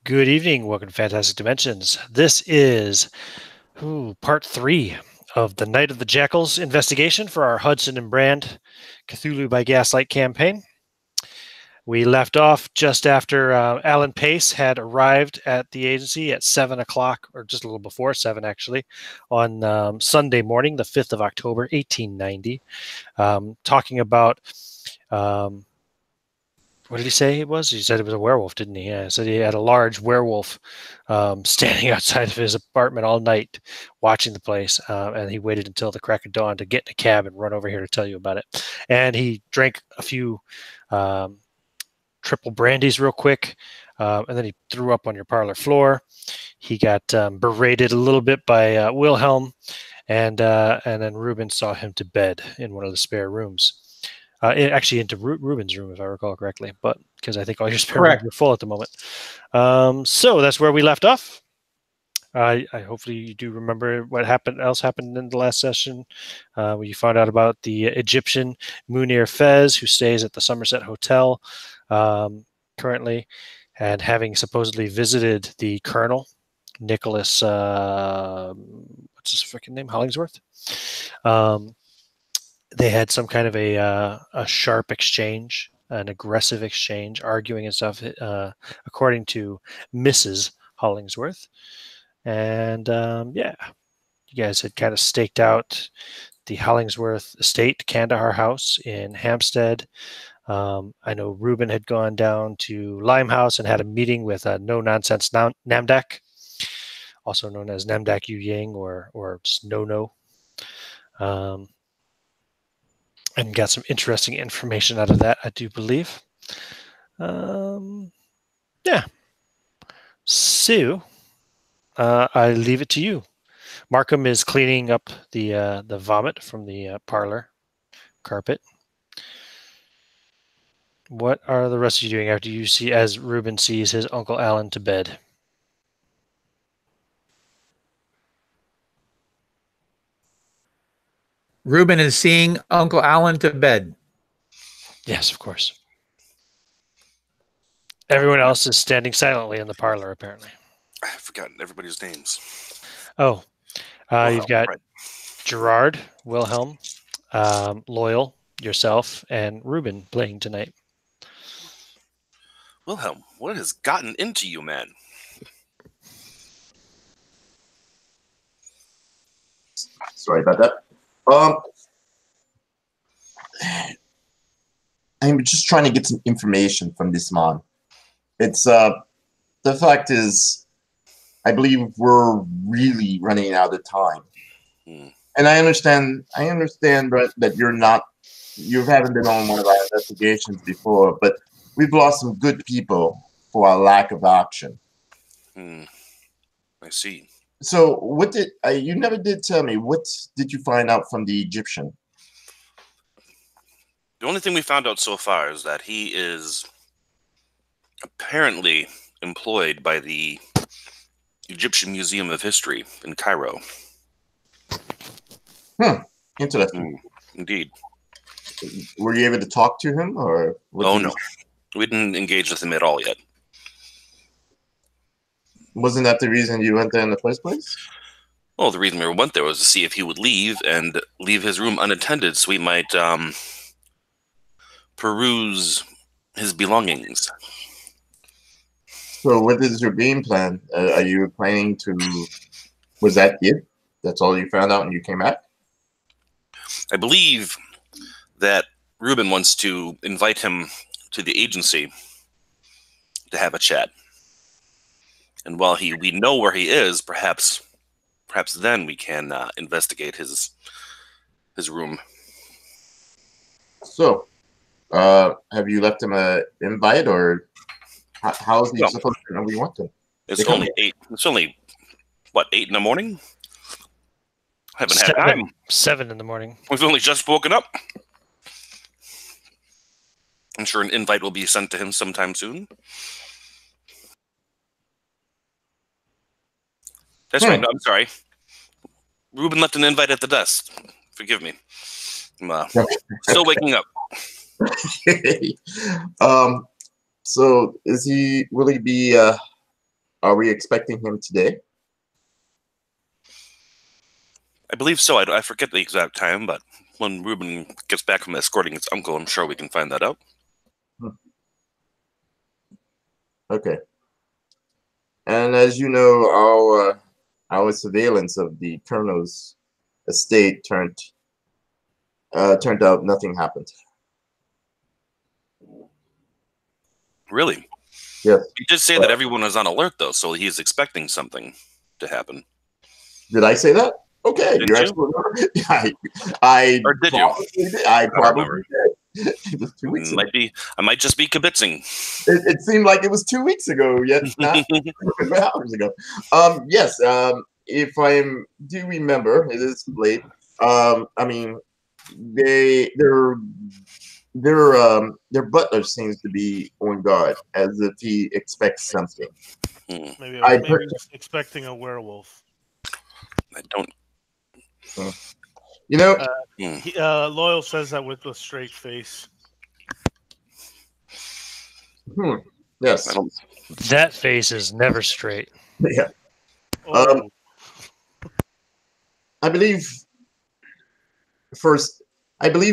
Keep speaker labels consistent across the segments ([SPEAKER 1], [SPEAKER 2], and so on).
[SPEAKER 1] Good evening. Welcome to Fantastic Dimensions. This is part 3 of the Night of the Jackals investigation for our Hudson Brand Cthulhu by Gaslight campaign. We left off just after Alan Paice had arrived at the agency at 7 o'clock, or just a little before 7 actually, on Sunday morning, the 5th of October, 1890, talking about... what did he say it was? He said it was a werewolf, didn't he? Yeah, he said he had a large werewolf standing outside of his apartment all night watching the place, and he waited until the crack of dawn to get in a cab and run over here to tell you about it. And he drank a few triple brandies real quick, and then he threw up on your parlor floor. He got berated a little bit by Wilhelm, and then Reuben saw him to bed in one of the spare rooms. Actually into Ruben's room, if I recall correctly, but because I think all your spare rooms are full at the moment. So that's where we left off. I hopefully you do remember what else happened in the last session. Where you found out about the Egyptian Munir Fez, who stays at the Somerset Hotel currently, and having supposedly visited the Colonel, Nicholas, what's his freaking name, Hollingsworth. They had some kind of a sharp exchange, an aggressive exchange, arguing and stuff, according to Mrs. Hollingsworth. And yeah, you guys had kind of staked out the Hollingsworth estate, Kandahar House in Hampstead. I know Reuben had gone down to Limehouse and had a meeting with No Nonsense Namdak, also known as Namdak Yu Ying or just No. And got some interesting information out of that, I do believe. Yeah. So, I leave it to you. Markham is cleaning up the vomit from the parlor carpet. What are the rest of you doing after you see, as Reuben sees his Uncle Alan to bed?
[SPEAKER 2] Reuben is seeing Uncle Alan to bed.
[SPEAKER 1] Yes, of course. Everyone else is standing silently in the parlor, apparently.
[SPEAKER 3] I've forgotten everybody's names.
[SPEAKER 1] Oh, you've got Gerard, Wilhelm, Loyal, yourself, and Reuben playing tonight.
[SPEAKER 3] Wilhelm, what has gotten into you, man?
[SPEAKER 4] Sorry about that. I'm just trying to get some information from this man. It's the fact is, I believe we're really running out of time. And I understand that you haven't been on one of our investigations before, but we've lost some good people for our lack of action.
[SPEAKER 3] I see.
[SPEAKER 4] So what did you never did tell me, what did you find out from the Egyptian?
[SPEAKER 3] The only thing we found out so far is that he is apparently employed by the Egyptian Museum of History in Cairo.
[SPEAKER 4] Interesting.
[SPEAKER 3] Indeed.
[SPEAKER 4] Were you able to talk to him, or?
[SPEAKER 3] Oh, no. We didn't engage with him at all yet.
[SPEAKER 4] Wasn't that the reason you went there in the first place?
[SPEAKER 3] Well, the reason we went there was to see if he would leave and leave his room unattended so we might peruse his belongings.
[SPEAKER 4] So what is your game plan? Are you planning to... Was that it? That's all you found out and you came back?
[SPEAKER 3] I believe that Reuben wants to invite him to the agency to have a chat. And while we know where he is, perhaps then we can investigate his room.
[SPEAKER 4] So, have you left him an invite, or how is he supposed to know we want to?
[SPEAKER 3] It's only 8. It's only, what, 8 in the morning? I haven't had time.
[SPEAKER 1] 7 in the morning.
[SPEAKER 3] We've only just woken up. I'm sure an invite will be sent to him sometime soon. That's right. No, I'm sorry. Reuben left an invite at the desk. Forgive me. I'm still waking up.
[SPEAKER 4] So will he be Are we expecting him today?
[SPEAKER 3] I believe so. I forget the exact time, but when Ruben gets back from escorting his uncle, I'm sure we can find that out.
[SPEAKER 4] Okay. And as you know, our surveillance of the colonel's estate turned out nothing happened.
[SPEAKER 3] Really?
[SPEAKER 4] Yes.
[SPEAKER 3] He did say that everyone was on alert, though, so he's expecting something to happen.
[SPEAKER 4] Did I say that? Okay,
[SPEAKER 3] Did
[SPEAKER 4] you're
[SPEAKER 3] you?
[SPEAKER 4] absolutely right.
[SPEAKER 3] Or did you?
[SPEAKER 4] I
[SPEAKER 3] don't
[SPEAKER 4] probably
[SPEAKER 3] remember.
[SPEAKER 4] did. It was 2 weeks ago.
[SPEAKER 3] I might just be kibitzing.
[SPEAKER 4] It seemed like it was 2 weeks ago, yet not hours ago. Yes. If I do remember, it is late. I mean, their butler seems to be on guard, as if he expects something.
[SPEAKER 5] Maybe he's expecting a werewolf.
[SPEAKER 3] I don't.
[SPEAKER 4] You know,
[SPEAKER 5] Loyal says that with a straight face.
[SPEAKER 4] yes.
[SPEAKER 1] That face is never straight.
[SPEAKER 4] Yeah.
[SPEAKER 5] Oh.
[SPEAKER 4] I believe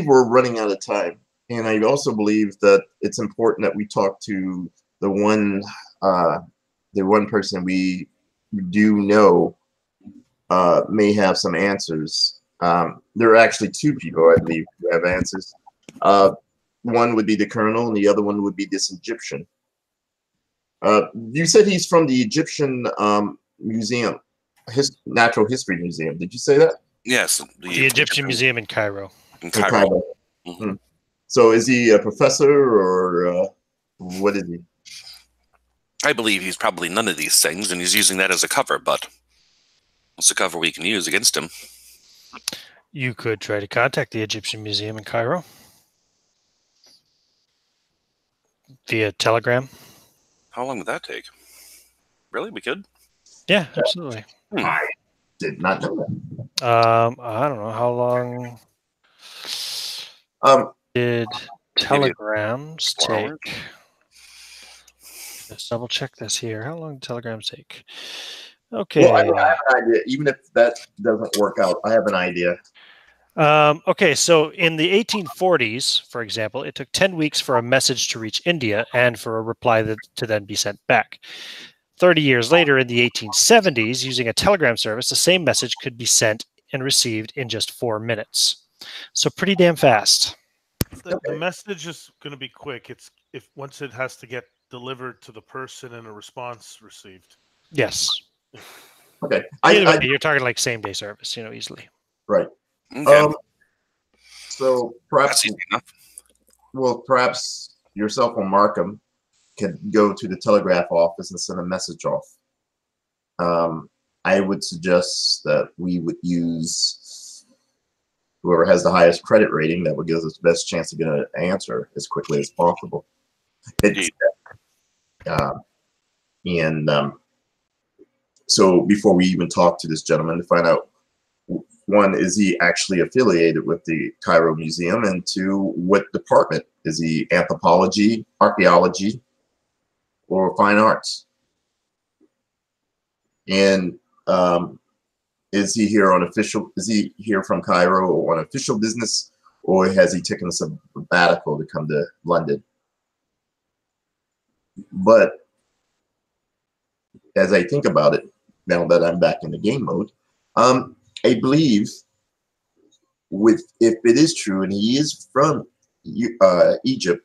[SPEAKER 4] we're running out of time, and I also believe that it's important that we talk to the one person we do know may have some answers. There are actually two people, I believe, who have answers. One would be the colonel, and the other one would be this Egyptian. You said he's from the Egyptian museum, Natural History Museum. Did you say that?
[SPEAKER 3] Yes,
[SPEAKER 1] The Egyptian Museum in Cairo.
[SPEAKER 3] In Cairo. Mm-hmm.
[SPEAKER 4] So is he a professor, or what is he?
[SPEAKER 3] I believe he's probably none of these things, and he's using that as a cover, but it's a cover we can use against him.
[SPEAKER 1] You could try to contact the Egyptian Museum in Cairo via telegram.
[SPEAKER 3] How long would that take? Really? We could?
[SPEAKER 1] Yeah, absolutely.
[SPEAKER 4] I did not know that.
[SPEAKER 1] I don't know how long did telegrams take. Let's double check this here. How long did telegrams take? Okay.
[SPEAKER 4] Well, I have an idea. Even if that doesn't work out, I have an idea.
[SPEAKER 1] Okay, so in the 1840s, for example, it took 10 weeks for a message to reach India and for a reply to then be sent back. 30 years later, in the 1870s, using a telegram service, the same message could be sent and received in just 4 minutes. So pretty damn fast.
[SPEAKER 5] The message is going to be quick. It's once it has to get delivered to the person and a response received.
[SPEAKER 1] Yes.
[SPEAKER 4] Okay.
[SPEAKER 1] You're talking like same day service, easily.
[SPEAKER 4] Right.
[SPEAKER 3] Okay.
[SPEAKER 4] So perhaps, perhaps yourself or Markham could go to the telegraph office and send a message off. I would suggest that we would use whoever has the highest credit rating. That would give us the best chance to get an answer as quickly as possible. So before we even talk to this gentleman to find out, one, is he actually affiliated with the Cairo Museum? And two, what department? Is he anthropology, archaeology, or fine arts? And is he here from Cairo on official business, or has he taken a sabbatical to come to London? But as I think about it, now that I'm back in the game mode, I believe if it is true and he is from Egypt,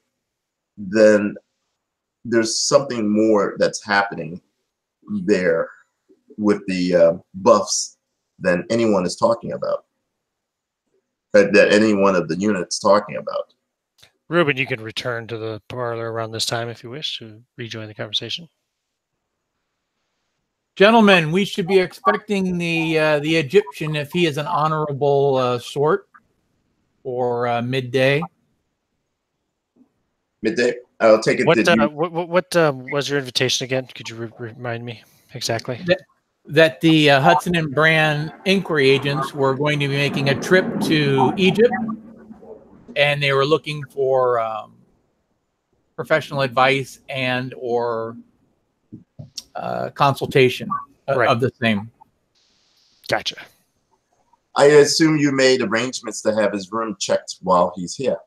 [SPEAKER 4] then there's something more that's happening there with the buffs than anyone is talking about, that any one of the units talking about.
[SPEAKER 1] Ruben, you can return to the parlor around this time if you wish to rejoin the conversation.
[SPEAKER 2] Gentlemen, we should be expecting the Egyptian, if he is an honorable sort, for midday.
[SPEAKER 4] Midday. I'll take it.
[SPEAKER 1] What was your invitation again? Could you remind me exactly?
[SPEAKER 2] That the Hudson and Brand inquiry agents were going to be making a trip to Egypt, and they were looking for professional advice and or consultation
[SPEAKER 1] Right.
[SPEAKER 2] of the same.
[SPEAKER 1] Gotcha.
[SPEAKER 4] I assume you made arrangements to have his room checked while he's here.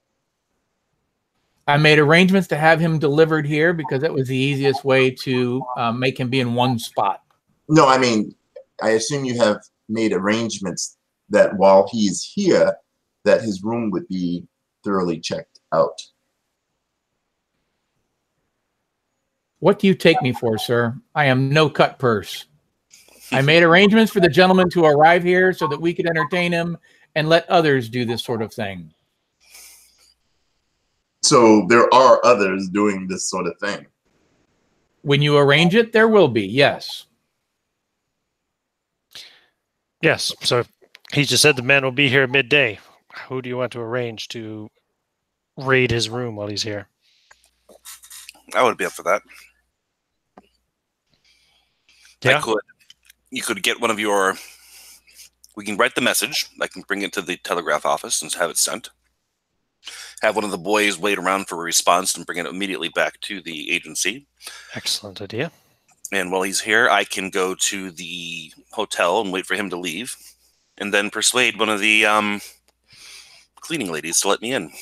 [SPEAKER 2] I made arrangements to have him delivered here because that was the easiest way to make him be in one spot.
[SPEAKER 4] No, I mean, I assume you have made arrangements that while he is here, that his room would be thoroughly checked out.
[SPEAKER 2] What do you take me for, sir? I am no cut purse. I made arrangements for the gentleman to arrive here so that we could entertain him and let others do this sort of thing.
[SPEAKER 4] So there are others doing this sort of thing.
[SPEAKER 2] When you arrange it, there will be, yes.
[SPEAKER 1] Yes. So he just said the man will be here at midday. Who do you want to arrange to raid his room while he's here?
[SPEAKER 3] I would be up for that.
[SPEAKER 1] Yeah.
[SPEAKER 3] You could get one of your. We can write the message. I can bring it to the telegraph office and have it sent. Have one of the boys wait around for a response and bring it immediately back to the agency.
[SPEAKER 1] Excellent idea.
[SPEAKER 3] And while he's here, I can go to the hotel and wait for him to leave, and then persuade one of the cleaning ladies to let me in.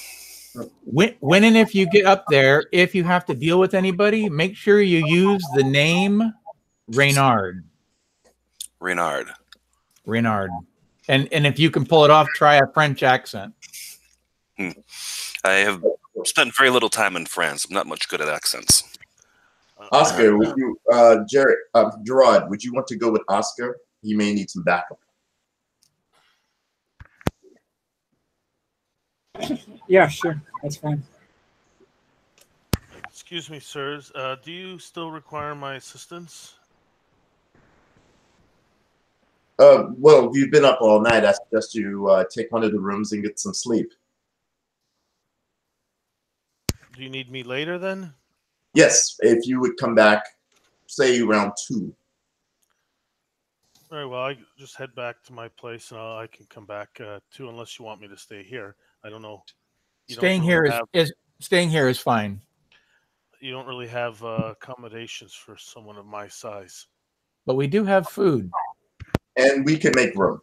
[SPEAKER 2] When and if you get up there, if you have to deal with anybody, make sure you use the name Reynard.
[SPEAKER 3] Reynard.
[SPEAKER 2] And if you can pull it off, try a French accent.
[SPEAKER 3] I have spent very little time in France. I'm not much good at accents.
[SPEAKER 4] Oscar, would you, Gerard, would you want to go with Oscar? He may need some backup.
[SPEAKER 6] Yeah, sure. That's fine.
[SPEAKER 5] Excuse me, sirs. Do you still require my assistance?
[SPEAKER 4] Well, if you've been up all night, I suggest you take one of the rooms and get some sleep.
[SPEAKER 5] Do you need me later then?
[SPEAKER 4] Yes, if you would come back, say around 2.
[SPEAKER 5] Very well. I just head back to my place, and I can come back too, unless you want me to stay here. I don't know.
[SPEAKER 2] Staying here is fine.
[SPEAKER 5] You don't really have accommodations for someone of my size.
[SPEAKER 2] But we do have food.
[SPEAKER 4] And we can make room.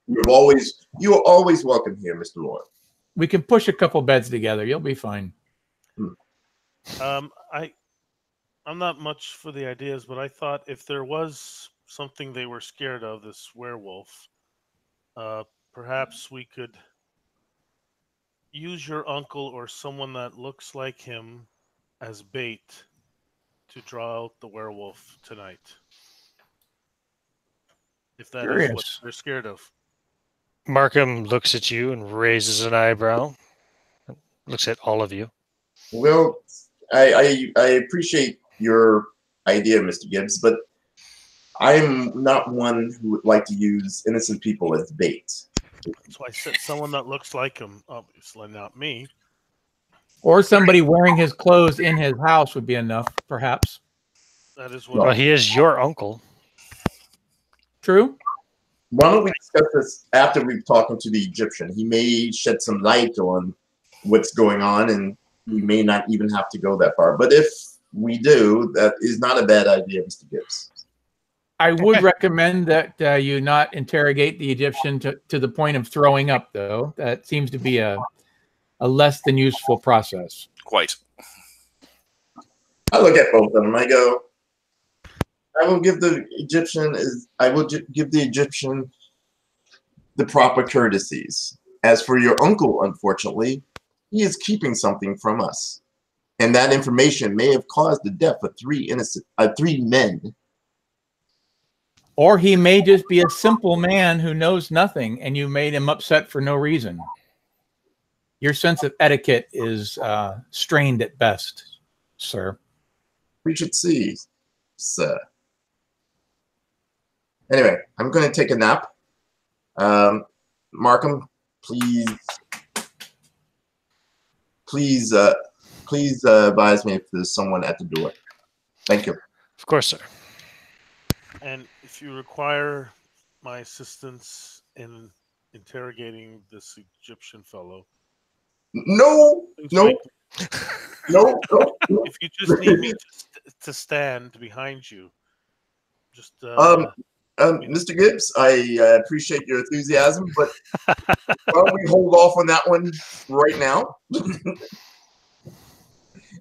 [SPEAKER 4] You are always welcome here, Mr. Lord.
[SPEAKER 2] We can push a couple beds together. You'll be fine.
[SPEAKER 5] I'm not much for the ideas, but I thought if there was something they were scared of, this werewolf, perhaps we could use your uncle or someone that looks like him as bait to draw out the werewolf tonight. If that is what they're scared of.
[SPEAKER 1] Markham looks at you and raises an eyebrow. Looks at all of you.
[SPEAKER 4] Well, I appreciate your idea, Mr. Gibbs, but I'm not one who would like to use innocent people as bait.
[SPEAKER 5] So I said someone that looks like him, obviously not me.
[SPEAKER 2] Or somebody wearing his clothes in his house would be enough, perhaps.
[SPEAKER 5] That is what.
[SPEAKER 1] Well, he is your uncle.
[SPEAKER 2] True.
[SPEAKER 4] Why don't we discuss this after we've talked to the Egyptian? He may shed some light on what's going on, and we may not even have to go that far. But if we do, that is not a bad idea, Mr. Gibbs.
[SPEAKER 2] I would recommend that you not interrogate the Egyptian to the point of throwing up, though. That seems to be a less than useful process.
[SPEAKER 3] Quite.
[SPEAKER 4] I look at both of them. I go, I will give the Egyptian the proper courtesies. As for your uncle, unfortunately, he is keeping something from us, and that information may have caused the death of 3 men.
[SPEAKER 2] Or he may just be a simple man who knows nothing, and you made him upset for no reason. Your sense of etiquette is strained at best, sir.
[SPEAKER 4] We should see, sir. Anyway, I'm going to take a nap. Markham, please advise me if there's someone at the door. Thank you.
[SPEAKER 1] Of course, sir.
[SPEAKER 5] And if you require my assistance in interrogating this Egyptian fellow,
[SPEAKER 4] no.
[SPEAKER 5] If you just need me to stand behind you Just
[SPEAKER 4] Mr. Gibbs, I appreciate your enthusiasm, but why don't we hold off on that one right now?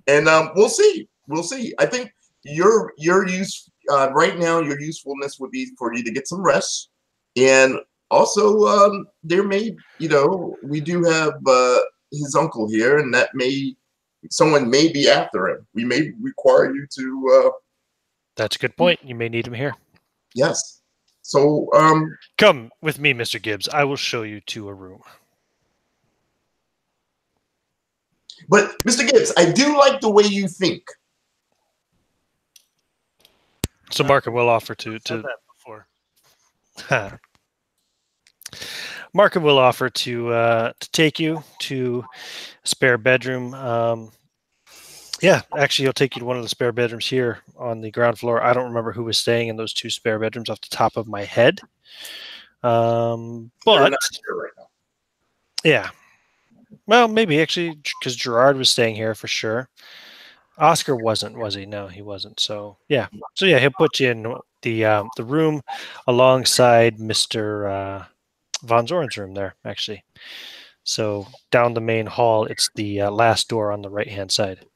[SPEAKER 4] And we'll see. We'll see. I think your use right now, your usefulness would be for you to get some rest, and also there may, we do have his uncle here, and someone may be after him. We may require you to.
[SPEAKER 1] That's a good point. You may need him here.
[SPEAKER 4] Yes. So
[SPEAKER 1] come with me, Mr. Gibbs. I will show you to a room.
[SPEAKER 4] But Mr. Gibbs, I do like the way you think.
[SPEAKER 1] So Markham will offer to
[SPEAKER 5] said that before.
[SPEAKER 1] Markham will offer to take you to a spare bedroom. Yeah, actually, he'll take you to one of the spare bedrooms here on the ground floor. I don't remember who was staying in those 2 spare bedrooms off the top of my head. But
[SPEAKER 4] not sure right now.
[SPEAKER 1] Yeah, well, maybe actually because Gerard was staying here for sure. Oscar wasn't, was he? No, he wasn't. So yeah, he'll put you in the room alongside Mr. Von Zoren's room there, actually. So down the main hall, it's the last door on the right-hand side.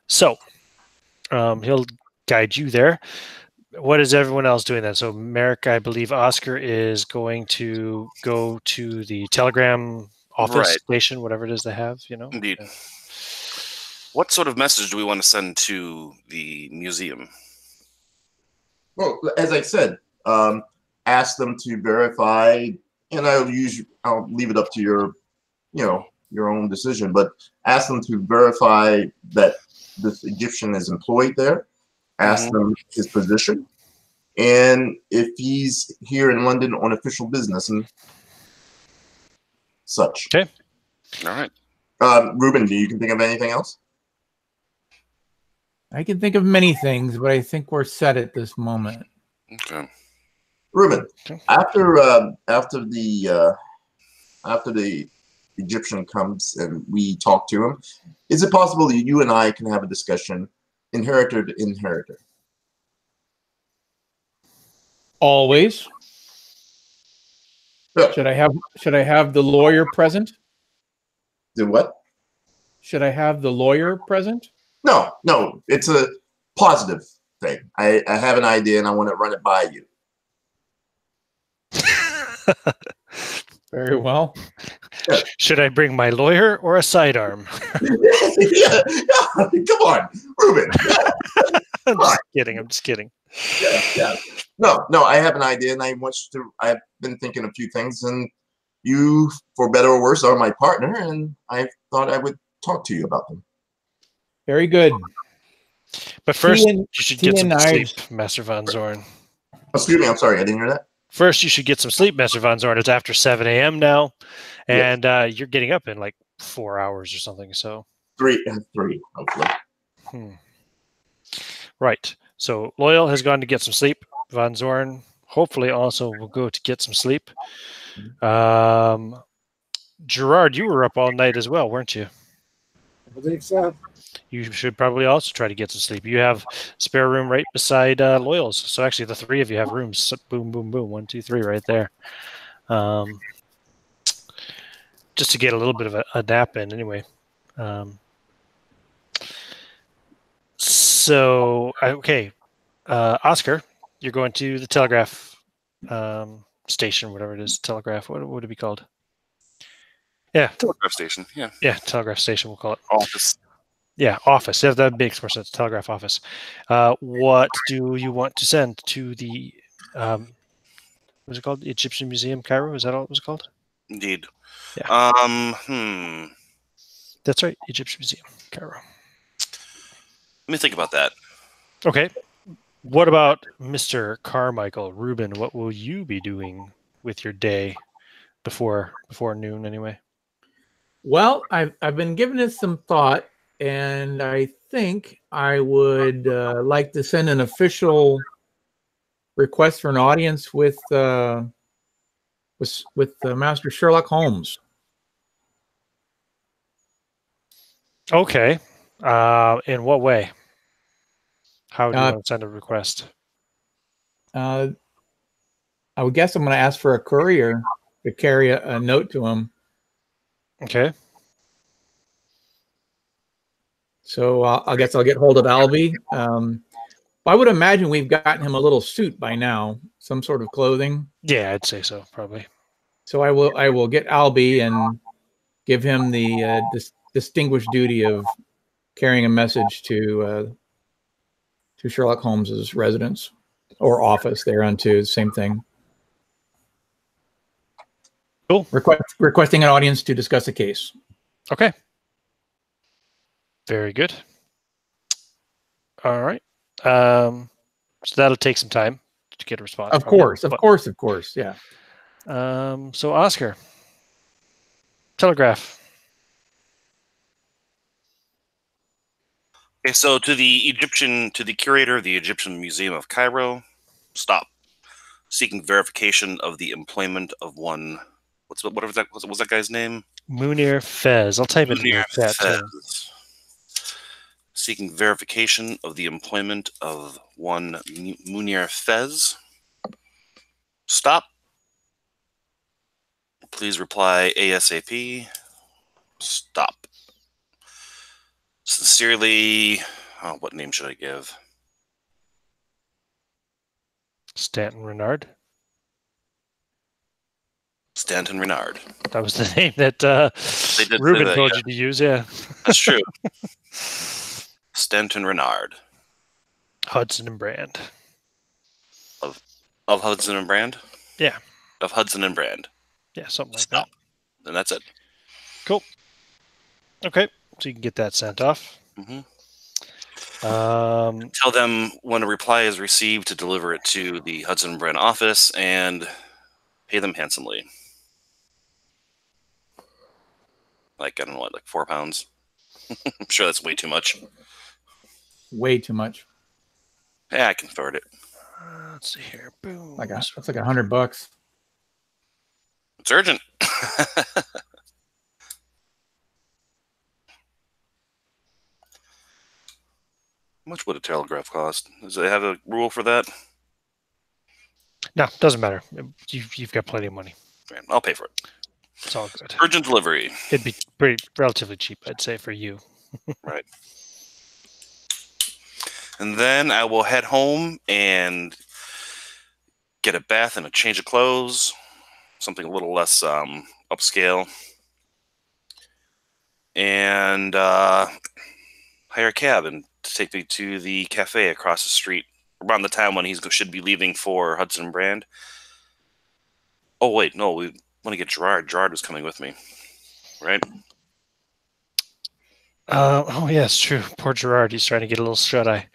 [SPEAKER 1] So he'll guide you there. What is everyone else doing then? So Merrick, I believe Oscar is going to go to the telegram office station, whatever it is they have,
[SPEAKER 3] Indeed. What sort of message do we want to send to the museum?
[SPEAKER 4] Well, as I said, ask them to verify, and I'll leave it up to your own decision, but ask them to verify that this Egyptian is employed there. Ask them his position, and if he's here in London on official business and such.
[SPEAKER 1] Okay.
[SPEAKER 3] All right.
[SPEAKER 4] Ruben, do you can think of anything else?
[SPEAKER 2] I can think of many things, but I think we're set at this moment.
[SPEAKER 3] Okay.
[SPEAKER 4] Ruben, after the Egyptian comes and we talk to him, is it possible that you and I can have a discussion, inheritor to inheritor?
[SPEAKER 2] Always.
[SPEAKER 4] Yeah.
[SPEAKER 2] Should I have the lawyer present?
[SPEAKER 4] Do what?
[SPEAKER 2] Should I have the lawyer present?
[SPEAKER 4] No, it's a positive thing. I have an idea and I want to run it by you.
[SPEAKER 2] Very well.
[SPEAKER 4] Yeah.
[SPEAKER 1] Should I bring my lawyer or a sidearm?
[SPEAKER 4] Yeah, come on, Ruben.
[SPEAKER 1] I'm just kidding.
[SPEAKER 4] Yeah. No, I have an idea and I've been thinking a few things, and you, for better or worse, are my partner, and I thought I would talk to you about them.
[SPEAKER 2] Very good.
[SPEAKER 1] But first, you should get some sleep, Master Von Zorn.
[SPEAKER 4] Excuse me, I'm sorry, I didn't hear that.
[SPEAKER 1] First, you should get some sleep, Master Von Zorn. It's after 7 a.m. now, and you're getting up in like 4 hours or something. So
[SPEAKER 4] three, hopefully.
[SPEAKER 1] Right. So Loyal has gone to get some sleep. Von Zorn hopefully also will go to get some sleep. Gerard, you were up all night as well, weren't you?
[SPEAKER 6] I believe so.
[SPEAKER 1] You should probably also try to get some sleep. You have spare room right beside Loyal's. So actually the 3 of you have rooms. Boom, boom, boom. 1, 2, 3 right there. Just to get a little bit of a nap in anyway. Okay. Oscar, you're going to the telegraph station, whatever it is. Telegraph, what would it be called? Yeah.
[SPEAKER 3] Telegraph station, yeah.
[SPEAKER 1] Yeah, telegraph station, we'll call it.
[SPEAKER 3] Office.
[SPEAKER 1] Yeah, office. Yeah, that makes more sense. Telegraph office. What do you want to send to the, what's it called? The Egyptian Museum, Cairo? Is that all it was called?
[SPEAKER 3] Indeed.
[SPEAKER 1] Yeah. That's right, Egyptian Museum, Cairo.
[SPEAKER 3] Let me think about that.
[SPEAKER 1] Okay. What about Mr. Carmichael? Ruben, what will you be doing with your day before noon anyway?
[SPEAKER 2] Well, I've been giving it some thought, and I think I would like to send an official request for an audience with Master Sherlock Holmes.
[SPEAKER 1] Okay. In what way? How do you want to send a request?
[SPEAKER 2] I would guess I'm going to ask for a courier to carry a note to him.
[SPEAKER 1] Okay.
[SPEAKER 2] So I guess I'll get hold of Albie. I would imagine we've gotten him a little suit by now, some sort of clothing.
[SPEAKER 1] Yeah, I'd say so, probably.
[SPEAKER 2] So I will get Albie and give him the distinguished duty of carrying a message to Sherlock Holmes's residence or office there unto same thing.
[SPEAKER 1] Cool.
[SPEAKER 2] Requesting an audience to discuss a case.
[SPEAKER 1] Okay. Very good. All right. So that'll take some time to get a response.
[SPEAKER 2] Of course. Yeah.
[SPEAKER 1] So Oscar, telegraph.
[SPEAKER 3] Okay, so to the curator of the Egyptian Museum of Cairo, stop. Seeking verification of the employment of one. What was that guy's name?
[SPEAKER 1] Munir Fez. I'll type it in
[SPEAKER 3] Munir
[SPEAKER 1] the chat too.
[SPEAKER 3] Fez. Seeking verification of the employment of one Munir Fez. Stop. Please reply ASAP. Stop. Sincerely, what name should I give?
[SPEAKER 1] Stanton Renard.
[SPEAKER 3] Stanton Renard.
[SPEAKER 1] That was the name that Ruben told you to use, yeah.
[SPEAKER 3] That's true. Stanton Renard.
[SPEAKER 1] Hudson and Brand.
[SPEAKER 3] Of Hudson and Brand?
[SPEAKER 1] Yeah.
[SPEAKER 3] Of Hudson and Brand.
[SPEAKER 1] Yeah, something like
[SPEAKER 3] Stop.
[SPEAKER 1] that.
[SPEAKER 3] And that's it.
[SPEAKER 1] Cool. Okay, so you can get that sent off.
[SPEAKER 3] Mm-hmm. Tell them when a reply is received to deliver it to the Hudson Brand office and pay them handsomely. Like, I don't know what, like £4? I'm sure that's way too much.
[SPEAKER 2] Way too much.
[SPEAKER 3] Yeah, I can afford it.
[SPEAKER 1] Let's see here. Boom.
[SPEAKER 2] That's like $100.
[SPEAKER 3] It's urgent. How much would a telegraph cost? Does it have a rule for that?
[SPEAKER 1] No, doesn't matter. You've got plenty of money.
[SPEAKER 3] Okay, I'll pay for it.
[SPEAKER 1] It's all good.
[SPEAKER 3] Urgent delivery.
[SPEAKER 1] It'd be relatively cheap, I'd say, for you.
[SPEAKER 3] Right. And then I will head home and get a bath and a change of clothes. Something a little less upscale. And hire a cab and take me to the cafe across the street around the time when he should be leaving for Hudson Brand. Oh, wait, no, we want to get Gerard. Gerard was coming with me, right?
[SPEAKER 1] Oh, yeah, it's true. Poor Gerard. He's trying to get a little shut-eye.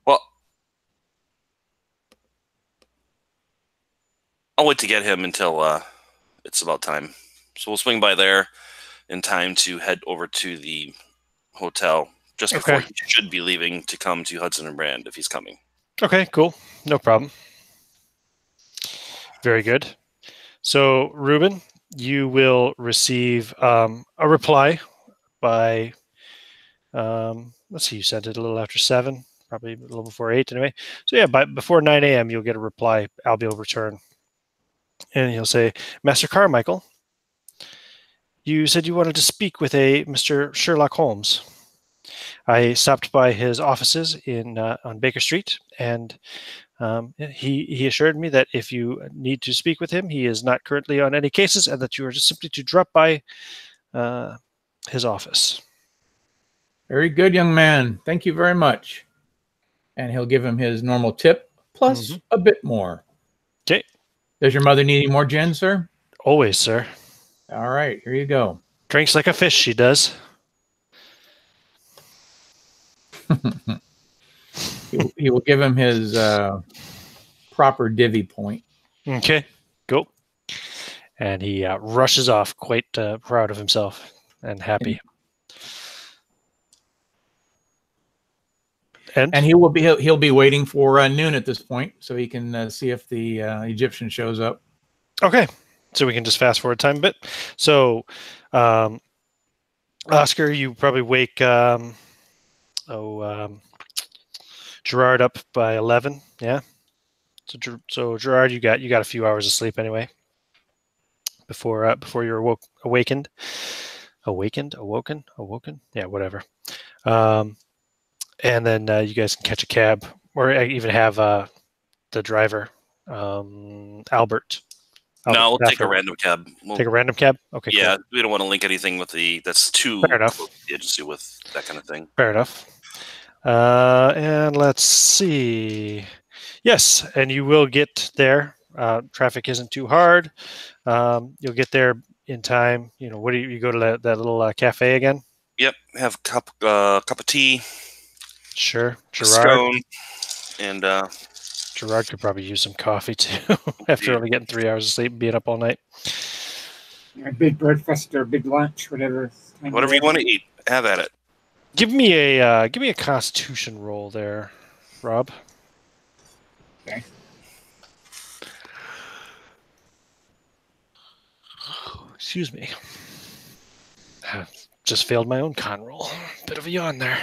[SPEAKER 3] Well, I'll wait to get him until it's about time. So we'll swing by there in time to head over to the hotel just before he should be leaving to come to Hudson and Brand if he's coming.
[SPEAKER 1] Okay, cool. No problem. Very good. So, Ruben, you will receive a reply by, let's see, you sent it a little after 7, probably a little before 8 anyway. So, yeah, before 9 a.m., you'll get a reply. Albie will return. And he'll say, Master Carmichael, you said you wanted to speak with a Mr. Sherlock Holmes. I stopped by his offices on Baker Street, and he assured me that if you need to speak with him, he is not currently on any cases, and that you are just simply to drop by his office.
[SPEAKER 2] Very good, young man. Thank you very much. And he'll give him his normal tip, plus a bit more.
[SPEAKER 1] Okay.
[SPEAKER 2] Does your mother need any more gin, sir?
[SPEAKER 1] Always, sir.
[SPEAKER 2] All right, here you go.
[SPEAKER 1] Drinks like a fish, she does.
[SPEAKER 2] He will give him his proper divvy point.
[SPEAKER 1] Okay, go. And he rushes off, quite proud of himself and happy. And
[SPEAKER 2] he'll be waiting for noon at this point, so he can see if the Egyptian shows up.
[SPEAKER 1] Okay, so we can just fast forward time a bit. So, Oscar, you probably wake Gerard up by 11. Yeah, So Gerard, you got a few hours of sleep anyway. Before you're awakened. Yeah, whatever. And then you guys can catch a cab, or even have the driver, Albert.
[SPEAKER 3] No, we'll take a
[SPEAKER 1] Stafford.
[SPEAKER 3] random cab.
[SPEAKER 1] Take a random cab? Okay,
[SPEAKER 3] yeah,
[SPEAKER 1] cool.
[SPEAKER 3] we don't want to link anything with that's too
[SPEAKER 1] Fair enough.
[SPEAKER 3] close to the agency with that kind of thing.
[SPEAKER 1] Fair enough. And let's see. Yes, and you will get there. Traffic isn't too hard. You'll get there in time. What do you go to that little cafe again?
[SPEAKER 3] Yep, have a cup of tea.
[SPEAKER 1] Sure,
[SPEAKER 3] a scone, and
[SPEAKER 1] Gerard could probably use some coffee too after only getting 3 hours of sleep and being up all night.
[SPEAKER 6] A big breakfast or a big lunch, whatever.
[SPEAKER 3] Whatever you want to eat, have at it.
[SPEAKER 1] Give me a Constitution roll there, Rob.
[SPEAKER 6] Okay.
[SPEAKER 1] Excuse me. Just failed my own con roll. Bit of a yawn there.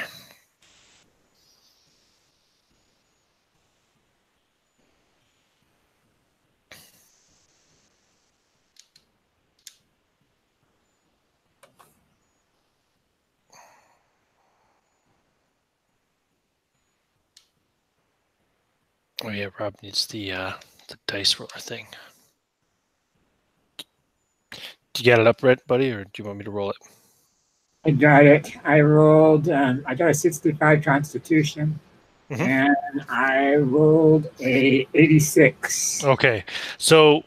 [SPEAKER 1] Oh yeah, Rob needs the dice roller thing. Do you get it up, Red, buddy, or do you want me to roll it?
[SPEAKER 6] I got it. I rolled. I got a 65 Constitution,
[SPEAKER 1] Mhm.
[SPEAKER 6] and I rolled a 86.
[SPEAKER 1] Okay, so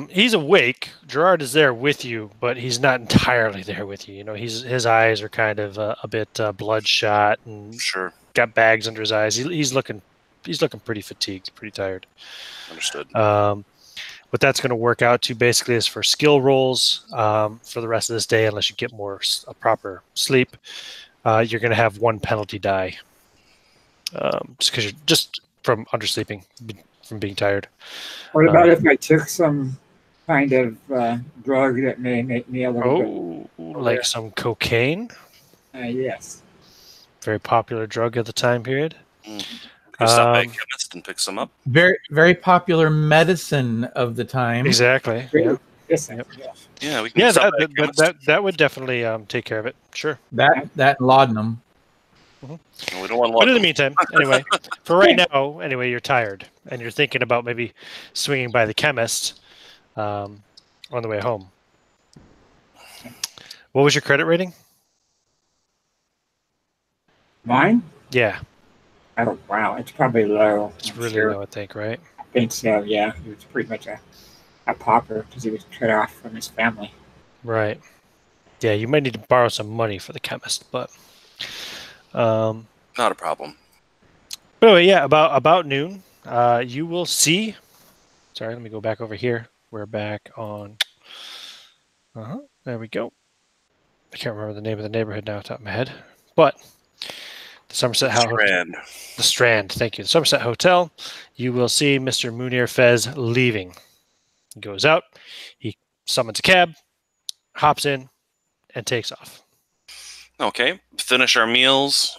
[SPEAKER 1] he's awake. Gerard is there with you, but he's not entirely there with you. His eyes are kind of a bit bloodshot and
[SPEAKER 3] Sure,
[SPEAKER 1] got bags under his eyes. He's looking pretty fatigued, pretty tired.
[SPEAKER 3] understood.
[SPEAKER 1] What that's going to work out to basically is for skill rolls for the rest of this day, unless you get a proper sleep. You're going to have one penalty die, just from undersleeping, from being tired.
[SPEAKER 6] What about if I took some kind of drug that may make me a little bit?
[SPEAKER 1] Like some cocaine?
[SPEAKER 6] Yes.
[SPEAKER 1] Very popular drug at the time period.
[SPEAKER 3] You stop by a chemist and pick some up.
[SPEAKER 2] Very, very popular medicine of the time.
[SPEAKER 1] Exactly. Yeah.
[SPEAKER 6] Yes.
[SPEAKER 1] Yep.
[SPEAKER 6] Yes.
[SPEAKER 3] Yeah, we can. Stop by a chemist.
[SPEAKER 1] That would definitely take care of it. Sure.
[SPEAKER 2] That laudanum.
[SPEAKER 3] No, we don't want.
[SPEAKER 1] But in the meantime, anyway, for right now, you're tired and you're thinking about maybe swinging by the chemist on the way home. What was your credit rating?
[SPEAKER 6] Mine?
[SPEAKER 1] Yeah.
[SPEAKER 6] Oh, wow. It's probably low.
[SPEAKER 1] It's
[SPEAKER 6] I'm
[SPEAKER 1] really
[SPEAKER 6] sure.
[SPEAKER 1] low, I think, right?
[SPEAKER 6] I think so, yeah. He was pretty much a pauper because he was cut off from his family.
[SPEAKER 1] Right. Yeah, you might need to borrow some money for the chemist, but
[SPEAKER 3] Not a problem.
[SPEAKER 1] But anyway, yeah, about noon, you will see. Sorry, let me go back over here. We're back on. There we go. I can't remember the name of the neighborhood now off the top of my head, but the Somerset House. The Strand. Thank you. The Somerset Hotel. You will see Mr. Munir Fez leaving. He goes out. He summons a cab, hops in, and takes off.
[SPEAKER 3] Okay. Finish our meals,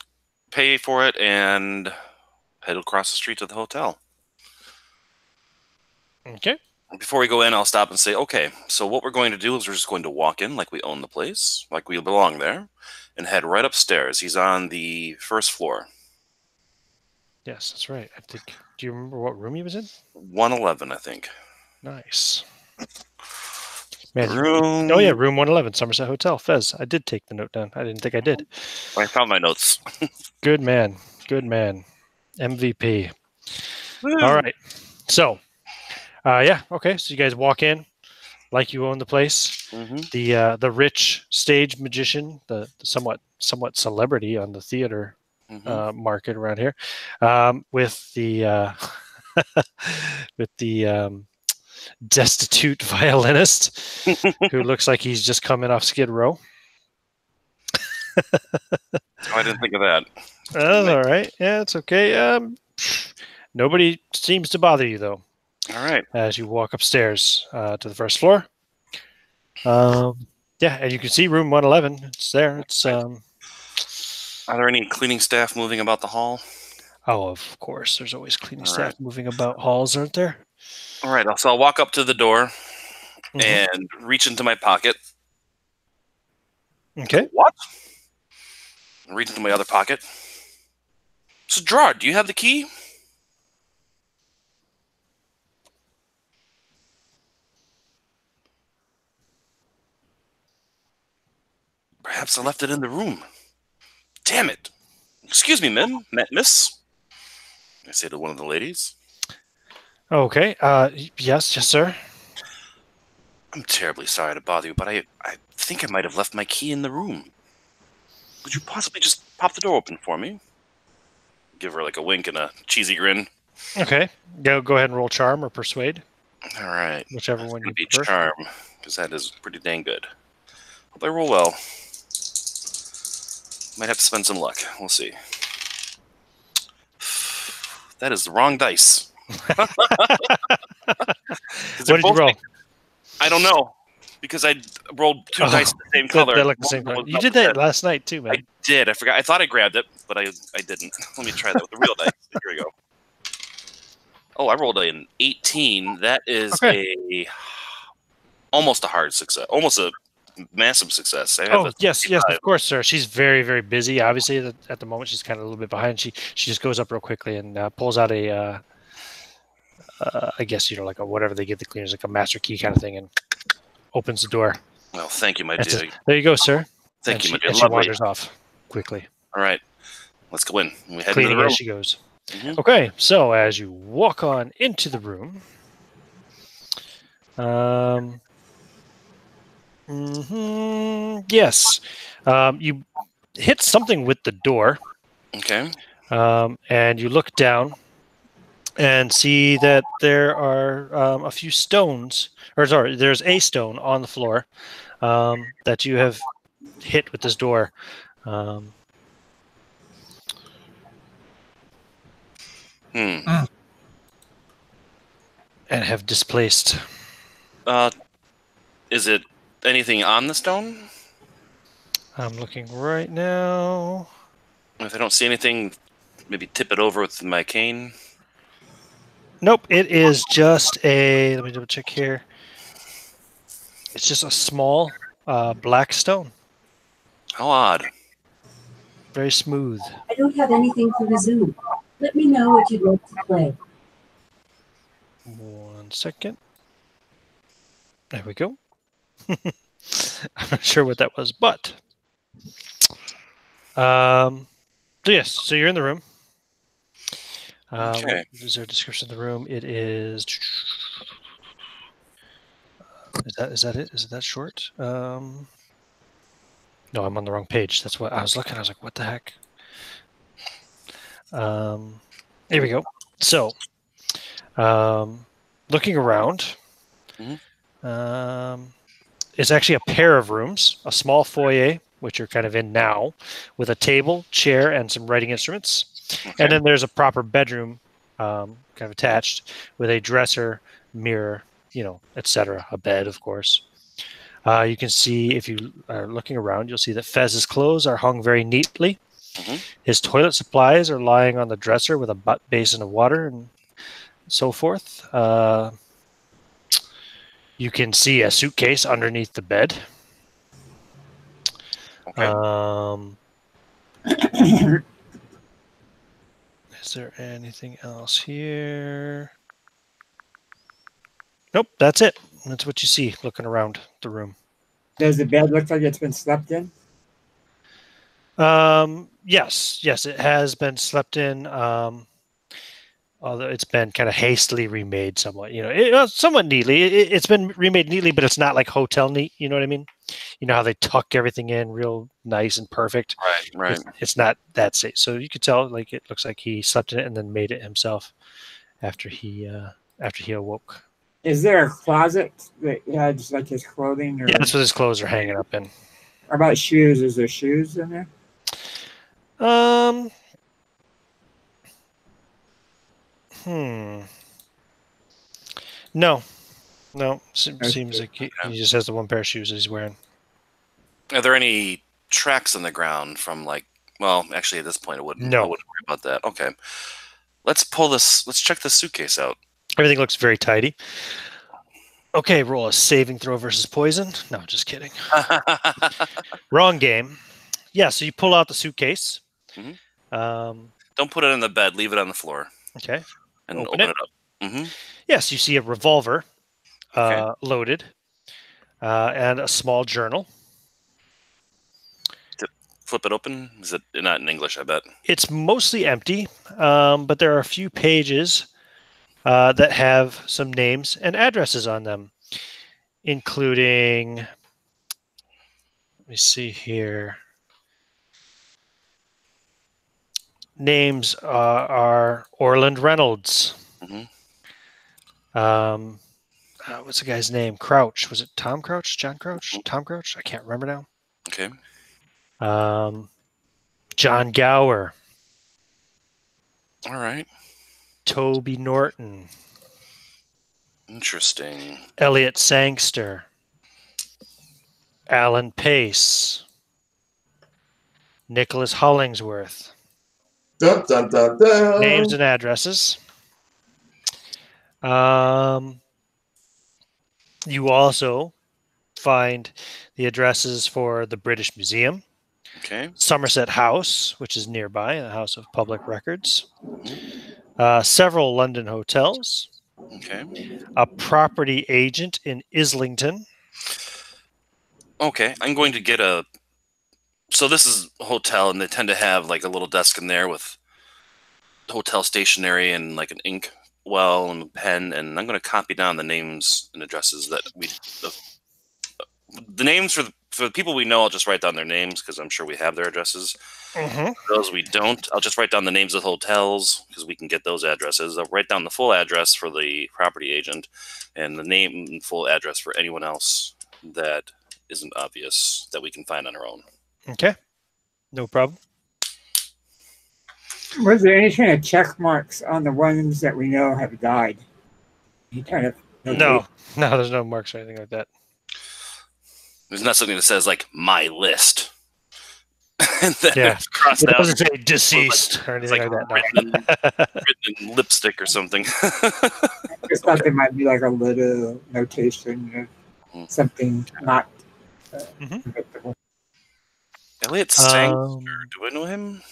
[SPEAKER 3] pay for it, and head across the street to the hotel.
[SPEAKER 1] Okay.
[SPEAKER 3] Before we go in, I'll stop and say, okay, so what we're going to do is we're just going to walk in like we own the place, like we belong there, and head right upstairs. He's on the first floor.
[SPEAKER 1] Yes, that's right. I think. Do you remember what room he was in?
[SPEAKER 3] 111, I think.
[SPEAKER 1] Nice. Man,
[SPEAKER 3] Room.
[SPEAKER 1] Oh yeah, room 111, Somerset Hotel, Fez. I did take the note down. I didn't think I did.
[SPEAKER 3] I found my notes.
[SPEAKER 1] Good man. Good man. MVP.
[SPEAKER 3] Woo.
[SPEAKER 1] All right. So, yeah. Okay. So you guys walk in like you own the place.
[SPEAKER 3] Mm-hmm.
[SPEAKER 1] The rich stage magician, the somewhat celebrity on the theater market around here, with the with the destitute violinist who looks like he's just coming off Skid Row.
[SPEAKER 3] I didn't think of that.
[SPEAKER 1] That's all right. Yeah, it's okay. Nobody seems to bother you, though.
[SPEAKER 3] All right.
[SPEAKER 1] As you walk upstairs to the first floor. Yeah, and you can see room 111. It's there. It's
[SPEAKER 3] Are there any cleaning staff moving about the hall?
[SPEAKER 1] Oh, of course. There's always cleaning
[SPEAKER 3] All
[SPEAKER 1] staff
[SPEAKER 3] right.
[SPEAKER 1] moving about halls, aren't there?
[SPEAKER 3] All right, so I'll walk up to the door
[SPEAKER 1] Mhm.
[SPEAKER 3] and reach into my pocket.
[SPEAKER 1] Okay.
[SPEAKER 3] What? Reach into my other pocket. So, Gerard, do you have the key? Perhaps I left it in the room. Damn it. Excuse me, miss. I say to one of the ladies.
[SPEAKER 1] Okay. Yes, sir.
[SPEAKER 3] I'm terribly sorry to bother you, but I think I might have left my key in the room. Would you possibly just pop the door open for me? Give her like a wink and a cheesy grin.
[SPEAKER 1] Okay. Go ahead and roll charm or persuade,
[SPEAKER 3] All right.
[SPEAKER 1] whichever one you
[SPEAKER 3] Be
[SPEAKER 1] prefer.
[SPEAKER 3] charm, because that is pretty dang good. Hope I roll well. Might have to spend some luck. We'll see. That is the wrong dice.
[SPEAKER 1] What did you roll?
[SPEAKER 3] I don't know, because I rolled two dice the same color.
[SPEAKER 1] They look the same color. You did that last night too, man.
[SPEAKER 3] I did. I forgot. I thought I grabbed it, but I didn't. Let me try that with the real dice. Here we go. Oh, I rolled an 18. That is almost a hard success. Almost a massive success.
[SPEAKER 1] Yes, of course, sir. She's very, very busy. Obviously, at the moment, she's kind of a little bit behind. She just goes up real quickly and pulls out a, I guess, like a whatever they give the cleaners, like a master key kind of thing, and opens the door.
[SPEAKER 3] Well, thank you, my dear.
[SPEAKER 1] There you go, sir.
[SPEAKER 3] Thank you, my dear.
[SPEAKER 1] And she wanders off quickly.
[SPEAKER 3] All right, let's go in. We head
[SPEAKER 1] Cleaning
[SPEAKER 3] into the room.
[SPEAKER 1] as she goes.
[SPEAKER 3] Mhm.
[SPEAKER 1] Okay, so as you walk on into the room, yes, you hit something with the door.
[SPEAKER 3] Okay.
[SPEAKER 1] And you look down and see that there are a few stones, there's a stone on the floor that you have hit with this door. And have displaced.
[SPEAKER 3] Is it anything on the stone?
[SPEAKER 1] I'm looking right now.
[SPEAKER 3] If I don't see anything, maybe tip it over with my cane.
[SPEAKER 1] Nope, it is just let me double check here. It's just a small black stone.
[SPEAKER 3] How odd.
[SPEAKER 1] Very smooth.
[SPEAKER 7] I don't have anything to resume. Let me know what you'd like to play.
[SPEAKER 1] 1 second. There we go. I'm not sure what that was, but yes. So you're in the room.
[SPEAKER 3] Okay.
[SPEAKER 1] Is there a description of the room? It is. Is that it? Is it that short? No, I'm on the wrong page. That's what I was looking. I was like, what the heck? Here we go. So, looking around, it's actually a pair of rooms, a small foyer, which you're kind of in now, with a table, chair, and some writing instruments. Okay. And then there's a proper bedroom kind of attached with a dresser, mirror, etc., a bed, of course. You can see, if you are looking around, you'll see that Fez's clothes are hung very neatly. His toilet supplies are lying on the dresser with a basin of water and so forth. You can see a suitcase underneath the bed. Okay. Is there anything else here? Nope, that's it. That's what you see looking around the room.
[SPEAKER 6] Does the bed look like it's been slept in?
[SPEAKER 1] Yes, it has been slept in. Although it's been kind of hastily remade somewhat, somewhat neatly. It's been remade neatly, but it's not like hotel neat. You know what I mean? You know how they tuck everything in real nice and perfect.
[SPEAKER 3] Right.
[SPEAKER 1] It's not that safe. So you could tell, like, it looks like he slept in it and then made it himself after he awoke.
[SPEAKER 6] Is there a closet that has like his clothing? Or...
[SPEAKER 1] Yeah, that's what his clothes are hanging up in.
[SPEAKER 6] How about shoes? Is there shoes in there? No. Seems like he just has the one pair of shoes that he's wearing.
[SPEAKER 3] Are there any tracks on the ground from like Well, actually, at this point, I wouldn't
[SPEAKER 1] No.
[SPEAKER 3] worry about that. Okay. Let's pull this. Let's check this suitcase out.
[SPEAKER 1] Everything looks very tidy. Okay, roll a saving throw versus poison. No, just kidding. Wrong game. Yeah, so you pull out the suitcase.
[SPEAKER 3] Mhm.
[SPEAKER 1] Don't
[SPEAKER 3] put it on the bed. Leave it on the floor.
[SPEAKER 1] Okay.
[SPEAKER 3] And open it up. Mm-hmm.
[SPEAKER 1] Yes, you see a revolver
[SPEAKER 3] Okay.
[SPEAKER 1] loaded and a small journal.
[SPEAKER 3] Flip it open. Is it not in English? I bet.
[SPEAKER 1] It's mostly empty, but there are a few pages that have some names and addresses on them, including, let me see here. Names are Orland Reynolds.
[SPEAKER 3] Mm-hmm.
[SPEAKER 1] What's the guy's name? Crouch. Was it Tom Crouch? John Crouch? Tom Crouch? I can't remember now.
[SPEAKER 3] Okay.
[SPEAKER 1] John Gower.
[SPEAKER 3] All right.
[SPEAKER 1] Toby Norton.
[SPEAKER 3] Interesting.
[SPEAKER 1] Elliot Sangster. Alan Paice. Nicholas Hollingsworth.
[SPEAKER 4] Dun, dun, dun, dun.
[SPEAKER 1] Names and addresses. You also find the addresses for the British Museum.
[SPEAKER 3] Okay.
[SPEAKER 1] Somerset House, which is nearby, the House of Public Records. Several London hotels.
[SPEAKER 3] Okay.
[SPEAKER 1] A property agent in Islington.
[SPEAKER 3] Okay. I'm going to get a... So this is a hotel, and they tend to have like a little desk in there with hotel stationery and like an ink well and a pen, and I'm going to copy down the names and addresses that we... The names for the people we know, I'll just write down their names because I'm sure we have their addresses.
[SPEAKER 1] Mm-hmm.
[SPEAKER 3] Those we don't, I'll just write down the names of hotels because we can get those addresses. I'll write down the full address for the property agent and the name and full address for anyone else that isn't obvious that we can find on our own.
[SPEAKER 1] Okay. No problem.
[SPEAKER 6] Was there any kind of check marks on the ones that we know have died? You kind of
[SPEAKER 1] No, there's no marks or anything like that.
[SPEAKER 3] There's not something that says like my list. And then
[SPEAKER 1] Yeah,
[SPEAKER 3] it's crossed
[SPEAKER 1] it
[SPEAKER 3] out.
[SPEAKER 1] doesn't say deceased or anything like that. No.
[SPEAKER 3] Written in lipstick or something.
[SPEAKER 6] I just thought there might be like a little notation of something not predictable.
[SPEAKER 3] Elliot Sangster, do I know him?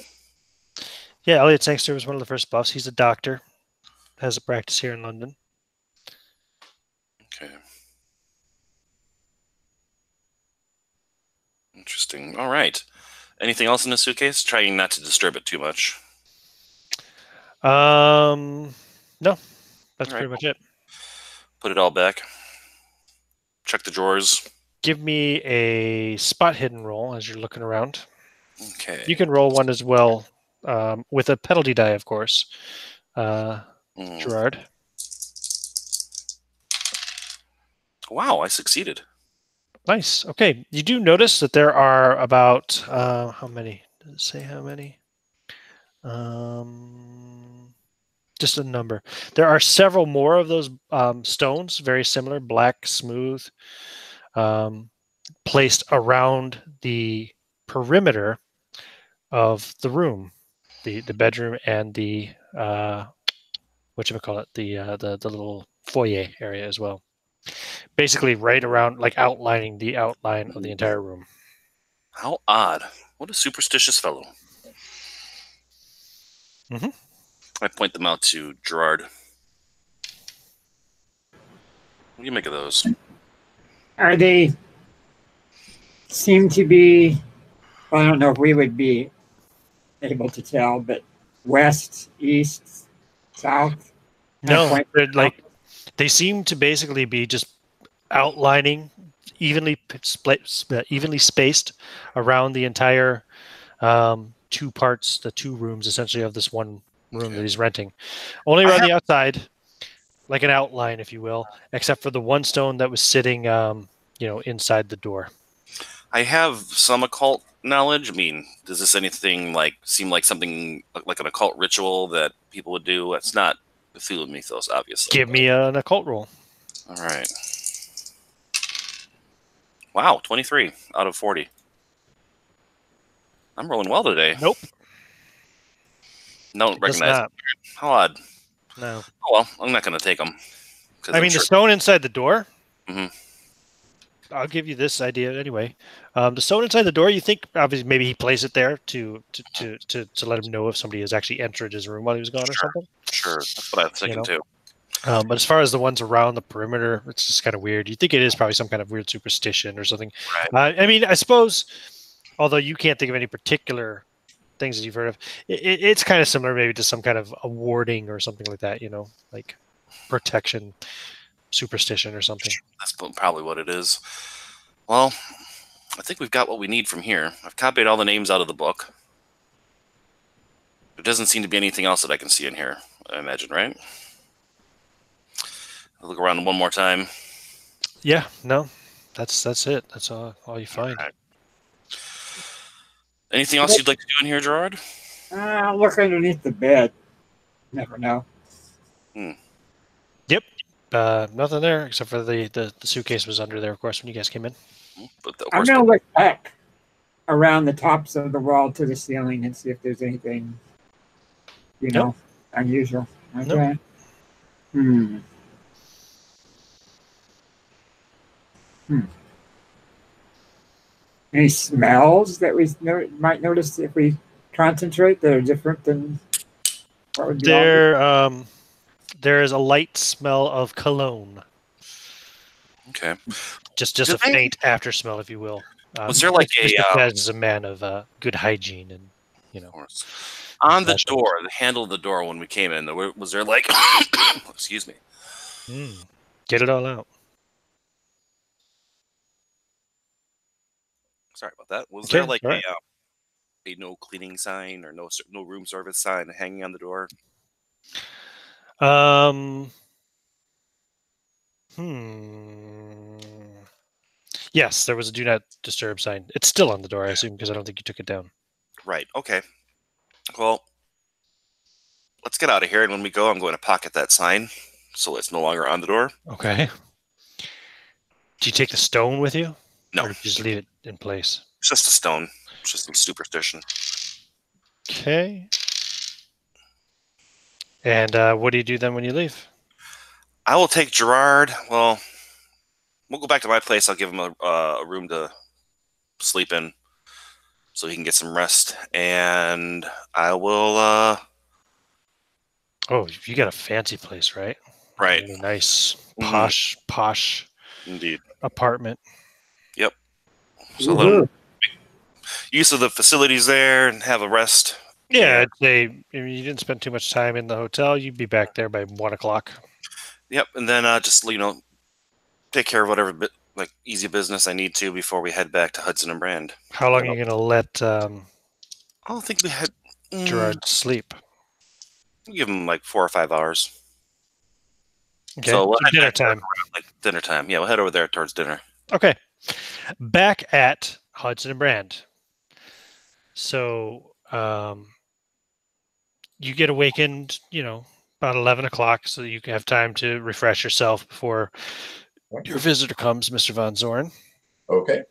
[SPEAKER 1] Yeah, Elliot Sangster was one of the first buffs. He's a doctor, has a practice here in London.
[SPEAKER 3] Okay. Interesting. All right. Anything else in the suitcase? Trying not to disturb it too much.
[SPEAKER 1] No, that's
[SPEAKER 3] All right.
[SPEAKER 1] pretty much it.
[SPEAKER 3] Put it all back. Check the drawers.
[SPEAKER 1] Give me a spot hidden roll as you're looking around.
[SPEAKER 3] Okay.
[SPEAKER 1] You can roll one as well, with a penalty die, of course. Gerard.
[SPEAKER 3] Wow, I succeeded.
[SPEAKER 1] Nice. Okay. You do notice that there are about how many? Does it say how many? Just a number. There are several more of those stones, very similar, black, smooth, placed around the perimeter of the room, the bedroom, and the whatchamacallit, the little foyer area as well. Basically, right around, like outlining the outline of the entire room.
[SPEAKER 3] How odd. What a superstitious fellow.
[SPEAKER 1] Mm-hmm.
[SPEAKER 3] I point them out to Gerard. What do you make of those?
[SPEAKER 6] Are they seem to be, well, I don't know if we would be able to tell, but west, east, south?
[SPEAKER 1] No, like they seem to basically be just outlining evenly spaced around the entire two parts, the two rooms essentially of this one room that he's renting. Only around the outside, like an outline, if you will, except for the one stone that was sitting, inside the door. I
[SPEAKER 3] have some occult knowledge. I mean, does this anything seem like something like an occult ritual that people would do? It's not Cthulhu mythos, obviously.
[SPEAKER 1] Give me an occult roll.
[SPEAKER 3] All right. Wow, 23 out of 40. I'm rolling well today.
[SPEAKER 1] Nope.
[SPEAKER 3] No,
[SPEAKER 1] Does
[SPEAKER 3] recognize.
[SPEAKER 1] not.
[SPEAKER 3] How odd.
[SPEAKER 1] No.
[SPEAKER 3] Oh well, I'm not going to take them.
[SPEAKER 1] I mean, the stone inside the door.
[SPEAKER 3] Mhm.
[SPEAKER 1] I'll give you this idea anyway. The stone inside the door. You think obviously maybe he placed it there to let him know if somebody has actually entered his room while he was gone or something.
[SPEAKER 3] Sure, that's what I was thinking too.
[SPEAKER 1] But as far as the ones around the perimeter, it's just kind of weird. You think it is probably some kind of weird superstition or something.
[SPEAKER 3] Right.
[SPEAKER 1] I mean, I suppose, although you can't think of any particular things that you've heard of, it's kind of similar maybe to some kind of a warding or something like that, like protection, superstition or something.
[SPEAKER 3] That's probably what it is. Well, I think we've got what we need from here. I've copied all the names out of the book. There doesn't seem to be anything else that I can see in here, I imagine, right? I'll look around one more time.
[SPEAKER 1] Yeah, no, that's it. That's all you find.
[SPEAKER 3] Right. Anything else you'd like to do in here, Gerard?
[SPEAKER 6] Look underneath the bed. Never know.
[SPEAKER 1] Yep. Nothing there except for the suitcase was under there, of course, when you guys came in.
[SPEAKER 3] But
[SPEAKER 6] I'm going to look back around the tops of the wall to the ceiling and see if there's anything, unusual. Okay. Nope. Any smells that we might notice if we concentrate that are different than what would be
[SPEAKER 1] there is a light smell of cologne.
[SPEAKER 3] Okay.
[SPEAKER 1] Just a faint after smell, if you will.
[SPEAKER 3] Was there like
[SPEAKER 1] as a man of good hygiene and
[SPEAKER 3] Of course. On the door, the handle of the door when we came in, was there like excuse me.
[SPEAKER 1] Get it all out.
[SPEAKER 3] Sorry about that. Was there like a no cleaning sign or no room service sign hanging on the door?
[SPEAKER 1] Yes, there was a do not disturb sign. It's still on the door, I assume, because I don't think you took it down.
[SPEAKER 3] Right. Okay. Well, let's get out of here, and when we go, I'm going to pocket that sign so it's no longer on the door.
[SPEAKER 1] Okay. Do you take the stone with you?
[SPEAKER 3] No.
[SPEAKER 1] Or do you just leave it in place?
[SPEAKER 3] It's just a stone. It's just some superstition.
[SPEAKER 1] Okay. And what do you do then when you leave?
[SPEAKER 3] I will take Gerard. Well, we'll go back to my place. I'll give him a room to sleep in so he can get some rest. And I will...
[SPEAKER 1] Oh, you got a fancy place, right?
[SPEAKER 3] Right.
[SPEAKER 1] Really nice, posh
[SPEAKER 3] Indeed.
[SPEAKER 1] apartment.
[SPEAKER 3] Yep. So let him make use of the facilities there and have a rest.
[SPEAKER 1] Yeah, I'd say if you didn't spend too much time in the hotel, you'd be back there by 1 o'clock.
[SPEAKER 3] Yep, and then just take care of whatever easy business I need to before we head back to Hudson and Brand.
[SPEAKER 1] How long are you going to let
[SPEAKER 3] I don't think we had
[SPEAKER 1] Gerard sleep?
[SPEAKER 3] We'll give him like 4 or 5 hours.
[SPEAKER 1] Okay,
[SPEAKER 3] so we'll
[SPEAKER 1] dinner time.
[SPEAKER 3] Dinner time. Yeah, we'll head over there towards dinner.
[SPEAKER 1] Okay. Back at Hudson and Brand. So you get awakened, about 11 o'clock so that you can have time to refresh yourself before your visitor comes, Mr. Von Zorn.
[SPEAKER 4] Okay.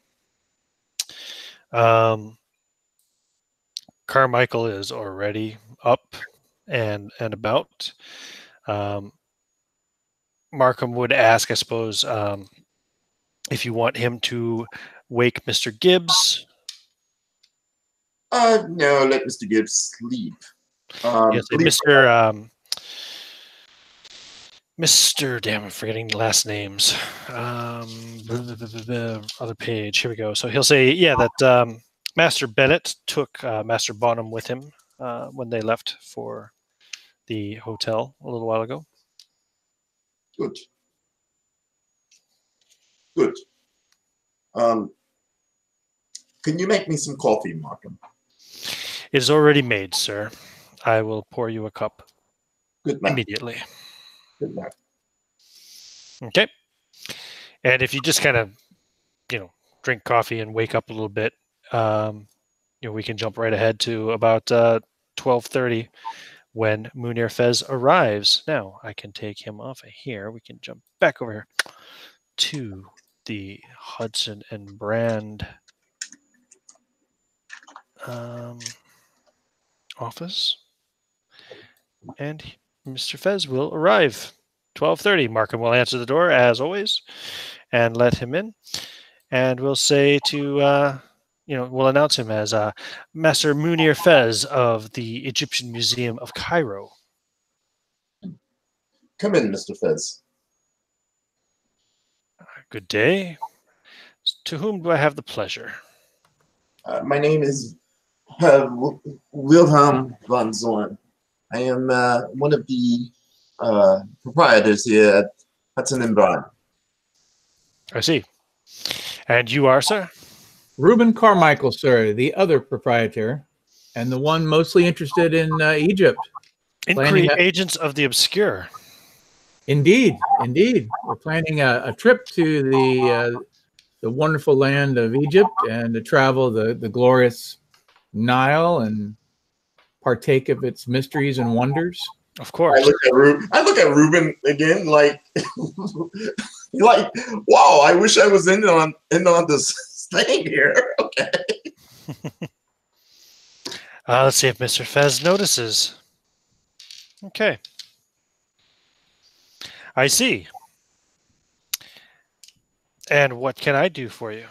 [SPEAKER 1] Carmichael is already up and about. Markham would ask, I suppose, if you want him to wake Mr. Gibbs.
[SPEAKER 4] No, let Mr. Gibbs sleep.
[SPEAKER 1] Yes, Mr. Damn, I'm forgetting last names. Other page. Here we go. So he'll say, that Master Bennett took Master Bonham with him when they left for the hotel a little while ago.
[SPEAKER 4] Good. Good. Can you make me some coffee, Markham?
[SPEAKER 1] It is already made, sir. I will pour you a cup.
[SPEAKER 4] Good night.
[SPEAKER 1] Immediately.
[SPEAKER 4] Good night.
[SPEAKER 1] Okay. And if you just kind of, drink coffee and wake up a little bit, we can jump right ahead to about 12:30 when Munir Fez arrives. Now I can take him off of here. We can jump back over here to the Hudson and Brand office, and Mr. Fez will arrive. 12:30. Markham will answer the door as always, and let him in. And we'll say to we'll announce him as Master Munir Fez of the Egyptian Museum of Cairo.
[SPEAKER 4] Come in, Mr. Fez.
[SPEAKER 1] Good day. To whom do I have the pleasure?
[SPEAKER 4] My name is Wilhelm von Zorn. I am one of the proprietors here at Hudson Brand.
[SPEAKER 1] I see. And you are, sir?
[SPEAKER 2] Reuben Carmichael, sir, the other proprietor, and the one mostly interested in Egypt.
[SPEAKER 1] Inquiry agents of the obscure.
[SPEAKER 2] Indeed, indeed. We're planning a trip to the wonderful land of Egypt and to travel the glorious Nile and partake of its mysteries and wonders.
[SPEAKER 1] Of course.
[SPEAKER 4] I look at Reuben again, like, like, wow! I wish I was in on this thing here. Okay.
[SPEAKER 1] Let's see if Mr. Fez notices. Okay. I see. And what can I do for you?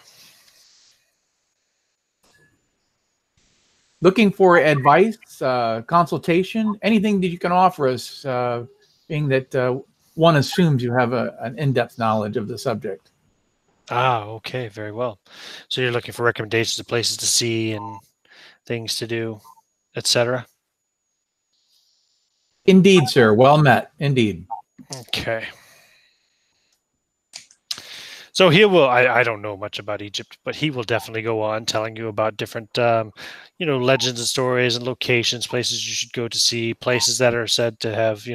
[SPEAKER 2] Looking for advice, consultation, anything that you can offer us, being that one assumes you have an in-depth knowledge of the subject.
[SPEAKER 1] Ah, okay, very well. So you're looking for recommendations of places to see and things to do, etc.
[SPEAKER 2] Indeed, sir. Well met. Indeed.
[SPEAKER 1] Okay. So he will, I don't know much about Egypt, but he will definitely go on telling you about different, legends and stories and locations, places you should go to see, places that are said to have,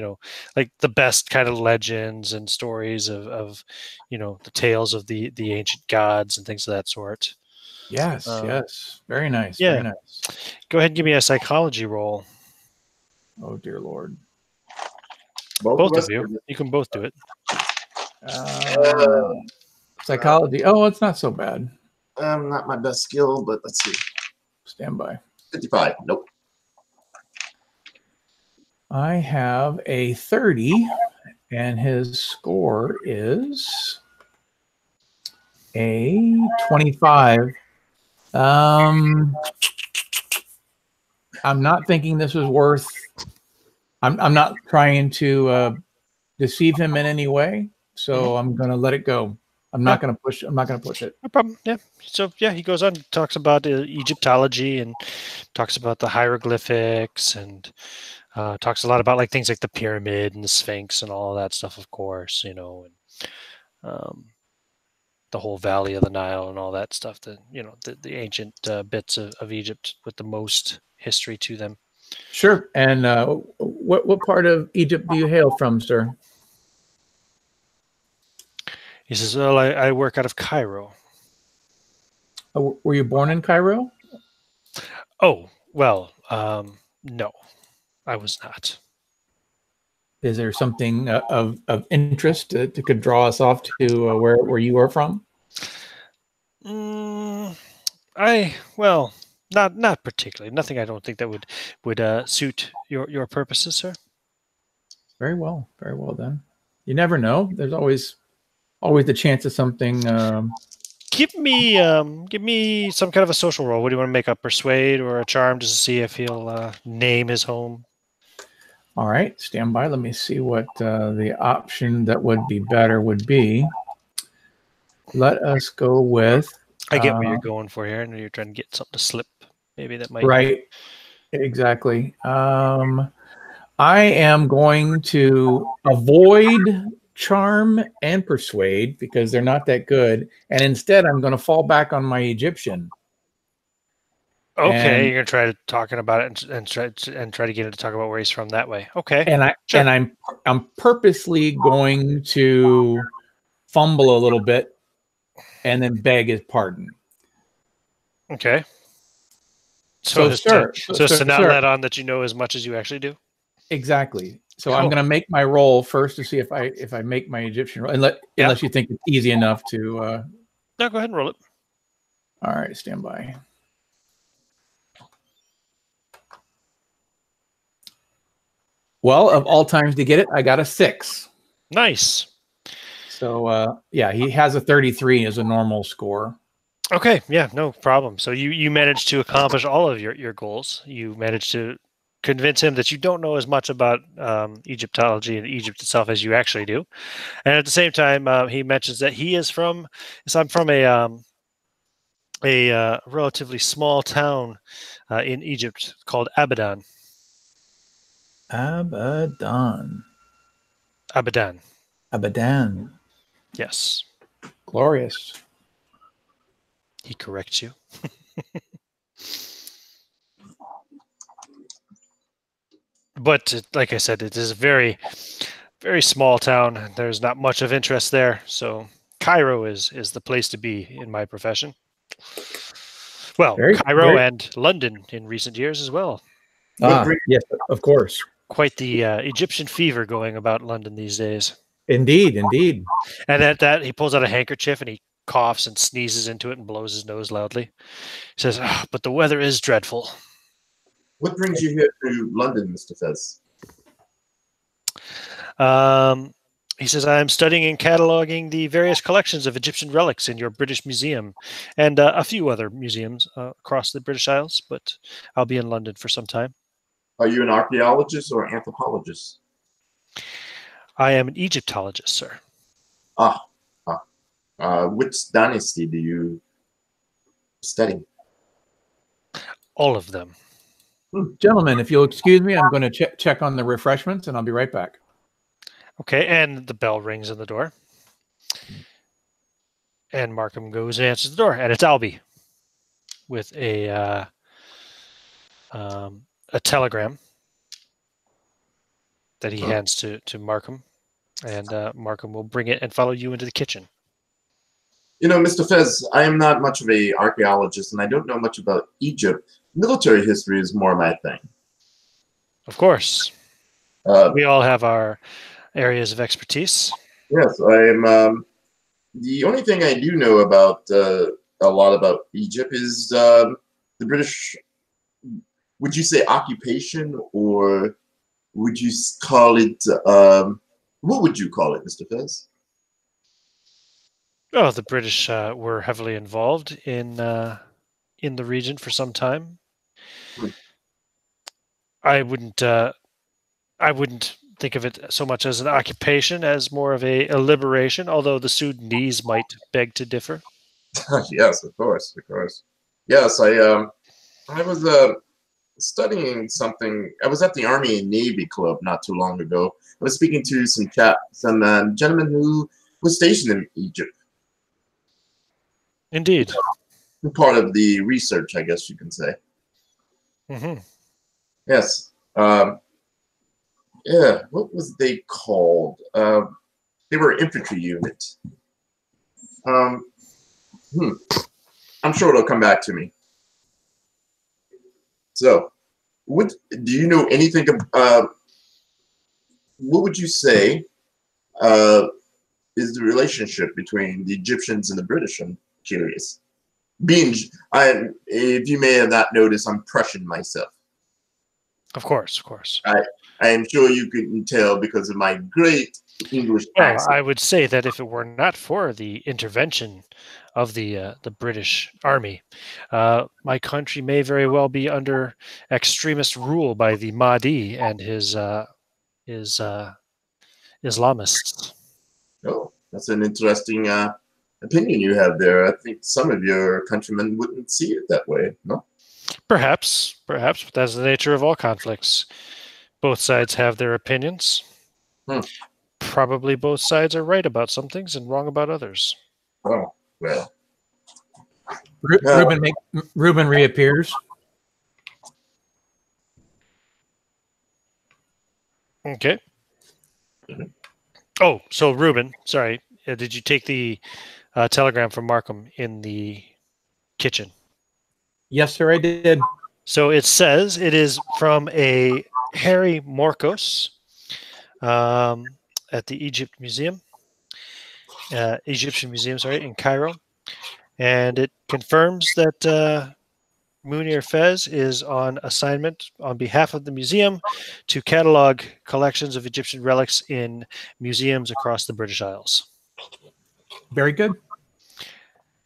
[SPEAKER 1] like the best kind of legends and stories of the tales of the ancient gods and things of that sort.
[SPEAKER 2] Yes, yes. Very nice.
[SPEAKER 1] Yeah.
[SPEAKER 2] Very nice.
[SPEAKER 1] Go ahead and give me a psychology roll.
[SPEAKER 2] Oh, dear Lord.
[SPEAKER 1] Both of you. You can both do it.
[SPEAKER 2] Psychology. Oh, it's not so bad.
[SPEAKER 4] Not my best skill, but let's see.
[SPEAKER 2] Stand by.
[SPEAKER 4] 55. Nope.
[SPEAKER 2] I have a 30, and his score is a 25. I'm not thinking this was worth. I'm not trying to deceive him in any way, so I'm going to let it go. I'm not going to push. I'm not going to push it.
[SPEAKER 1] No problem. Yeah. So yeah, he goes on, talks about Egyptology and talks about the hieroglyphics and talks a lot about like things like the pyramid and the Sphinx and all of that stuff, of course, and the whole valley of the Nile and all that stuff. The ancient bits of Egypt with the most history to them.
[SPEAKER 2] Sure. And what part of Egypt do you hail from, sir?
[SPEAKER 1] He says, well, I work out of Cairo.
[SPEAKER 2] Oh, were you born in Cairo?
[SPEAKER 1] Oh, well, no, I was not.
[SPEAKER 2] Is there something of interest that could draw us off to where you are from?
[SPEAKER 1] Not particularly. Nothing I don't think that would suit your purposes, sir.
[SPEAKER 2] Very well then. You never know. There's always the chance of something.
[SPEAKER 1] Give me some kind of a social roll. What do you want to make up? Persuade or a charm, just to see if he'll name his home.
[SPEAKER 2] All right, stand by. Let me see what the option that would be better would be. Let us go with.
[SPEAKER 1] I get what you're going for here. I know you're trying to get something to slip. Maybe that might.
[SPEAKER 2] Right. Exactly. I am going to avoid charm and persuade because they're not that good, and instead I'm going to fall back on my Egyptian.
[SPEAKER 1] Okay, you're gonna try talking about it and try to get him to talk about where he's from that way. Okay,
[SPEAKER 2] and I'm purposely going to fumble a little bit and then beg his pardon.
[SPEAKER 1] Okay. So to not let on that you know as much as you actually do.
[SPEAKER 2] Exactly. So I'm going to make my roll first to see if I make my Egyptian roll, unless you think it's easy enough to.
[SPEAKER 1] No, go ahead and roll it.
[SPEAKER 2] All right, stand by. Well, of all times to get it, I got a 6.
[SPEAKER 1] Nice.
[SPEAKER 2] So, yeah, he has a 33 as a normal score.
[SPEAKER 1] Okay, yeah, no problem. So you managed to accomplish all of your goals. You managed to convince him that you don't know as much about Egyptology and Egypt itself as you actually do. And at the same time, he mentions that he is from. So I'm from a relatively small town in Egypt called Abadan.
[SPEAKER 2] Abadan.
[SPEAKER 1] Abadan.
[SPEAKER 2] Abadan.
[SPEAKER 1] Yes,
[SPEAKER 2] Glorious.
[SPEAKER 1] he corrects you. But like I said, it is a very, very small town. There's not much of interest there. So Cairo is the place to be in my profession. Well, Cairo and London in recent years as well.
[SPEAKER 2] Yes, of course.
[SPEAKER 1] Quite the Egyptian fever going about London these days.
[SPEAKER 2] Indeed, indeed.
[SPEAKER 1] And at that, he pulls out a handkerchief and he coughs and sneezes into it and blows his nose loudly. He says, but the weather is dreadful.
[SPEAKER 4] What brings you here to London, Mr. Fez?
[SPEAKER 1] He says, I am studying and cataloging the various collections of Egyptian relics in your British Museum and a few other museums across the British Isles, but I'll be in London for some time.
[SPEAKER 4] Are you an archaeologist or anthropologist?
[SPEAKER 1] I am an Egyptologist, sir.
[SPEAKER 4] Which dynasty do you study?
[SPEAKER 1] All of them.
[SPEAKER 2] Gentlemen, if you'll excuse me, I'm going to check on the refreshments, and I'll be right back.
[SPEAKER 1] Okay, and the bell rings in the door. And Markham goes and answers the door, and it's Albie with a telegram that he hands to Markham, and Markham will bring it and follow you into the kitchen.
[SPEAKER 4] You know, Mr. Fez, I am not much of an archaeologist, and I don't know much about Egypt. Military history is more my thing.
[SPEAKER 1] Of course. We all have our areas of expertise.
[SPEAKER 4] Yes, I am. The only thing I do know about a lot about Egypt is the British. Would you say occupation, or would you call it? What would you call it, Mr. Fez?
[SPEAKER 1] Oh, the British were heavily involved in the region for some time. I wouldn't think of it so much as an occupation as more of a liberation, although the Sudanese might beg to differ.
[SPEAKER 4] Yes, of course. Yes, I was studying something. I was at the Army and Navy Club not too long ago. I was speaking to some gentleman who was stationed in Egypt.
[SPEAKER 1] Indeed.
[SPEAKER 4] Part of the research, I guess you can say.
[SPEAKER 1] Mm-hmm.
[SPEAKER 4] Yes. Yeah, what was they called? They were an infantry unit. I'm sure it'll come back to me. So, what do you know anything of? What would you say is the relationship between the Egyptians and the British? I'm curious. If you may have not noticed, I'm Prussian myself.
[SPEAKER 1] Of course.
[SPEAKER 4] I am sure you can tell because of my great English accent.
[SPEAKER 1] I would say that if it were not for the intervention of the British Army, my country may very well be under extremist rule by the Mahdi and his Islamists.
[SPEAKER 4] Oh, that's an interesting opinion you have there. I think some of your countrymen wouldn't see it that way, no?
[SPEAKER 1] Perhaps, but that's the nature of all conflicts. Both sides have their opinions. Probably both sides are right about some things and wrong about others.
[SPEAKER 4] Oh, well.
[SPEAKER 2] Reuben reappears.
[SPEAKER 1] Okay. Oh, so Reuben, sorry. Did you take the telegram from Markham in the kitchen?
[SPEAKER 2] Yes, sir, I did.
[SPEAKER 1] So it says it is from a Harry Morcos at the Egyptian Museum, in Cairo, and it confirms that Munir Fez is on assignment on behalf of the museum to catalog collections of Egyptian relics in museums across the British Isles
[SPEAKER 2] Very good.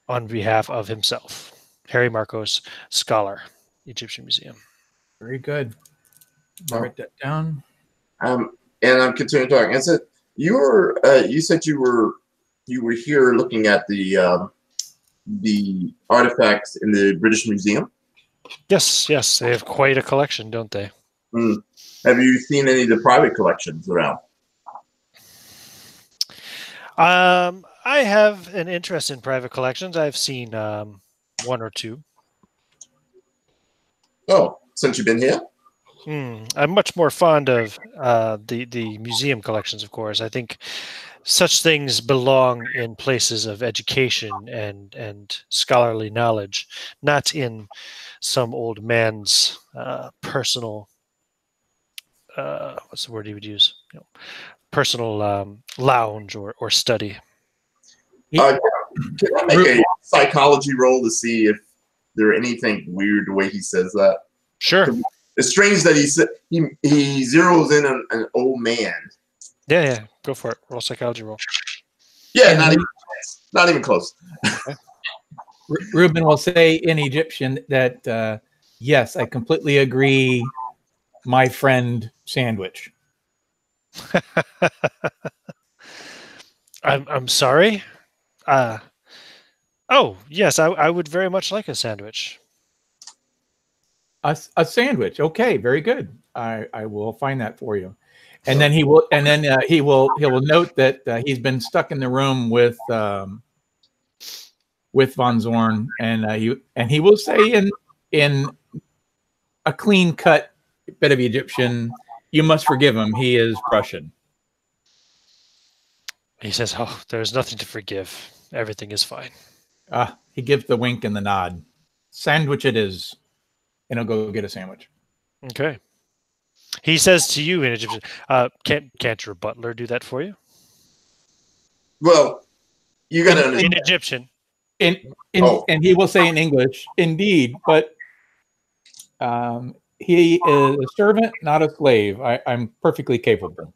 [SPEAKER 1] on behalf of himself. Harry Marcos, scholar, Egyptian Museum.
[SPEAKER 2] Very good. Write that down.
[SPEAKER 4] And I'm continuing talking. I said you said you were here looking at the artifacts in the British Museum.
[SPEAKER 1] Yes, they have quite a collection, don't they?
[SPEAKER 4] Have you seen any of the private collections around?
[SPEAKER 1] I have an interest in private collections. I've seen one or two.
[SPEAKER 4] Oh, since you've been here?
[SPEAKER 1] I'm much more fond of the museum collections, of course. I think such things belong in places of education and scholarly knowledge, not in some old man's personal what's the word he would use? Personal lounge or study.
[SPEAKER 4] Can I make a psychology roll to see if there's anything weird the way he says that?
[SPEAKER 1] Sure.
[SPEAKER 4] It's strange that he zeroes in on an old man.
[SPEAKER 1] Yeah. Go for it. Roll psychology roll.
[SPEAKER 4] Yeah, not even close.
[SPEAKER 2] Reuben will say in Egyptian that, yes, I completely agree, my friend sandwich.
[SPEAKER 1] I'm sorry. Oh, yes, I would very much like a sandwich.
[SPEAKER 2] A sandwich. Okay, very good. I will find that for you. And then he will note that he's been stuck in the room with Von Zorn, and he will say in a clean cut bit of Egyptian, you must forgive him. He is Prussian.
[SPEAKER 1] He says, "Oh, there's nothing to forgive. Everything is fine."
[SPEAKER 2] He gives the wink and the nod. Sandwich it is, and he'll go get a sandwich.
[SPEAKER 1] Okay. He says to you in Egyptian, "Can't your butler do that for you?"
[SPEAKER 4] Well, you got to understand.
[SPEAKER 1] In Egyptian.
[SPEAKER 2] And he will say in English, indeed, but he is a servant, not a slave. I'm perfectly capable.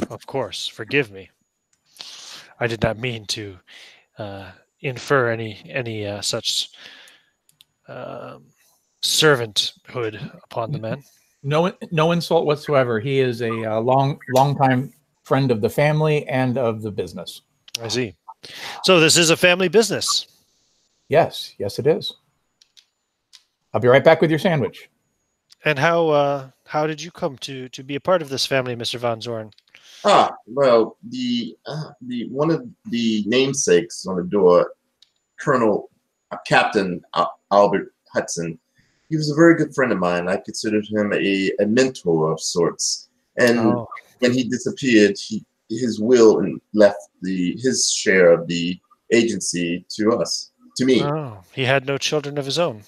[SPEAKER 1] Of course. Forgive me. I did not mean to infer any such servanthood upon the man.
[SPEAKER 2] No insult whatsoever. He is a long time friend of the family and of the business.
[SPEAKER 1] I see. So this is a family business.
[SPEAKER 2] Yes, it is. I'll be right back with your sandwich.
[SPEAKER 1] And how did you come to be a part of this family, Mr. Von Zorn?
[SPEAKER 4] Well, the one of the namesakes on the door, Captain Albert Hudson, he was a very good friend of mine. I considered him a mentor of sorts. And when he disappeared, his will and left his share of the agency to me.
[SPEAKER 1] Oh, he had no children of his own.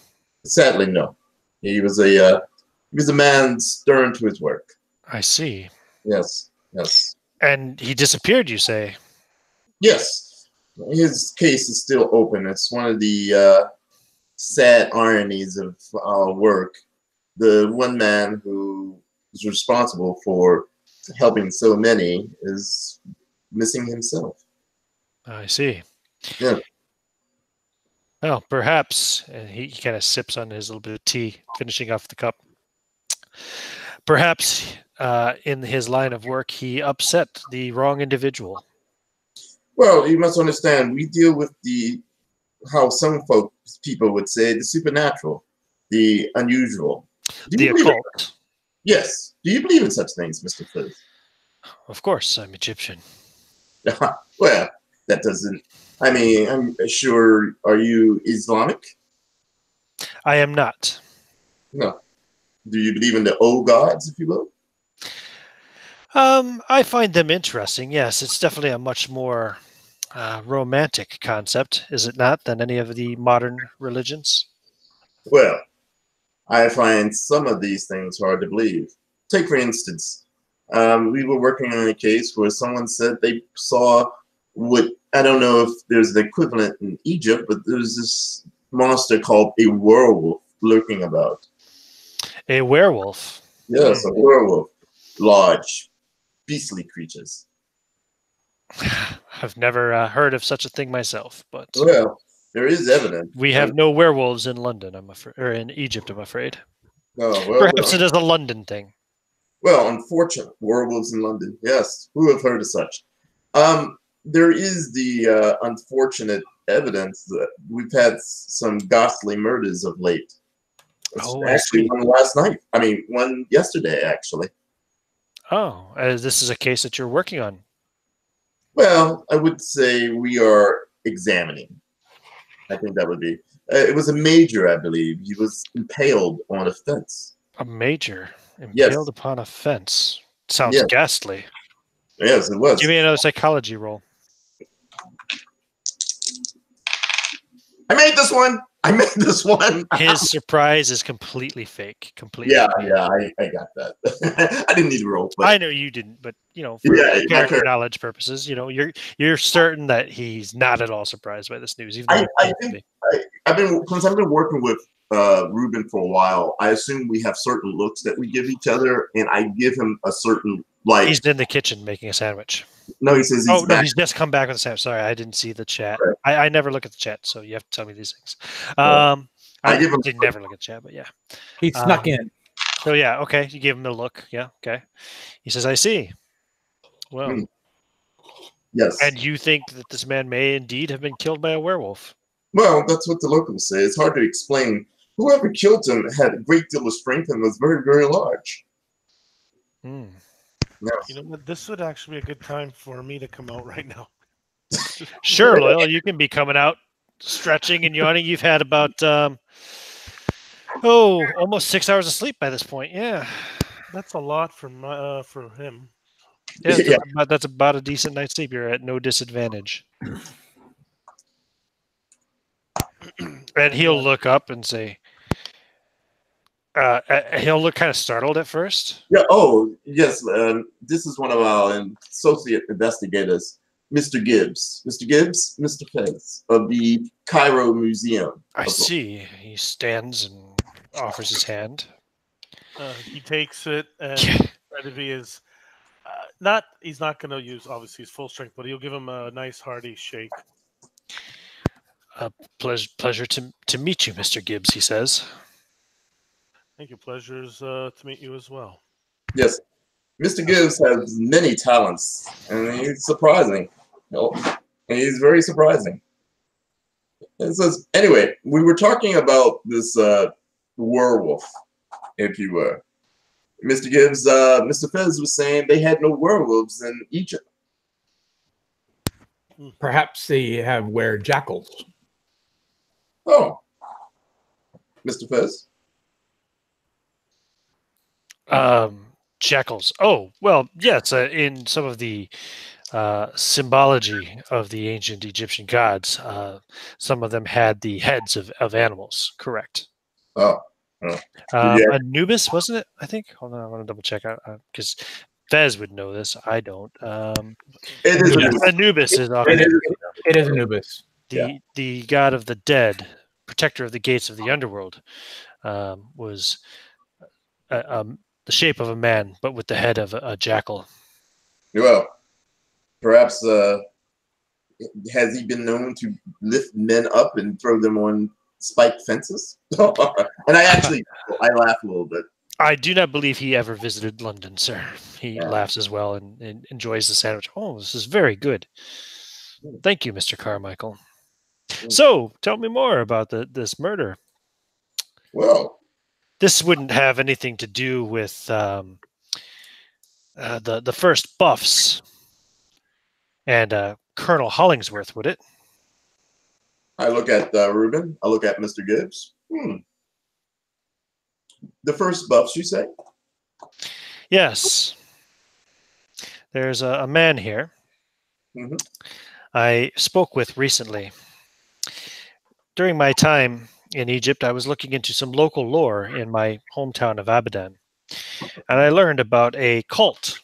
[SPEAKER 4] Sadly, no. He was a man stern to his work.
[SPEAKER 1] I see.
[SPEAKER 4] Yes.
[SPEAKER 1] And he disappeared, you say?
[SPEAKER 4] Yes. His case is still open. It's one of the sad ironies of our work. The one man who is responsible for helping so many is missing himself.
[SPEAKER 1] I see.
[SPEAKER 4] Yeah.
[SPEAKER 1] Well, perhaps, and he kind of sips on his little bit of tea, finishing off the cup. Perhaps in his line of work, he upset the wrong individual.
[SPEAKER 4] Well, you must understand, we deal with how some people would say, the supernatural, the unusual.
[SPEAKER 1] The occult.
[SPEAKER 4] Yes. Do you believe in such things, Mr. Fliss?
[SPEAKER 1] Of course, I'm Egyptian.
[SPEAKER 4] Well, that doesn't... I mean, I'm sure, are you Islamic?
[SPEAKER 1] I am not.
[SPEAKER 4] No. Do you believe in the old gods, if you will?
[SPEAKER 1] I find them interesting, yes. It's definitely a much more romantic concept, is it not, than any of the modern religions?
[SPEAKER 4] Well, I find some of these things hard to believe. Take, for instance, we were working on a case where someone said they saw what, I don't know if there's the equivalent in Egypt, but there's this monster called a werewolf lurking about.
[SPEAKER 1] A werewolf.
[SPEAKER 4] Yes, a werewolf. Large, beastly creatures.
[SPEAKER 1] I've never heard of such a thing myself, but
[SPEAKER 4] Well, there is evidence.
[SPEAKER 1] we have no werewolves in London, I'm afraid, or in Egypt, I'm afraid.
[SPEAKER 4] Oh, well,
[SPEAKER 1] Perhaps it is a London thing.
[SPEAKER 4] well, unfortunate werewolves in London. Yes, who have heard of such? There is the unfortunate evidence that we've had some ghastly murders of late.
[SPEAKER 1] Oh, I
[SPEAKER 4] Actually,
[SPEAKER 1] see.
[SPEAKER 4] one last night. I mean, one yesterday, actually.
[SPEAKER 1] Oh, this is a case that you're working on.
[SPEAKER 4] Well, I would say we are examining. I think that would be. It was a major, I believe. He was impaled on a fence.
[SPEAKER 1] A major impaled
[SPEAKER 4] Yes.
[SPEAKER 1] upon a fence. Sounds
[SPEAKER 4] Yes.
[SPEAKER 1] ghastly.
[SPEAKER 4] Yes, it was.
[SPEAKER 1] Give me another psychology roll.
[SPEAKER 4] I made this one. I made this one.
[SPEAKER 1] His surprise is completely fake. Completely.
[SPEAKER 4] Yeah,
[SPEAKER 1] fake.
[SPEAKER 4] yeah, I got that. I didn't need to roll. But
[SPEAKER 1] I know you didn't, but for
[SPEAKER 4] Yeah,
[SPEAKER 1] character
[SPEAKER 4] okay.
[SPEAKER 1] knowledge purposes, you're certain that he's not at all surprised by this news. Even
[SPEAKER 4] I
[SPEAKER 1] though
[SPEAKER 4] think since I've been working with Ruben for a while, I assume we have certain looks that we give each other, and I give him a certain like.
[SPEAKER 1] he's in the kitchen making a sandwich.
[SPEAKER 4] No, he says he's
[SPEAKER 1] Oh no,
[SPEAKER 4] back.
[SPEAKER 1] he's just come back with a sandwich. Sorry, I didn't see the chat.
[SPEAKER 4] Right.
[SPEAKER 1] I never look at the chat, so you have to tell me these things.
[SPEAKER 4] I
[SPEAKER 1] I
[SPEAKER 4] give him-
[SPEAKER 1] did never look at the chat, but yeah.
[SPEAKER 2] He snuck in.
[SPEAKER 1] So yeah, okay. You give him the look. Yeah, okay. He says, "I see." Well,
[SPEAKER 4] Hmm. Yes.
[SPEAKER 1] and you think that this man may indeed have been killed by a werewolf?
[SPEAKER 4] Well, that's what the locals say. It's hard to explain. Whoever killed him had a great deal of strength and was very, very large.
[SPEAKER 1] Hmm.
[SPEAKER 4] Yes.
[SPEAKER 5] You know what? This would actually be a good time for me to come out right now.
[SPEAKER 1] Sure, Loyal. You can be coming out, stretching and yawning. You've had about almost 6 hours of sleep by this point. Yeah,
[SPEAKER 5] That's a lot for him.
[SPEAKER 1] yeah,
[SPEAKER 4] Yeah.
[SPEAKER 1] that's about a decent night's sleep. You're at no disadvantage. And he'll look up and say, he'll look kind of startled at first.
[SPEAKER 4] Yeah. Oh, yes. This is one of our associate investigators, Mr. Gibbs. Mr. Gibbs, Mr. Fez of the Cairo Museum.
[SPEAKER 1] I see. He stands and offers his hand.
[SPEAKER 5] He takes it, and Redivy is he's not going to use obviously his full strength, but he'll give him a nice hearty shake.
[SPEAKER 1] Pleasure to meet you, Mr. Gibbs, he says.
[SPEAKER 5] Thank you. Pleasure's to meet you as well.
[SPEAKER 4] Yes. Mr. Gibbs has many talents, and he's surprising. And he's very surprising. And says, anyway, we were talking about this werewolf, if you were. Mr. Gibbs, Mr. Fez was saying they had no werewolves in Egypt.
[SPEAKER 2] Perhaps they have jackals.
[SPEAKER 4] Oh. Mr. Fez?
[SPEAKER 1] Jackals. Oh, well, yes. In some of the symbology of the ancient Egyptian gods, some of them had the heads of animals. Correct.
[SPEAKER 4] Oh.
[SPEAKER 1] Anubis, wasn't it? I think. Hold on, I want to double check out because Fez would know this. I don't.
[SPEAKER 4] It is
[SPEAKER 1] Anubis is often
[SPEAKER 2] It is Anubis.
[SPEAKER 1] the god of the dead, protector of the gates of the underworld. Was the shape of a man, but with the head of a jackal.
[SPEAKER 4] Well, perhaps has he been known to lift men up and throw them on spiked fences? And I laugh a little bit.
[SPEAKER 1] I do not believe he ever visited London, sir. He laughs as well and enjoys the sandwich. Oh, this is very good. Thank you, Mr. Carmichael. So, tell me more about this murder.
[SPEAKER 4] Well,
[SPEAKER 1] this wouldn't have anything to do with the first Buffs and Colonel Hollingsworth, would it?
[SPEAKER 4] I look at Ruben. I look at Mr. Gibbs. The first Buffs, you say?
[SPEAKER 1] Yes. There's a man here I spoke with recently. During my time in Egypt, I was looking into some local lore in my hometown of Abadan. And I learned about a cult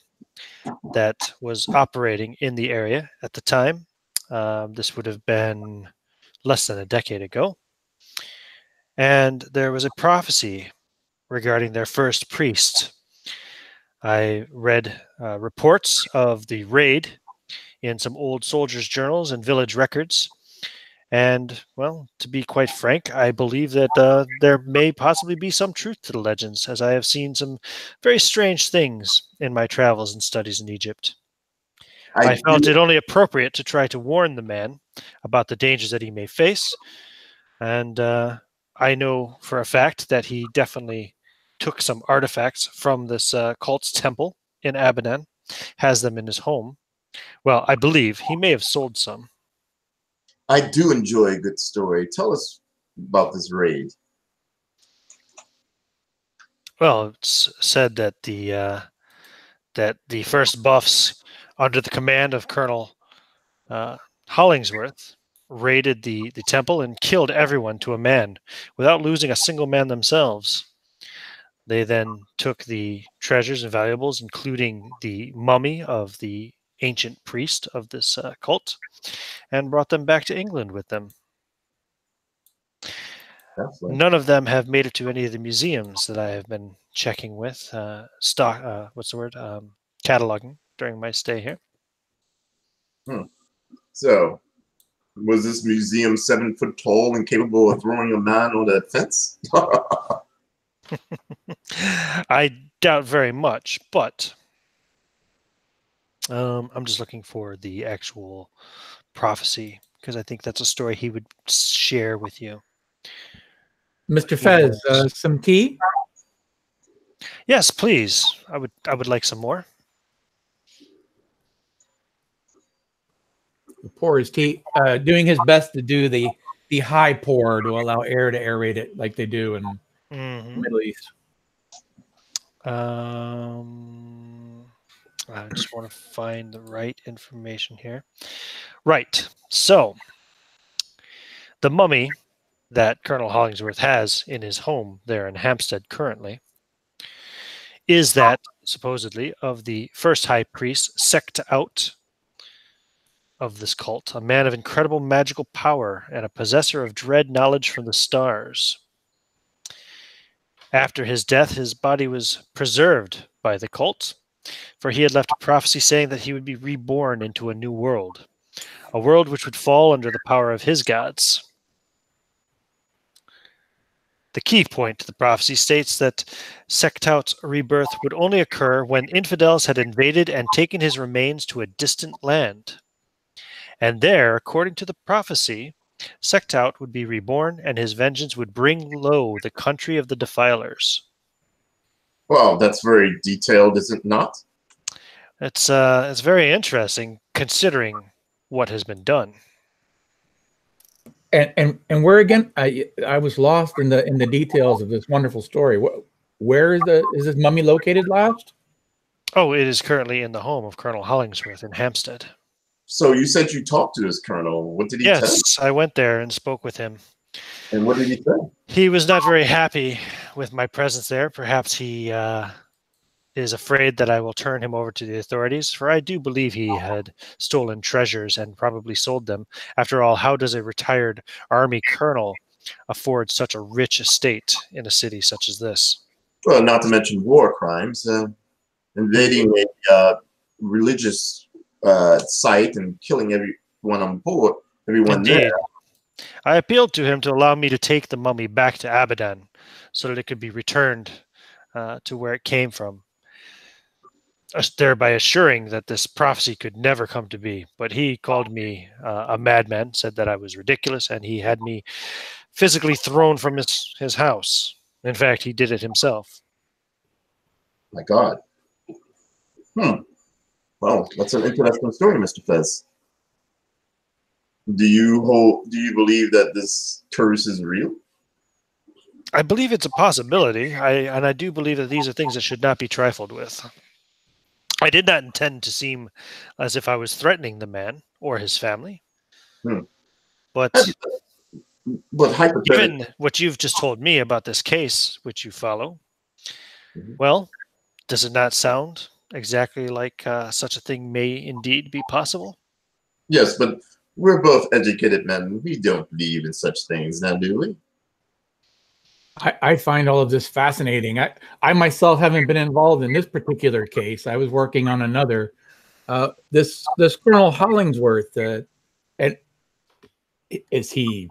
[SPEAKER 1] that was operating in the area at the time. This would have been less than a decade ago. and there was a prophecy regarding their first priest. I read reports of the raid in some old soldiers' journals and village records. And, well, to be quite frank, I believe that there may possibly be some truth to the legends, as I have seen some very strange things in my travels and studies in Egypt. I felt it only appropriate to try to warn the man about the dangers that he may face, and I know for a fact that he definitely took some artifacts from this cult's temple in Abadan, has them in his home. Well, I believe he may have sold some.
[SPEAKER 4] I do enjoy a good story. Tell us about this raid.
[SPEAKER 1] Well, it's said that the first buffs, under the command of Colonel Hollingsworth, raided the temple and killed everyone to a man without losing a single man themselves. They then took the treasures and valuables, including the mummy of the ancient priest of this cult, and brought them back to England with them. None of them have made it to any of the museums that I have been checking with, cataloging during my stay here.
[SPEAKER 4] So, was this museum 7 foot tall and capable of throwing a man on a fence?
[SPEAKER 1] I doubt very much, but I'm just looking for the actual prophecy, because I think that's a story he would share with you.
[SPEAKER 2] Mr. Fez, some tea?
[SPEAKER 1] Yes, please. I would like some more.
[SPEAKER 2] Pour his tea, doing his best to do the high pour to allow air to aerate it like they do in the Middle East.
[SPEAKER 1] I just want to find the right information here. Right. So, the mummy that Colonel Hollingsworth has in his home there in Hampstead currently is that, supposedly, of the first high priest, sect out of this cult, a man of incredible magical power and a possessor of dread knowledge from the stars. After his death, his body was preserved by the cult, for he had left a prophecy saying that he would be reborn into a new world, a world which would fall under the power of his gods. The key point to the prophecy states that Sektaut's rebirth would only occur when infidels had invaded and taken his remains to a distant land. And there, according to the prophecy, Sektaut would be reborn and his vengeance would bring low the country of the defilers.
[SPEAKER 4] Well, that's very detailed, is it not?
[SPEAKER 1] It's very interesting considering what has been done.
[SPEAKER 2] And where again? I was lost in the details of this wonderful story. Where is this mummy located last?
[SPEAKER 1] Oh, it is currently in the home of Colonel Hollingsworth in Hampstead.
[SPEAKER 4] So you said you talked to this colonel. What did he tell you?
[SPEAKER 1] Yes, I went there and spoke with him.
[SPEAKER 4] And what did he say?
[SPEAKER 1] He was not very happy with my presence there. Perhaps he is afraid that I will turn him over to the authorities, for I do believe he had stolen treasures and probably sold them. After all, how does a retired army colonel afford such a rich estate in a city such as this?
[SPEAKER 4] Well, not to mention war crimes. Invading a religious site and killing everyone on board, everyone
[SPEAKER 1] Indeed.
[SPEAKER 4] there.
[SPEAKER 1] I appealed to him to allow me to take the mummy back to Abadan so that it could be returned to where it came from, thereby assuring that this prophecy could never come to be. But he called me a madman, said that I was ridiculous, and he had me physically thrown from his house. In fact, he did it himself.
[SPEAKER 4] My God. Well, that's an interesting story, Mr. Fez. Do you believe that this terse is real?
[SPEAKER 1] I believe it's a possibility. I do believe that these are things that should not be trifled with. I did not intend to seem as if I was threatening the man or his family. But given what you've just told me about this case, which you follow, well, does it not sound exactly like such a thing may indeed be possible?
[SPEAKER 4] Yes, but we're both educated men. We don't believe in such things now, do we?
[SPEAKER 2] I find all of this fascinating. I myself haven't been involved in this particular case. I was working on another. This Colonel Hollingsworth, and is he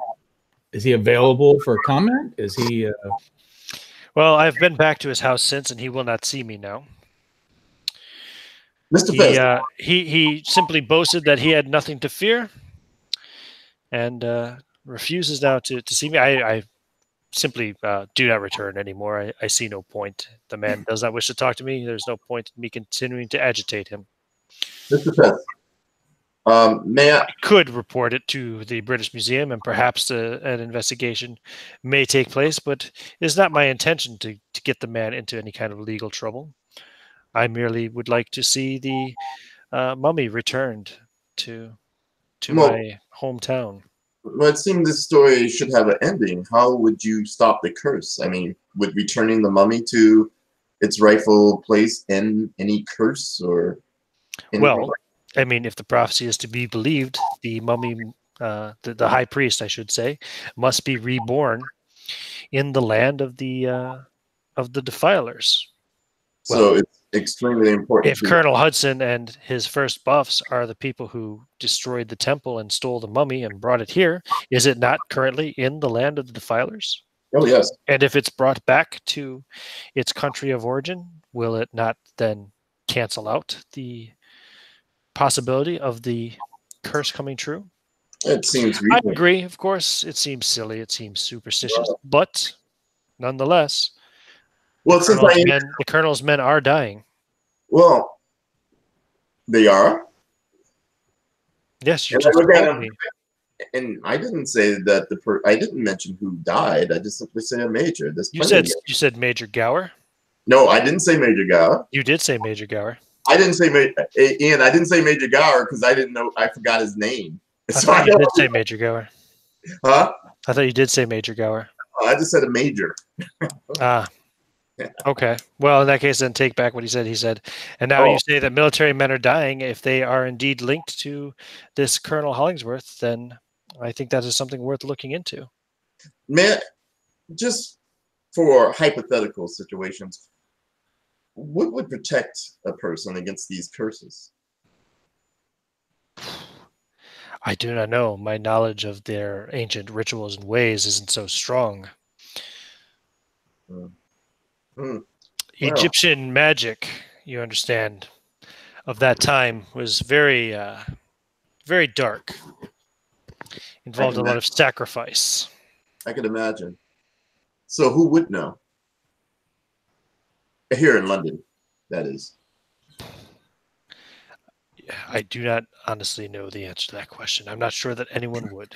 [SPEAKER 2] available for comment? Is he?
[SPEAKER 1] Well, I've been back to his house since, and he will not see me now.
[SPEAKER 4] Mr. Fez.
[SPEAKER 1] He simply boasted that he had nothing to fear, and refuses now to see me. I simply do not return anymore. I see no point. The man does not wish to talk to me. There's no point in me continuing to agitate him.
[SPEAKER 4] Mr. Fez. May I?
[SPEAKER 1] Could report it to the British Museum, and perhaps an investigation may take place, but it's not my intention to get the man into any kind of legal trouble. I merely would like to see the mummy returned to my hometown.
[SPEAKER 4] Well, it seemed this story should have an ending. How would you stop the curse? I mean, would returning the mummy to its rightful place end any curse or anything?
[SPEAKER 1] Well, I mean, if the prophecy is to be believed, the mummy, the high priest, I should say, must be reborn in the land of the defilers.
[SPEAKER 4] So it's extremely important.
[SPEAKER 1] If Colonel Hudson and his first buffs are the people who destroyed the temple and stole the mummy and brought it here, is it not currently in the land of the defilers?
[SPEAKER 4] Oh, yes.
[SPEAKER 1] And if it's brought back to its country of origin, will it not then cancel out the possibility of the curse coming true?
[SPEAKER 4] It seems
[SPEAKER 1] I agree, of course. It seems silly. It seems superstitious. But nonetheless,
[SPEAKER 4] well,
[SPEAKER 1] the Colonel's men are dying.
[SPEAKER 4] Well, they are?
[SPEAKER 1] Yes, you just told me.
[SPEAKER 4] And I didn't say that I didn't mention who died. I just simply said a major.
[SPEAKER 1] You said Major Gower?
[SPEAKER 4] No, I didn't say Major Gower.
[SPEAKER 1] You did say Major Gower.
[SPEAKER 4] I didn't say Ian. I didn't say Major Gower because I didn't know. I forgot his name.
[SPEAKER 1] I thought you did say Major Gower.
[SPEAKER 4] Huh?
[SPEAKER 1] I thought you did say Major Gower.
[SPEAKER 4] I just said a major.
[SPEAKER 1] Okay. Well, in that case, then take back what he said. He said, and now you say that military men are dying. If they are indeed linked to this Colonel Hollingsworth, then I think that is something worth looking into.
[SPEAKER 4] Man, just for hypothetical situations, what would protect a person against these curses?
[SPEAKER 1] I do not know. My knowledge of their ancient rituals and ways isn't so strong. Egyptian magic, you understand, of that time was very, very dark. Involved a lot of sacrifice.
[SPEAKER 4] I could imagine. So who would know? Here in London, that is.
[SPEAKER 1] I do not honestly know the answer to that question. I'm not sure that anyone would.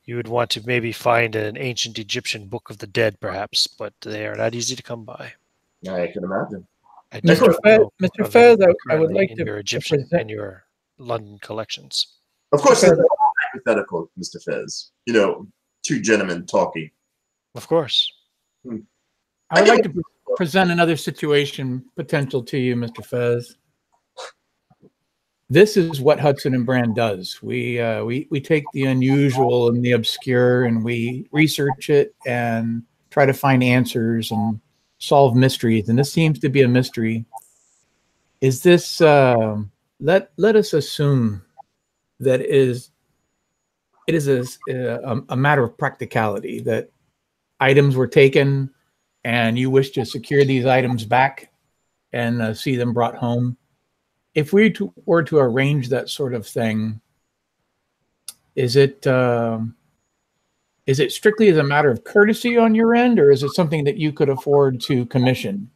[SPEAKER 1] You would want to maybe find an ancient Egyptian book of the dead, perhaps, but they are not easy to come by.
[SPEAKER 4] I can imagine.
[SPEAKER 2] Mr. Fez, I would like to
[SPEAKER 1] your Egyptian and your London collections.
[SPEAKER 4] Of course, it's hypothetical, Mr. Fez. You know, two gentlemen talking.
[SPEAKER 1] Of course.
[SPEAKER 2] I would like to present another situation potential to you, Mr. Fez. This is what Hudson Brand does. We take the unusual and the obscure, and we research it and try to find answers and solve mysteries. And this seems to be a mystery. Is this? Let us assume that it is a matter of practicality, that items were taken, and you wish to secure these items back and see them brought home. If we were to arrange that sort of thing, is it strictly as a matter of courtesy on your end, or is it something that you could afford to commission?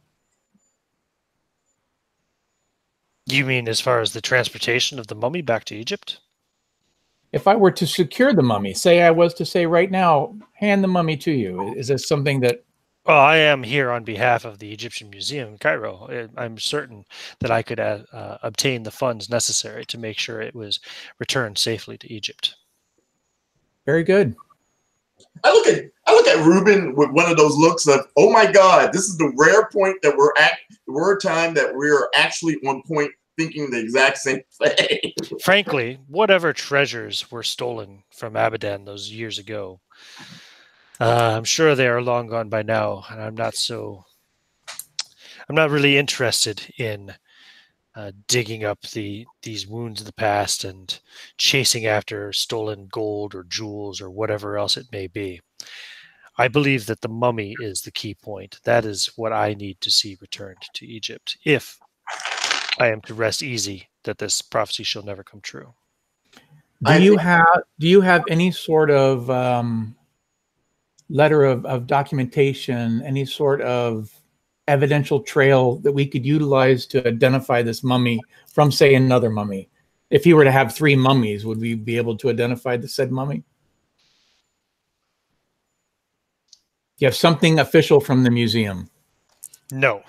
[SPEAKER 1] You mean as far as the transportation of the mummy back to Egypt?
[SPEAKER 2] If I were to secure the mummy, say I was to say right now, hand the mummy to you, is this something that...
[SPEAKER 1] Well, I am here on behalf of the Egyptian Museum in Cairo. I'm certain that I could obtain the funds necessary to make sure it was returned safely to Egypt.
[SPEAKER 2] Very good.
[SPEAKER 4] I look at Ruben with one of those looks of, oh my God, this is the rare point that we're actually on point thinking the exact same thing.
[SPEAKER 1] Frankly, whatever treasures were stolen from Abadan those years ago, I'm sure they are long gone by now, and I'm not really interested in digging up these wounds of the past and chasing after stolen gold or jewels or whatever else it may be. I believe that the mummy is the key point. That is what I need to see returned to Egypt, if I am to rest easy that this prophecy shall never come true.
[SPEAKER 2] Do you have any sort of letter of documentation, any sort of evidential trail that we could utilize to identify this mummy from, say, another mummy? If you were to have 3 mummies, would we be able to identify the said mummy? Do you have something official from the museum?
[SPEAKER 1] No.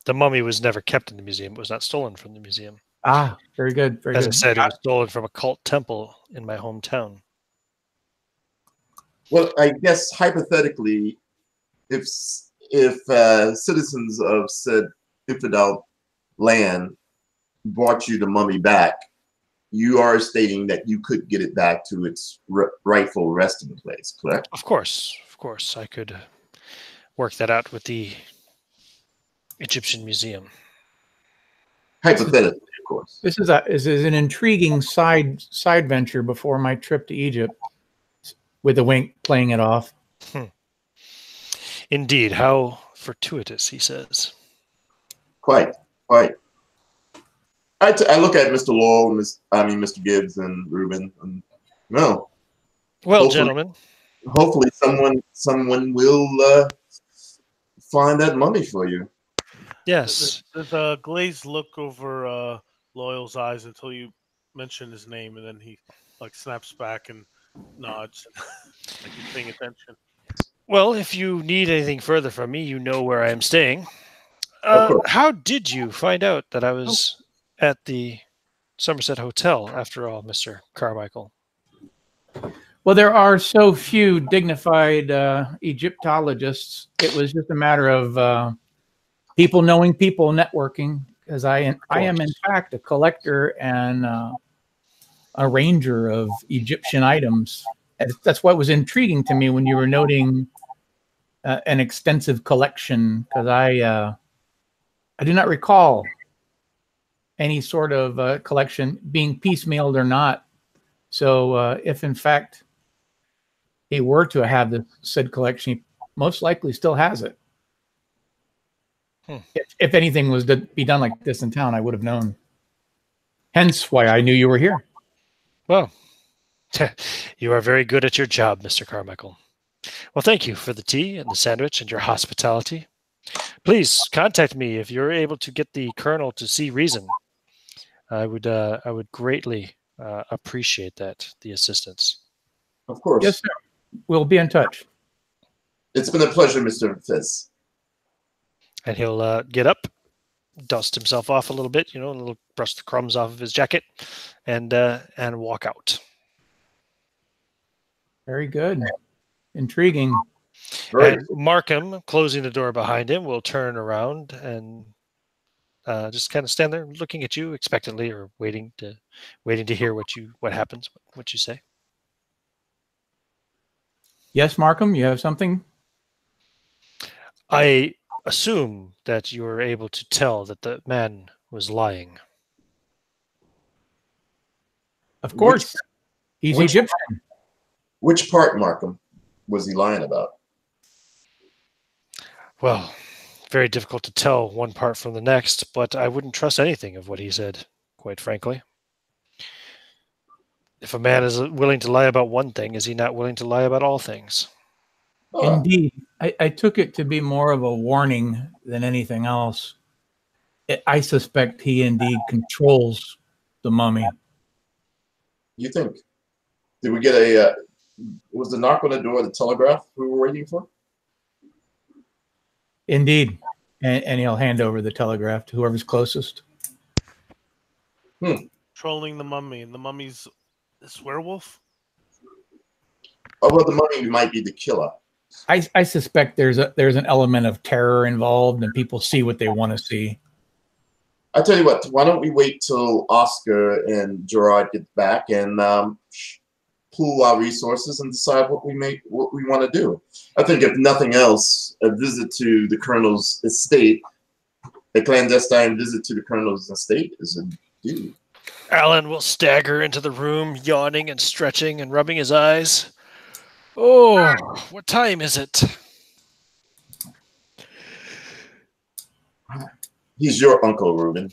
[SPEAKER 1] The mummy was never kept in the museum. It was not stolen from the museum.
[SPEAKER 2] Ah, very good. Very
[SPEAKER 1] As
[SPEAKER 2] good.
[SPEAKER 1] I said, it was stolen from a cult temple in my hometown.
[SPEAKER 4] Well, I guess hypothetically, if citizens of said infidel land brought you the mummy back, you are stating that you could get it back to its rightful resting place, correct?
[SPEAKER 1] Of course. I could work that out with the Egyptian Museum.
[SPEAKER 4] Hypothetically, of course.
[SPEAKER 2] This is an intriguing side venture before my trip to Egypt, with a wink playing it off.
[SPEAKER 1] Indeed, how fortuitous, he says.
[SPEAKER 4] Quite. I look at Mr. Lowell, Mr. Gibbs, and Reuben, and no.
[SPEAKER 1] Well, gentlemen.
[SPEAKER 4] Hopefully, someone will find that mummy for you.
[SPEAKER 1] Yes.
[SPEAKER 5] There's a glazed look over Loyal's eyes until you mention his name, and then he snaps back and nods, like he's paying attention.
[SPEAKER 1] Well, if you need anything further from me, you know where I am staying. How did you find out that I was at the Somerset Hotel, after all, Mr. Carmichael?
[SPEAKER 2] Well, there are so few dignified Egyptologists. It was just a matter of people knowing people, networking, because I am, in fact, a collector and a ranger of Egyptian items. That's what was intriguing to me when you were noting an extensive collection, because I do not recall any sort of collection being piecemealed or not. So if in fact he were to have the said collection, he most likely still has it. If anything was to be done like this in town, I would have known. Hence why I knew you were here.
[SPEAKER 1] Well, you are very good at your job, Mr. Carmichael. Well, thank you for the tea and the sandwich and your hospitality. Please contact me if you're able to get the Colonel to see reason. I would greatly appreciate that, the assistance.
[SPEAKER 4] Of course.
[SPEAKER 2] Yes, sir. We'll be in touch.
[SPEAKER 4] It's been a pleasure, Mr. Fitz.
[SPEAKER 1] And he'll get up, dust himself off a little bit, a little brush the crumbs off of his jacket, and walk out.
[SPEAKER 2] Very good. Intriguing.
[SPEAKER 1] And Markham, closing the door behind him, will turn around and just kind of stand there looking at you expectantly, or waiting to hear what happens, what you say.
[SPEAKER 2] Yes, Markham, you have something?
[SPEAKER 1] I assume that you were able to tell that the man was lying.
[SPEAKER 2] Of course. He's Egyptian.
[SPEAKER 4] Which part, Markham, was he lying about?
[SPEAKER 1] Well, very difficult to tell one part from the next, but I wouldn't trust anything of what he said, quite frankly. If a man is willing to lie about one thing, is he not willing to lie about all things?
[SPEAKER 2] Indeed. I took it to be more of a warning than anything else. I suspect he indeed controls the mummy.
[SPEAKER 4] You think? Did we get was the knock on the door the telegraph we were waiting for?
[SPEAKER 2] Indeed. And he'll hand over the telegraph to whoever's closest.
[SPEAKER 5] Trolling the mummy, and the mummy's this werewolf?
[SPEAKER 4] Oh, well, the mummy might be the killer.
[SPEAKER 2] I suspect there's an element of terror involved, and people see what they want to see.
[SPEAKER 4] I tell you what, why don't we wait till Oscar and Gerard get back, and pool our resources and decide what we want to do. I think if nothing else, a visit to the Colonel's estate, a clandestine visit to the Colonel's estate is a due.
[SPEAKER 1] Alan will stagger into the room, yawning and stretching and rubbing his eyes. Oh, what time is it?
[SPEAKER 4] He's your uncle, Reuben.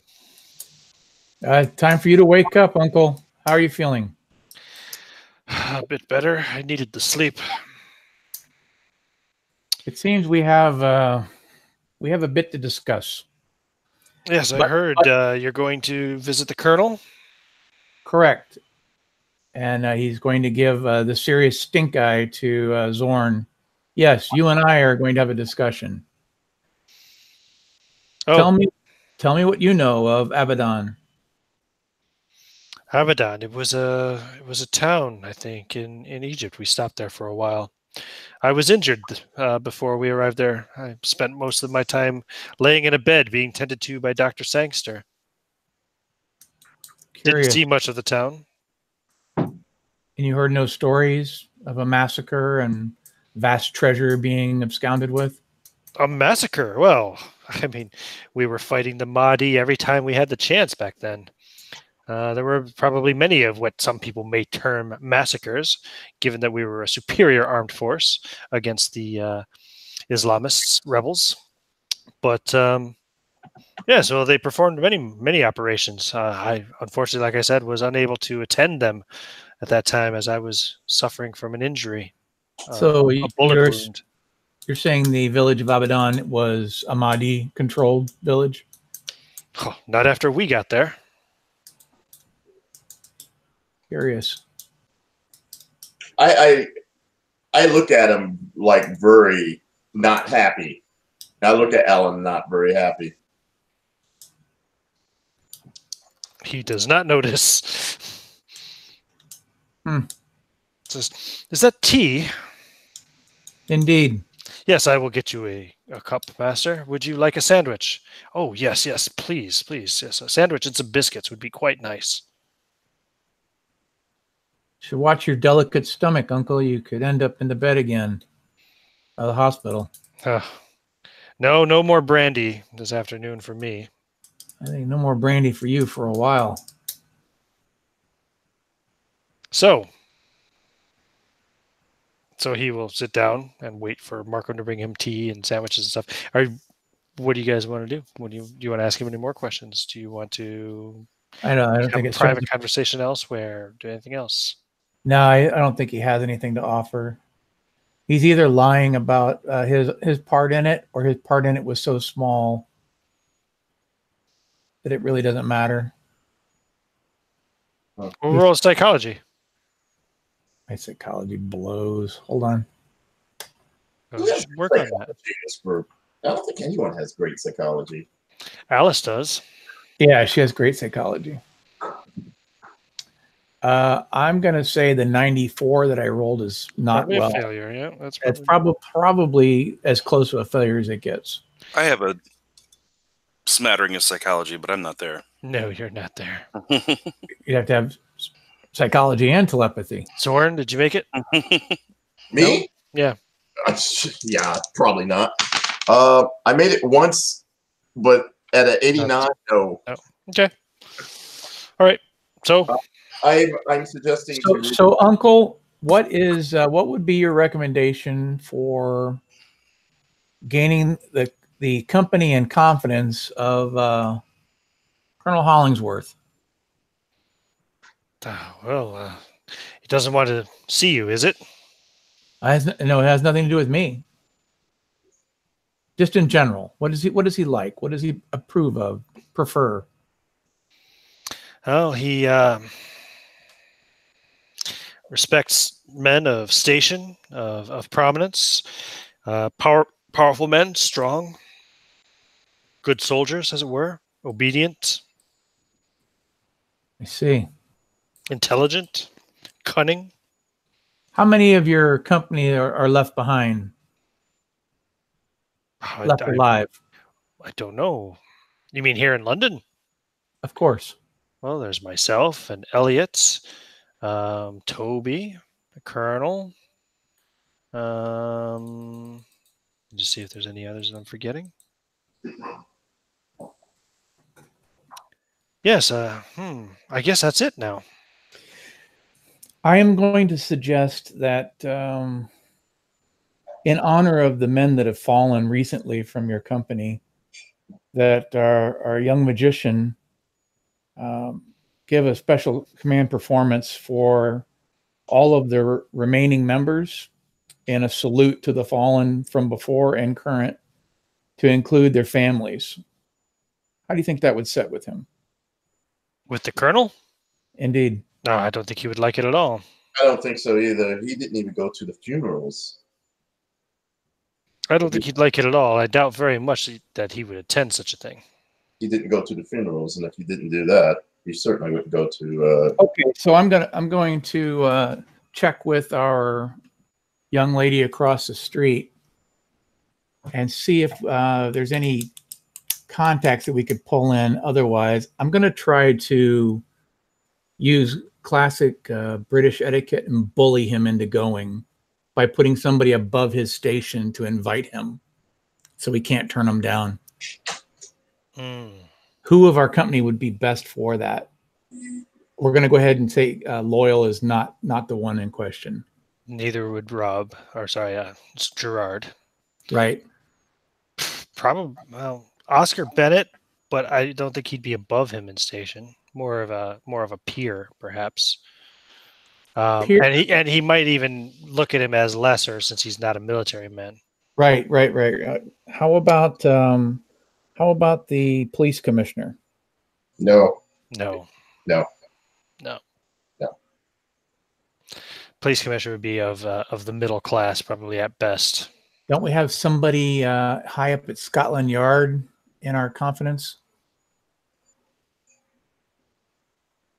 [SPEAKER 2] Time for you to wake up, Uncle. How are you feeling?
[SPEAKER 1] A bit better. I needed the sleep.
[SPEAKER 2] It seems we have a bit to discuss.
[SPEAKER 1] Yes, I heard you're going to visit the Colonel.
[SPEAKER 2] Correct. And he's going to give the serious stink eye to Zorn. Yes, you and I are going to have a discussion.
[SPEAKER 1] Oh,
[SPEAKER 2] Tell me what you know of Abaddon.
[SPEAKER 1] Abaddon. It was a town, I think, in Egypt. We stopped there for a while. I was injured before we arrived there. I spent most of my time laying in a bed being tended to by Dr. Sangster.
[SPEAKER 2] Curious.
[SPEAKER 1] Didn't see much of the town.
[SPEAKER 2] And you heard no stories of a massacre and vast treasure being absconded with?
[SPEAKER 1] A massacre? Well, I mean, we were fighting the Mahdi every time we had the chance back then. There were probably many of what some people may term massacres, given that we were a superior armed force against the Islamists, rebels. But yeah, so they performed many operations. I, unfortunately, like I said, was unable to attend them at that time as I was suffering from an injury.
[SPEAKER 2] So
[SPEAKER 1] a bullet wound.
[SPEAKER 2] You're saying the village of Abaddon was a Mahdi-controlled village?
[SPEAKER 1] Oh, not after we got there.
[SPEAKER 2] Curious.
[SPEAKER 4] I look at him like very not happy. I look at Alan not very happy.
[SPEAKER 1] He does not notice. Is that tea?
[SPEAKER 2] Indeed.
[SPEAKER 1] Yes, I will get you a cup, Master. Would you like a sandwich? Oh, yes, please. Yes, a sandwich and some biscuits would be quite nice.
[SPEAKER 2] Should watch your delicate stomach, Uncle. You could end up in the bed again. At the hospital.
[SPEAKER 1] No more brandy this afternoon for me.
[SPEAKER 2] I think no more brandy for you for a while.
[SPEAKER 1] So he will sit down and wait for Marco to bring him tea and sandwiches and stuff. What do you guys want to do? Do you want to ask him any more questions? Do you want to
[SPEAKER 2] I don't think
[SPEAKER 1] a
[SPEAKER 2] it's
[SPEAKER 1] private conversation elsewhere? Do anything else?
[SPEAKER 2] No, I don't think he has anything to offer. He's either lying about his part in it, or his part in it was so small that it really doesn't matter.
[SPEAKER 1] Overall psychology.
[SPEAKER 2] My psychology blows. Hold on.
[SPEAKER 1] Work on that.
[SPEAKER 4] I don't think anyone has great psychology.
[SPEAKER 1] Alice does.
[SPEAKER 2] Yeah, she has great psychology. I'm going to say the 94 that I rolled is not
[SPEAKER 1] probably
[SPEAKER 2] well.
[SPEAKER 1] A failure, yeah. That's
[SPEAKER 2] probably as close to a failure as it gets.
[SPEAKER 3] I have a smattering of psychology, but I'm not there.
[SPEAKER 1] No, you're not there.
[SPEAKER 2] You'd have to have psychology and telepathy.
[SPEAKER 1] Zorn, did you make it?
[SPEAKER 4] Me?
[SPEAKER 1] No? Yeah.
[SPEAKER 4] Yeah, probably not. I made it once, but at an 89, no.
[SPEAKER 1] Oh, okay. All right. So
[SPEAKER 4] I'm suggesting.
[SPEAKER 2] So Uncle, what would be your recommendation for gaining the company and confidence of Colonel Hollingsworth?
[SPEAKER 1] Well, he doesn't want to see you, is it?
[SPEAKER 2] No, it has nothing to do with me. Just in general, what does he like? What does he approve of, prefer?
[SPEAKER 1] Oh, he respects men of station, of prominence, powerful men, strong, good soldiers, as it were, obedient.
[SPEAKER 2] I see.
[SPEAKER 1] Intelligent, cunning.
[SPEAKER 2] How many of your company are left behind? Left alive?
[SPEAKER 1] I don't know. You mean here in London?
[SPEAKER 2] Of course.
[SPEAKER 1] Well, there's myself and Elliot, Toby, the colonel. Just see if there's any others that I'm forgetting. Yes. I guess that's it now.
[SPEAKER 2] I am going to suggest that in honor of the men that have fallen recently from your company, that our young magician give a special command performance for all of the remaining members and a salute to the fallen from before and current, to include their families. How do you think that would set with him?
[SPEAKER 1] With the colonel?
[SPEAKER 2] Indeed.
[SPEAKER 1] No, I don't think he would like it at all.
[SPEAKER 4] I don't think so either. He didn't even go to the funerals.
[SPEAKER 1] I don't think he'd like it at all. I doubt very much that he would attend such a thing.
[SPEAKER 4] He didn't go to the funerals, and if he didn't do that, he certainly wouldn't go to.
[SPEAKER 2] Okay, so I'm going to check with our young lady across the street and see if there's any contacts that we could pull in. Otherwise, I'm going to try to use classic British etiquette and bully him into going by putting somebody above his station to invite him, so we can't turn him down. Who of our company would be best for that? We're going to go ahead and say Loyal is not the one in question.
[SPEAKER 1] Neither would Rob, or sorry, it's Gerard.
[SPEAKER 2] Right.
[SPEAKER 1] Probably, well, Oscar Bennett, but I don't think he'd be above him in station. More of a peer, perhaps. And he might even look at him as lesser since he's not a military man.
[SPEAKER 2] Right. How about the police commissioner?
[SPEAKER 4] No.
[SPEAKER 1] Police commissioner would be of the middle class, probably at best.
[SPEAKER 2] Don't we have somebody high up at Scotland Yard in our confidence?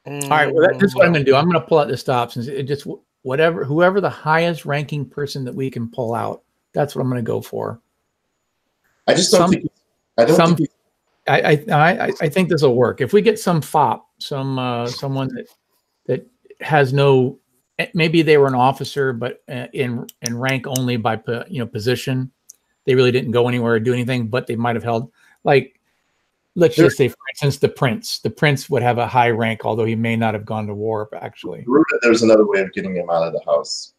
[SPEAKER 2] All right, well, this is what I'm going to do. I'm going to pull out the stops and just whoever the highest ranking person that we can pull out. That's what I'm going to go for.
[SPEAKER 4] I just don't think.
[SPEAKER 2] I think this will work. If we get some fop, someone that has no, maybe they were an officer, but in rank only by position, they really didn't go anywhere or do anything, but they might have held, like, let's just say, for instance, the prince. The prince would have a high rank, although he may not have gone to war. Actually,
[SPEAKER 4] there's another way of getting him out of the house.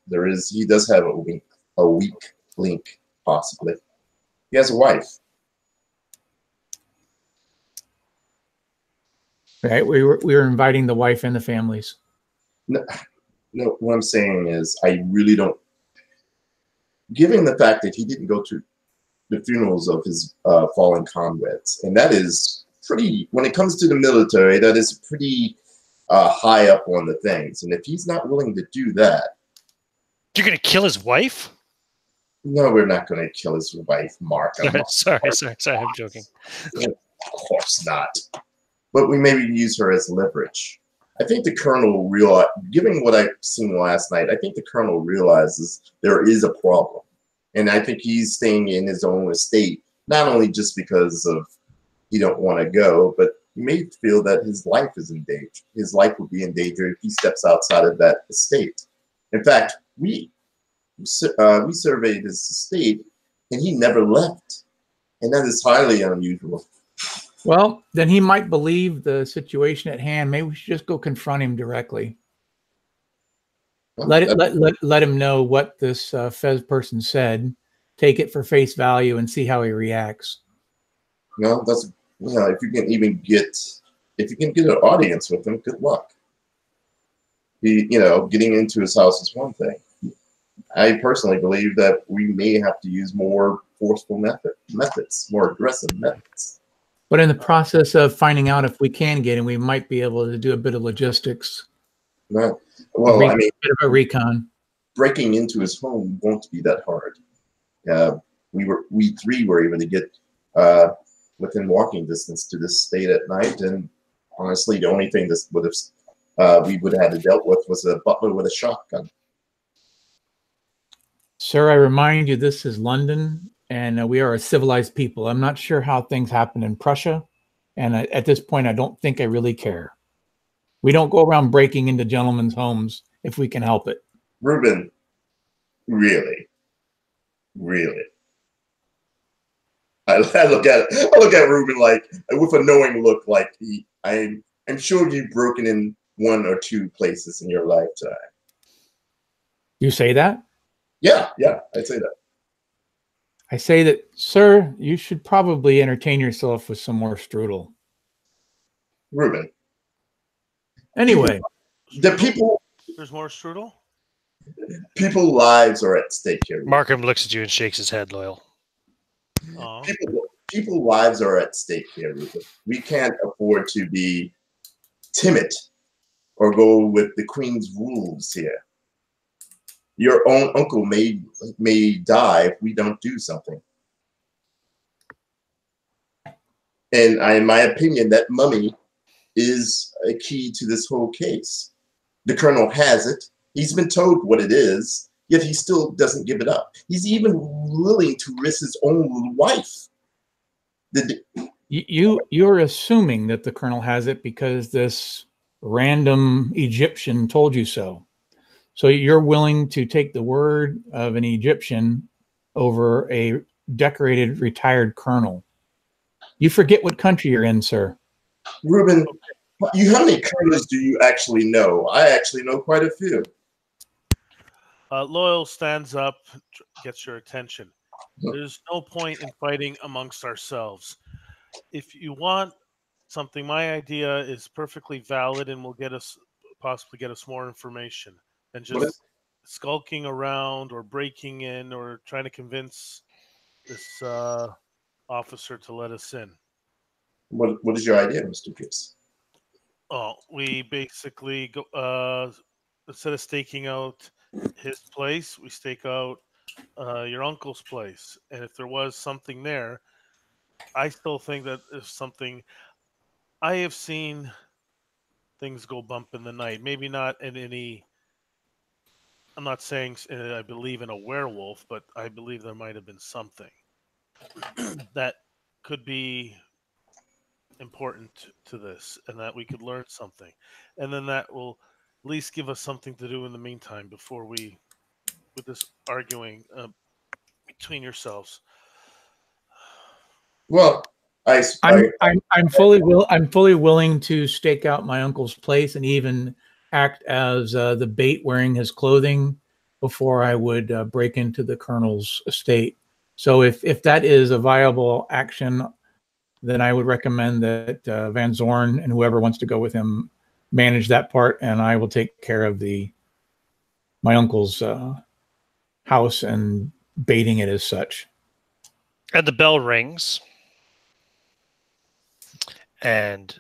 [SPEAKER 4] He does have a weak link, possibly. He has a wife.
[SPEAKER 2] Right, we were inviting the wife and the families.
[SPEAKER 4] No, what I'm saying is, I really don't. Given the fact that he didn't go to the funerals of his fallen comrades, and that is pretty. When it comes to the military, that is pretty high up on the things. And if he's not willing to do that,
[SPEAKER 1] you're going to kill his wife?
[SPEAKER 4] No, we're not going to kill his wife, Mark.
[SPEAKER 1] Sorry, I'm joking.
[SPEAKER 4] Of course not. But we maybe use her as leverage. I think the colonel given what I've seen last night, I think the colonel realizes there is a problem. And I think he's staying in his own estate, not only just because of he don't want to go, but he may feel that his life is in danger. His life will be in danger if he steps outside of that estate. In fact, we surveyed his estate, and he never left. And that is highly unusual.
[SPEAKER 2] Well, then he might believe the situation at hand. Maybe we should just go confront him directly. Let him know what this Fez person said. Take it for face value and see how he reacts.
[SPEAKER 4] No, that's if you can get an audience with him, good luck. Getting into his house is one thing. I personally believe that we may have to use more forceful methods, more aggressive methods.
[SPEAKER 2] But in the process of finding out if we can get him, we might be able to do a bit of logistics.
[SPEAKER 4] No. Well,
[SPEAKER 2] a bit of a recon.
[SPEAKER 4] Breaking into his home won't be that hard. We three were able to get within walking distance to this estate at night, and honestly, the only thing this we would have had to dealt with was a butler with a shotgun.
[SPEAKER 2] Sir, I remind you, this is London, and we are a civilized people. I'm not sure how things happen in Prussia, and at this point, I don't think I really care. We don't go around breaking into gentlemen's homes if we can help it.
[SPEAKER 4] Reuben, really, really. I look at Reuben like with a knowing look, like I'm sure you've broken in 1 or 2 places in your lifetime.
[SPEAKER 2] You say that?
[SPEAKER 4] Yeah, I'd say that.
[SPEAKER 2] I say that, sir, you should probably entertain yourself with some more strudel.
[SPEAKER 4] Reuben.
[SPEAKER 2] Anyway,
[SPEAKER 5] There's more strudel.
[SPEAKER 4] People's lives are at stake here.
[SPEAKER 1] Markham looks at you and shakes his head, Loyal.
[SPEAKER 5] Oh.
[SPEAKER 4] People's lives are at stake here, Reuben. We can't afford to be timid or go with the Queen's rules here. Your own uncle may die if we don't do something. And in my opinion, that mummy is a key to this whole case. The Colonel has it. He's been told what it is, yet he still doesn't give it up. He's even willing to risk his own wife.
[SPEAKER 2] You're assuming that the Colonel has it because this random Egyptian told you so. So you're willing to take the word of an Egyptian over a decorated retired colonel. You forget what country you're in, sir.
[SPEAKER 4] Reuben, how many colonels do you actually know? I actually know quite a few.
[SPEAKER 5] Loyal stands up, gets your attention. There's no point in fighting amongst ourselves. If you want something, my idea is perfectly valid and will possibly get us more information than just skulking around or breaking in or trying to convince this officer to let us in.
[SPEAKER 4] What is your idea, Mr. Gibbs?
[SPEAKER 5] Oh, we basically go instead of staking out his place, we stake out your uncle's place. And if there was something there, I still think that if something, I have seen things go bump in the night. Maybe not in any. I'm not saying I believe in a werewolf, but I believe there might have been something that could be important to this, and that we could learn something, and then that will at least give us something to do in the meantime before we, with this arguing between yourselves.
[SPEAKER 4] Well,
[SPEAKER 2] I'm fully willing to stake out my uncle's place and even act as the bait wearing his clothing before I would break into the Colonel's estate. So if that is a viable action, then I would recommend that Van Zorn and whoever wants to go with him manage that part, and I will take care of my uncle's house and baiting it as such.
[SPEAKER 1] And the bell rings. And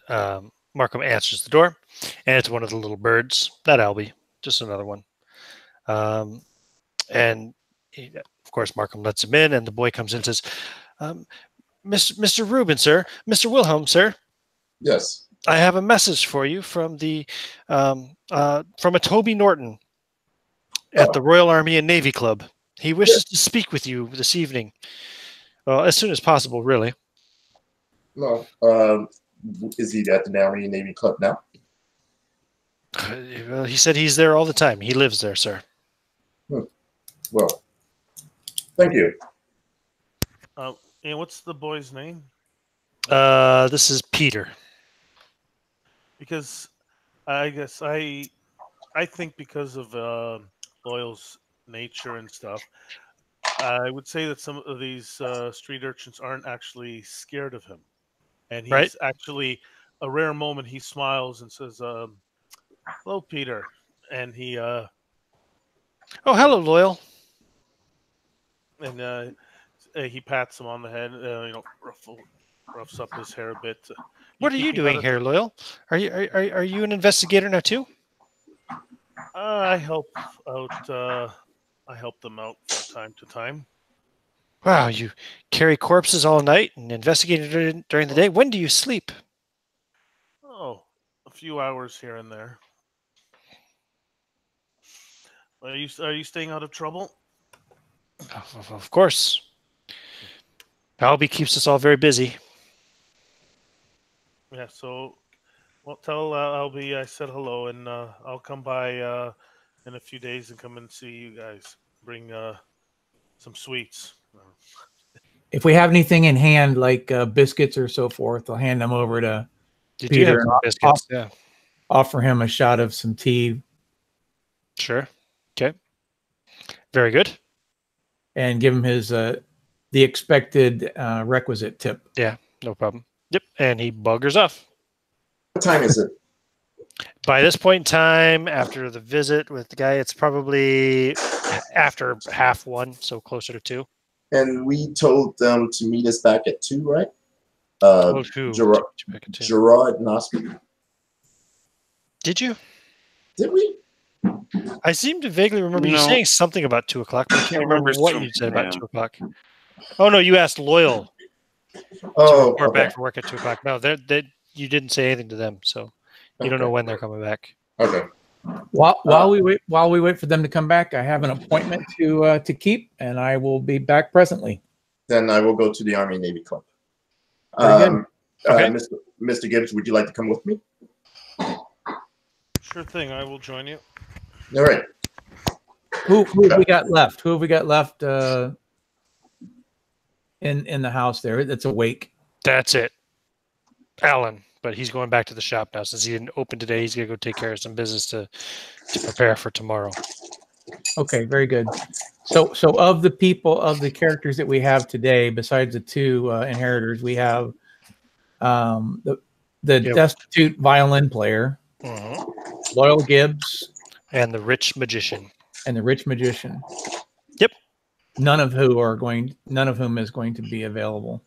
[SPEAKER 1] Markham answers the door, and it's one of the little birds, not Albie, just another one. And of course, Markham lets him in, and the boy comes in and says, Mr. Reuben, sir, Mr. Wilhelm, sir.
[SPEAKER 4] Yes.
[SPEAKER 1] I have a message for you from from a Toby Norton at the Royal Army and Navy Club. He wishes to speak with you this evening, as soon as possible, really.
[SPEAKER 4] No. Is he at the Army and Navy Club now?
[SPEAKER 1] Well, he said he's there all the time. He lives there, sir.
[SPEAKER 4] Well, thank you.
[SPEAKER 5] And what's the boy's name?
[SPEAKER 1] This is Peter.
[SPEAKER 5] Because I guess I think because of Loyal's nature and stuff, I would say that some of these street urchins aren't actually scared of him. And he's actually, a rare moment, he smiles and says, hello, Peter. And he... oh,
[SPEAKER 1] hello, Loyal.
[SPEAKER 5] And he pats him on the head, roughs up his hair a bit.
[SPEAKER 1] What are you doing here, Loyal? Are you an investigator now, too?
[SPEAKER 5] I help out... I help them out from time to time.
[SPEAKER 1] Wow, you carry corpses all night and investigate during the day? When do you sleep?
[SPEAKER 5] Oh, a few hours here and there. Are you staying out of trouble?
[SPEAKER 1] Of course. Albie keeps us all very busy.
[SPEAKER 5] Yeah, so tell Albie I said hello, and I'll come by in a few days and come and see you guys. Bring some sweets.
[SPEAKER 2] If we have anything in hand, like biscuits or so forth, I'll hand them over to
[SPEAKER 1] Did you have
[SPEAKER 2] Peter and
[SPEAKER 1] some biscuits? Yeah.
[SPEAKER 2] offer him a shot of some tea
[SPEAKER 1] Sure. Okay. Very good.
[SPEAKER 2] and give him his the expected requisite tip.
[SPEAKER 1] Yeah. No problem. Yep. And he buggers off.
[SPEAKER 4] What time is it?
[SPEAKER 1] By this point in time, after the visit with the guy, it's probably after 1:30, so closer to 2.
[SPEAKER 4] And we told them to meet us back at 2, right?
[SPEAKER 1] Told who?
[SPEAKER 4] Gerard,
[SPEAKER 1] Back at 2.
[SPEAKER 4] Gerard and Oscar.
[SPEAKER 1] Did you?
[SPEAKER 4] Did we?
[SPEAKER 1] I seem to vaguely remember you
[SPEAKER 3] No.
[SPEAKER 1] saying something about 2 o'clock, but I can't
[SPEAKER 3] I
[SPEAKER 1] remember
[SPEAKER 3] remember
[SPEAKER 1] what
[SPEAKER 3] some-
[SPEAKER 1] you said about
[SPEAKER 3] yeah.
[SPEAKER 1] 2 o'clock. Oh, no, you asked Loyal to
[SPEAKER 4] Oh,
[SPEAKER 1] report
[SPEAKER 4] okay.
[SPEAKER 1] back for work at 2 o'clock. No, you didn't say anything to them, so you don't know
[SPEAKER 4] Okay.
[SPEAKER 1] when they're coming back.
[SPEAKER 4] Okay.
[SPEAKER 2] While we wait for them to come back, I have an appointment to keep, and I will be back presently.
[SPEAKER 4] Then I will go to the Army Navy Club.
[SPEAKER 2] Very good.
[SPEAKER 1] Okay.
[SPEAKER 4] Mr. Gibbs, would you like to come with me?
[SPEAKER 5] Sure thing. I will join you.
[SPEAKER 4] All right.
[SPEAKER 2] Who have we got left? Who have we got left in the house there that's awake?
[SPEAKER 1] That's it. Alan, but he's going back to the shop now since he didn't open today. He's going to go take care of some business to prepare for tomorrow.
[SPEAKER 2] Okay, very good. So of the characters that we have today, besides the 2 inheritors, we have the
[SPEAKER 1] Yep.
[SPEAKER 2] destitute violin player, Loyal Gibbs,
[SPEAKER 1] And the rich magician.
[SPEAKER 2] and the rich magician.
[SPEAKER 1] Yep.
[SPEAKER 2] None of whom is going to be available.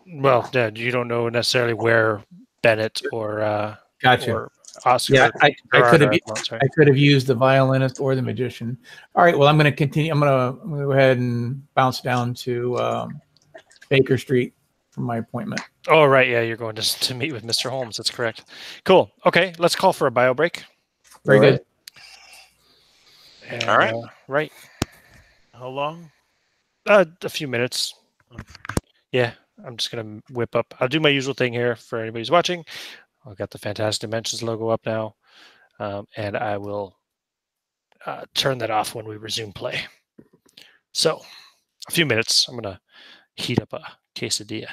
[SPEAKER 1] Well, yeah, you don't know necessarily where Bennett or
[SPEAKER 2] Gotcha.
[SPEAKER 1] or Oscar.
[SPEAKER 2] Yeah, I
[SPEAKER 1] Gerard
[SPEAKER 2] could have
[SPEAKER 1] are. Oh, sorry.
[SPEAKER 2] I could have used the violinist or the magician. All right, well, I'm going to continue. I'm going to go ahead and bounce down to Baker Street for my appointment.
[SPEAKER 1] Oh, right. Yeah, you're going to meet with Mr. Holmes. That's correct. Cool. Okay, let's call for a bio break.
[SPEAKER 2] Very
[SPEAKER 4] All
[SPEAKER 2] good.
[SPEAKER 1] And,
[SPEAKER 3] All right.
[SPEAKER 1] Right.
[SPEAKER 5] How long?
[SPEAKER 1] A few minutes. Yeah, I'm just going to whip up. I'll do my usual thing here for anybody who's watching. I've got the Fantastic Dimensions logo up now, and I will turn that off when we resume play. So, a few minutes. I'm going to heat up a quesadilla.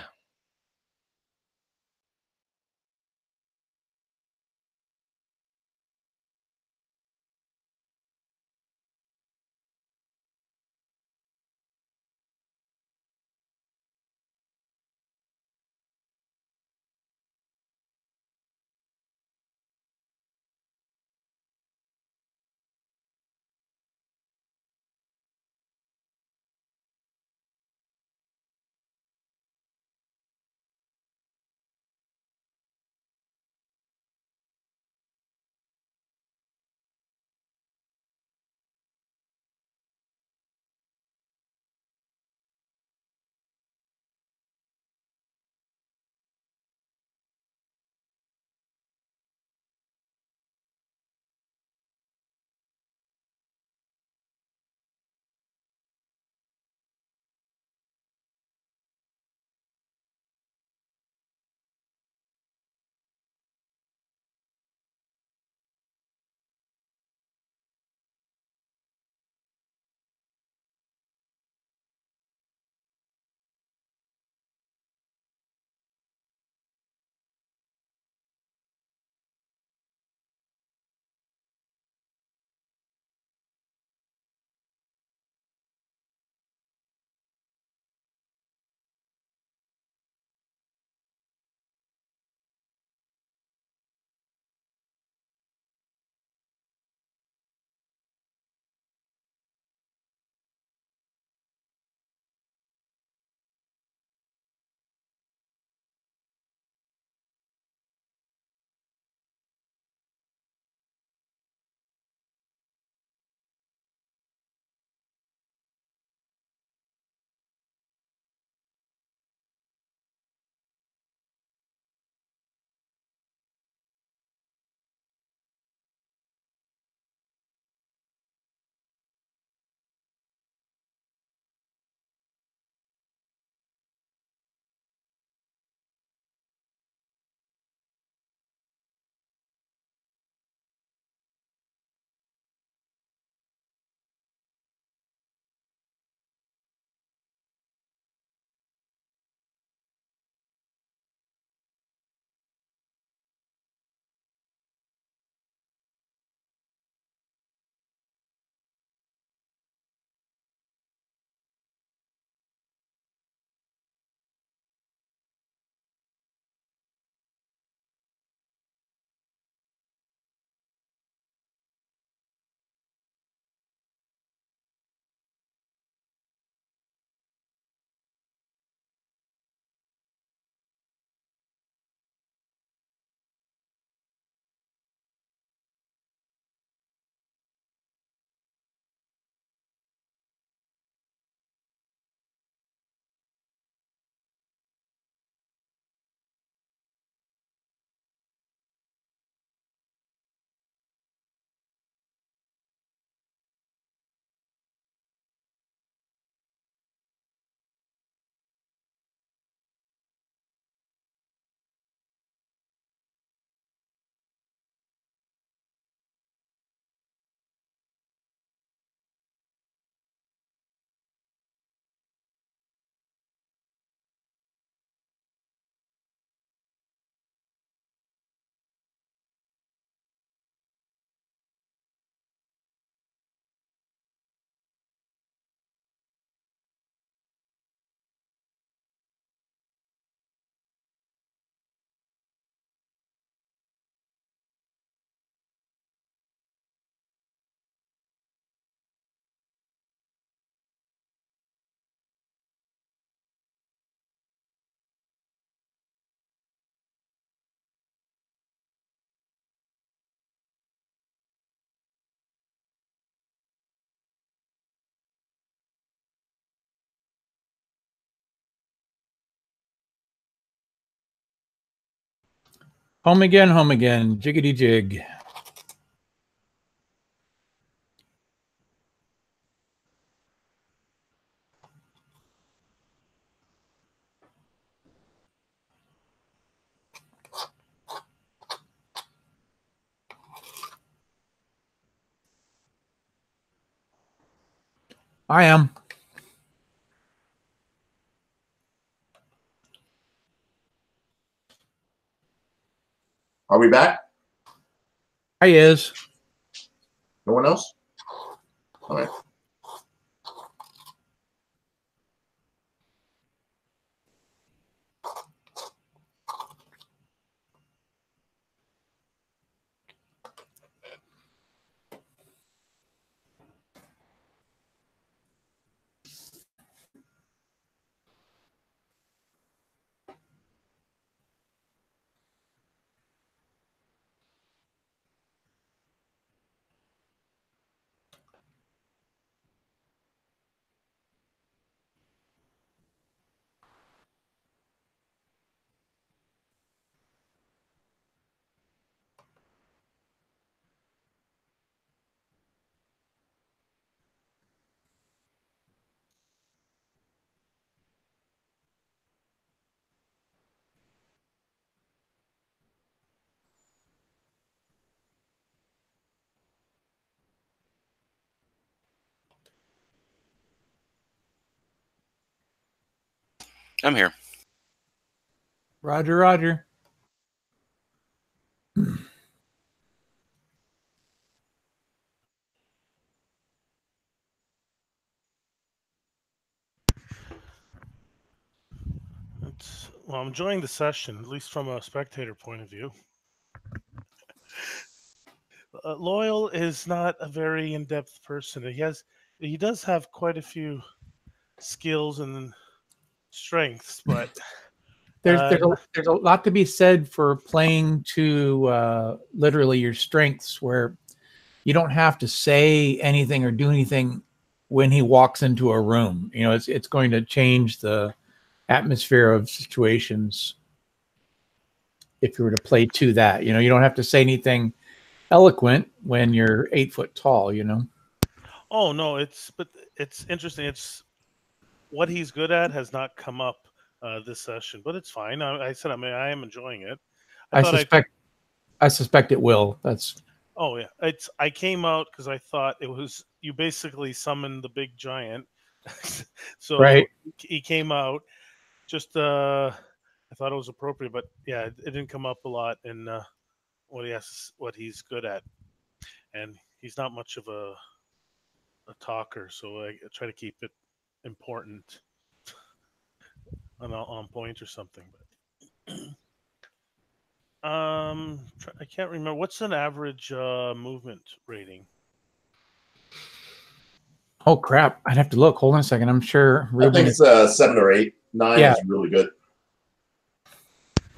[SPEAKER 2] Home again, jiggity jig. I am.
[SPEAKER 4] Are we back?
[SPEAKER 2] I is.
[SPEAKER 4] No one else? All right.
[SPEAKER 3] I'm here.
[SPEAKER 2] Roger, Roger.
[SPEAKER 5] Well, I'm enjoying the session, at least from a spectator point of view. Loyal is not a very in-depth person. He does have quite a few skills and strengths, but
[SPEAKER 2] There's a lot to be said for playing to literally your strengths, where you don't have to say anything or do anything when he walks into a room. You know, it's going to change the atmosphere of situations if you were to play to that. You know, you don't have to say anything eloquent when you're 8 foot tall, you know.
[SPEAKER 5] Oh no, it's interesting. It's what he's good at has not come up this session, but it's fine. I said I am enjoying it.
[SPEAKER 2] I suspect it will. That's
[SPEAKER 5] Oh yeah, I came out because I thought it was you basically summoned the big giant, so
[SPEAKER 2] right.
[SPEAKER 5] he came out. Just I thought it was appropriate, but yeah, it didn't come up a lot in what he's good at, and he's not much of a talker, so I try to keep it important on point or something. But I can't remember what's an average movement rating.
[SPEAKER 2] Oh crap! I'd have to look. Hold on a second. I'm sure
[SPEAKER 4] I think it's 7 or 8. 9 is really good.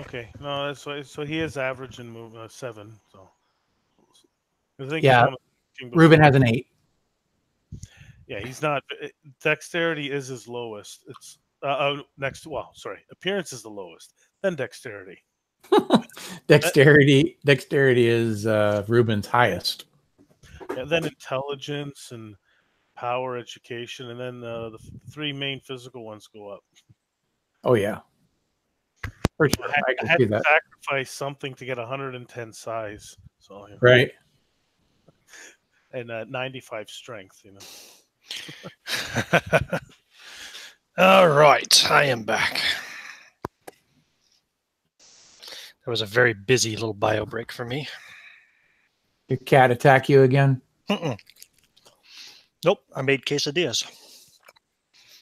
[SPEAKER 5] Okay, no, that's why. So he is average in move 7. So I think
[SPEAKER 2] yeah, Ruben has an 8.
[SPEAKER 5] Yeah, he's not. Dexterity is his lowest. It's next. Well, sorry, appearance is the lowest. Then dexterity.
[SPEAKER 2] Dexterity is Ruben's highest.
[SPEAKER 5] Yeah, then intelligence and power, education, and then the 3 main physical ones go up.
[SPEAKER 2] Oh yeah, for sure. I can
[SPEAKER 5] had
[SPEAKER 2] see
[SPEAKER 5] to
[SPEAKER 2] that.
[SPEAKER 5] sacrifice something to get 110 size. So yeah.
[SPEAKER 2] Right.
[SPEAKER 5] And 95 strength. You know.
[SPEAKER 1] All right, I am back. That was a very busy little bio break for me.
[SPEAKER 2] Your cat attack you again?
[SPEAKER 1] Nope, I made quesadillas.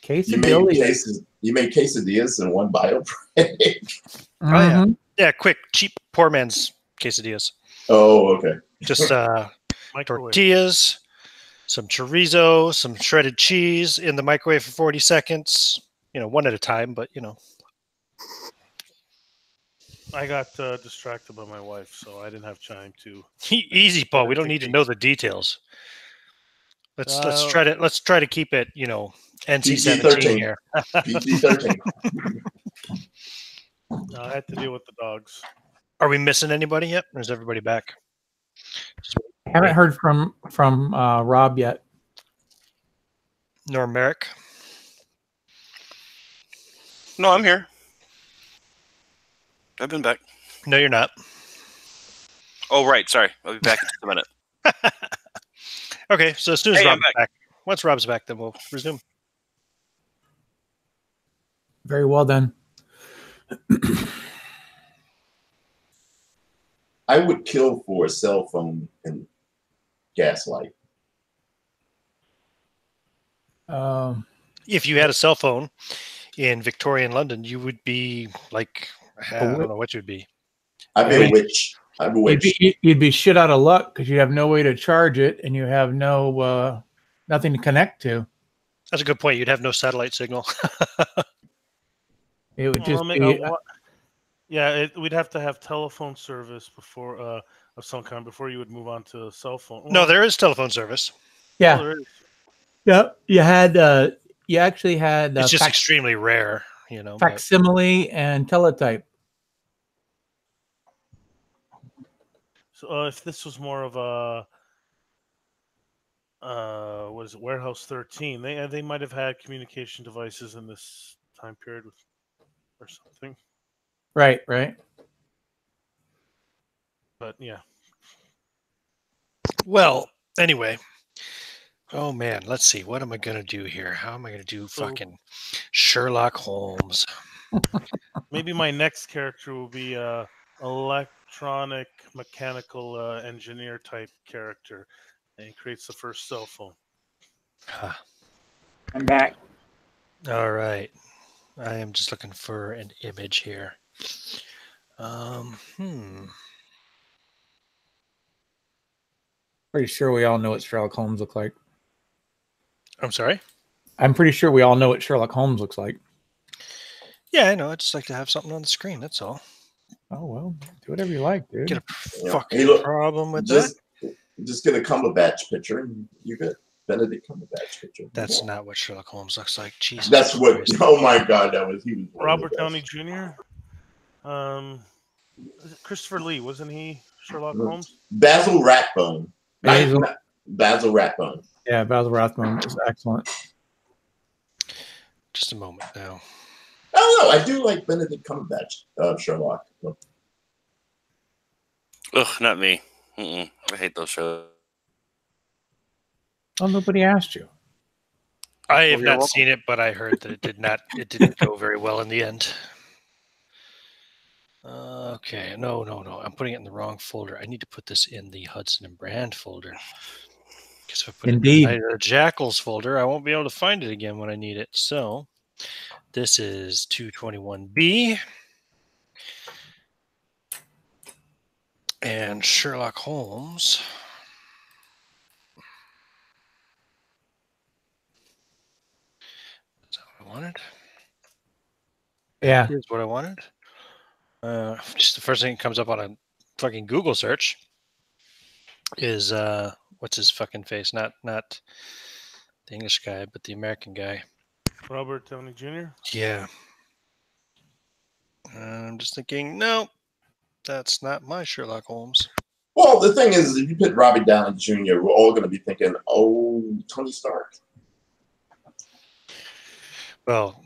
[SPEAKER 2] Quesadillas.
[SPEAKER 4] You made quesadillas in one bio break.
[SPEAKER 2] Mm-hmm.
[SPEAKER 1] Oh yeah, yeah, quick, cheap, poor man's quesadillas.
[SPEAKER 4] Oh, okay.
[SPEAKER 1] Just tortillas, some chorizo, some shredded cheese in the microwave for 40 seconds. You know, one at a time, but you know.
[SPEAKER 5] I got distracted by my wife, so I didn't have time to.
[SPEAKER 1] Easy, Paul. We don't need to know the details. Let's try to keep it, you know, NC-17 here.
[SPEAKER 4] PG-13.
[SPEAKER 5] I had to deal with the dogs.
[SPEAKER 1] Are we missing anybody yet? Or is everybody back?
[SPEAKER 2] Haven't heard from Rob yet.
[SPEAKER 1] Nor Merrick?
[SPEAKER 3] No, I'm here. I've been back.
[SPEAKER 1] No, you're not.
[SPEAKER 3] Oh, right. Sorry. I'll be back in just a minute.
[SPEAKER 1] Okay, so as soon as
[SPEAKER 3] Hey, I'm
[SPEAKER 1] Rob's back. Once Rob's back, then we'll resume.
[SPEAKER 2] Very well then.
[SPEAKER 4] I would kill for a cell phone and gaslight.
[SPEAKER 1] If you had a cell phone in Victorian London, you would be like, I don't know what you'd be.
[SPEAKER 4] I'd be a witch. I'm a witch.
[SPEAKER 2] You'd be shit out of luck because you have no way to charge it and you have no nothing to connect to.
[SPEAKER 1] That's a good point. You'd have no satellite signal.
[SPEAKER 2] It would just be,
[SPEAKER 5] we'd have to have telephone service before of some kind before you would move on to a cell phone.
[SPEAKER 1] No, there is telephone service.
[SPEAKER 2] yeah,
[SPEAKER 5] there is.
[SPEAKER 2] yeah. You had you actually had
[SPEAKER 1] It's just extremely rare, you know.
[SPEAKER 2] facsimile and teletype.
[SPEAKER 5] So if this was more of a what is it, Warehouse 13, they might have had communication devices in this time period or something.
[SPEAKER 2] Right, right.
[SPEAKER 5] But yeah.
[SPEAKER 1] Well, anyway. Oh man, let's see. What am I gonna do here? How am I gonna do fucking Sherlock Holmes?
[SPEAKER 5] Maybe my next character will be a electronic mechanical engineer type character, and he creates the first cell phone.
[SPEAKER 1] Huh.
[SPEAKER 6] I'm back.
[SPEAKER 1] All right. I am just looking for an image here.
[SPEAKER 2] Pretty sure we all know what Sherlock Holmes looks like.
[SPEAKER 1] I'm sorry?
[SPEAKER 2] I'm pretty sure we all know what Sherlock Holmes looks like.
[SPEAKER 1] Yeah, I know. I'd just like to have something on the screen. That's all.
[SPEAKER 2] Oh, well, do whatever you like, dude.
[SPEAKER 1] Get a
[SPEAKER 4] Yeah.
[SPEAKER 1] fucking
[SPEAKER 4] Hey, look,
[SPEAKER 1] problem with that?
[SPEAKER 4] Just get a Cumberbatch picture and you're good. Benedict Cumberbatch picture.
[SPEAKER 1] That's not what Sherlock Holmes looks like. Jesus.
[SPEAKER 4] That's what.
[SPEAKER 1] Christ.
[SPEAKER 4] Oh my God, he was
[SPEAKER 5] Robert Downey Jr. Christopher Lee, wasn't he Sherlock Holmes?
[SPEAKER 4] Basil Rathbone. Basil Rathbone.
[SPEAKER 2] Yeah, Basil Rathbone is excellent.
[SPEAKER 1] Just a moment now.
[SPEAKER 4] Oh no, I do like Benedict Cumberbatch, Sherlock.
[SPEAKER 3] Ugh, not me. I hate those shows.
[SPEAKER 2] Oh, nobody asked you.
[SPEAKER 1] I have not seen it, but I heard that it didn't go very well in the end. Okay, no. I'm putting it in the wrong folder. I need to put this in the Hudson Brand folder. Because if I put it in the Jackals folder, I won't be able to find it again when I need it. So this is 221B. And Sherlock Holmes. Is that what I wanted?
[SPEAKER 2] Yeah.
[SPEAKER 1] Here's what I wanted. Just the first thing that comes up on a fucking Google search is what's his fucking face? Not the English guy, but the American guy.
[SPEAKER 5] Robert Downey Jr.
[SPEAKER 1] Yeah. I'm just thinking, no, that's not my Sherlock Holmes.
[SPEAKER 4] Well, the thing is, if you put Robert Downey Jr., we're all going to be thinking, oh, Tony Stark.
[SPEAKER 1] Well,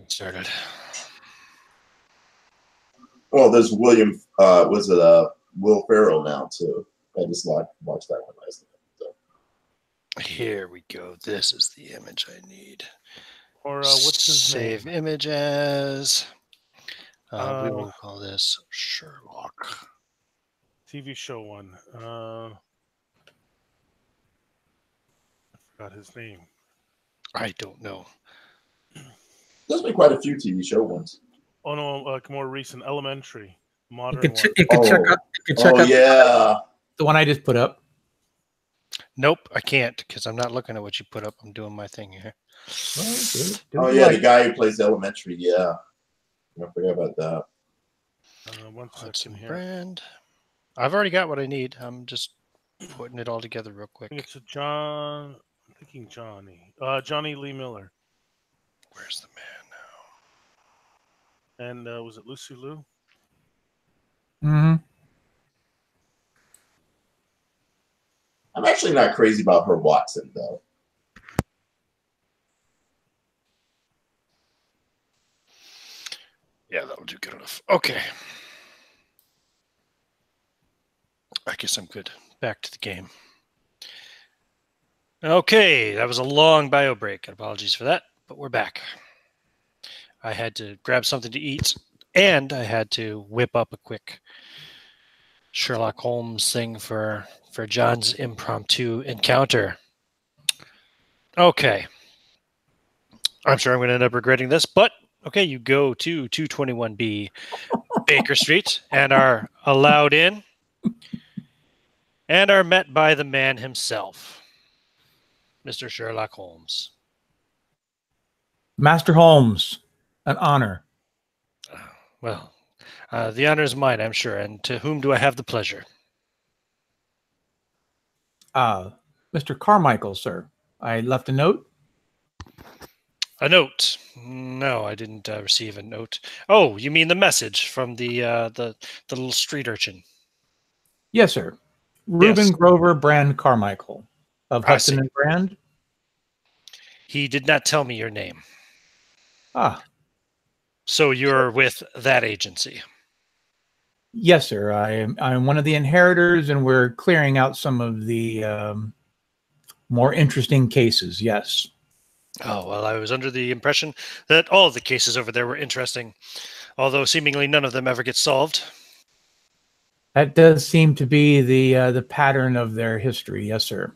[SPEAKER 1] started.
[SPEAKER 4] Well, there's Will Ferrell now too. I just watched that one last night. So.
[SPEAKER 1] Here we go. This is the image I need.
[SPEAKER 5] Or what's his name?
[SPEAKER 1] Save image as. We will call this Sherlock.
[SPEAKER 5] TV show one. I forgot his name.
[SPEAKER 1] I don't know.
[SPEAKER 4] There's been quite a few TV show ones.
[SPEAKER 5] Oh no, like more recent, Elementary, modern
[SPEAKER 2] You
[SPEAKER 5] one.
[SPEAKER 2] could check out
[SPEAKER 4] Yeah.
[SPEAKER 2] the one I just put up.
[SPEAKER 1] Nope, I can't because I'm not looking at what you put up. I'm doing my thing here.
[SPEAKER 4] Oh yeah, the guy who plays Elementary. Yeah, I forgot about that.
[SPEAKER 5] One second
[SPEAKER 1] Hudson
[SPEAKER 5] here.
[SPEAKER 1] Brand. I've already got what I need. I'm just putting it all together real quick.
[SPEAKER 5] I think it's a John. I'm thinking Johnny. Johnny Lee Miller.
[SPEAKER 1] Where's the man now?
[SPEAKER 5] And was it Lucy Liu?
[SPEAKER 2] Mm-hmm.
[SPEAKER 4] I'm actually not crazy about her Watson, though.
[SPEAKER 1] Yeah, that would do good enough. Okay. I guess I'm good. Back to the game. Okay, that was a long bio break. Apologies for that, but we're back. I had to grab something to eat, and I had to whip up a quick Sherlock Holmes thing for John's impromptu encounter. Okay. I'm sure I'm going to end up regretting this, but okay, you go to 221B Baker Street and are allowed in and are met by the man himself, Mr. Sherlock Holmes.
[SPEAKER 2] Master Holmes, an honor.
[SPEAKER 1] Well, the honor is mine, I'm sure. And to whom do I have the pleasure?
[SPEAKER 2] Mr. Carmichael, sir. I left a note.
[SPEAKER 1] A note? No, I didn't receive a note. Oh, you mean the message from the little street urchin?
[SPEAKER 2] Yes, sir. Reuben
[SPEAKER 1] Yes.
[SPEAKER 2] Grover Brand Carmichael of
[SPEAKER 1] I
[SPEAKER 2] Hudson
[SPEAKER 1] see.
[SPEAKER 2] Brand.
[SPEAKER 1] He did not tell me your name.
[SPEAKER 2] Ah,
[SPEAKER 1] So you're with that agency?
[SPEAKER 2] yes, sir. I'm one of the inheritors, and we're clearing out some of the more interesting cases. Yes.
[SPEAKER 1] Oh, well, I was under the impression that all of the cases over there were interesting, although seemingly none of them ever get solved.
[SPEAKER 2] That does seem to be the pattern of their history. Yes, sir.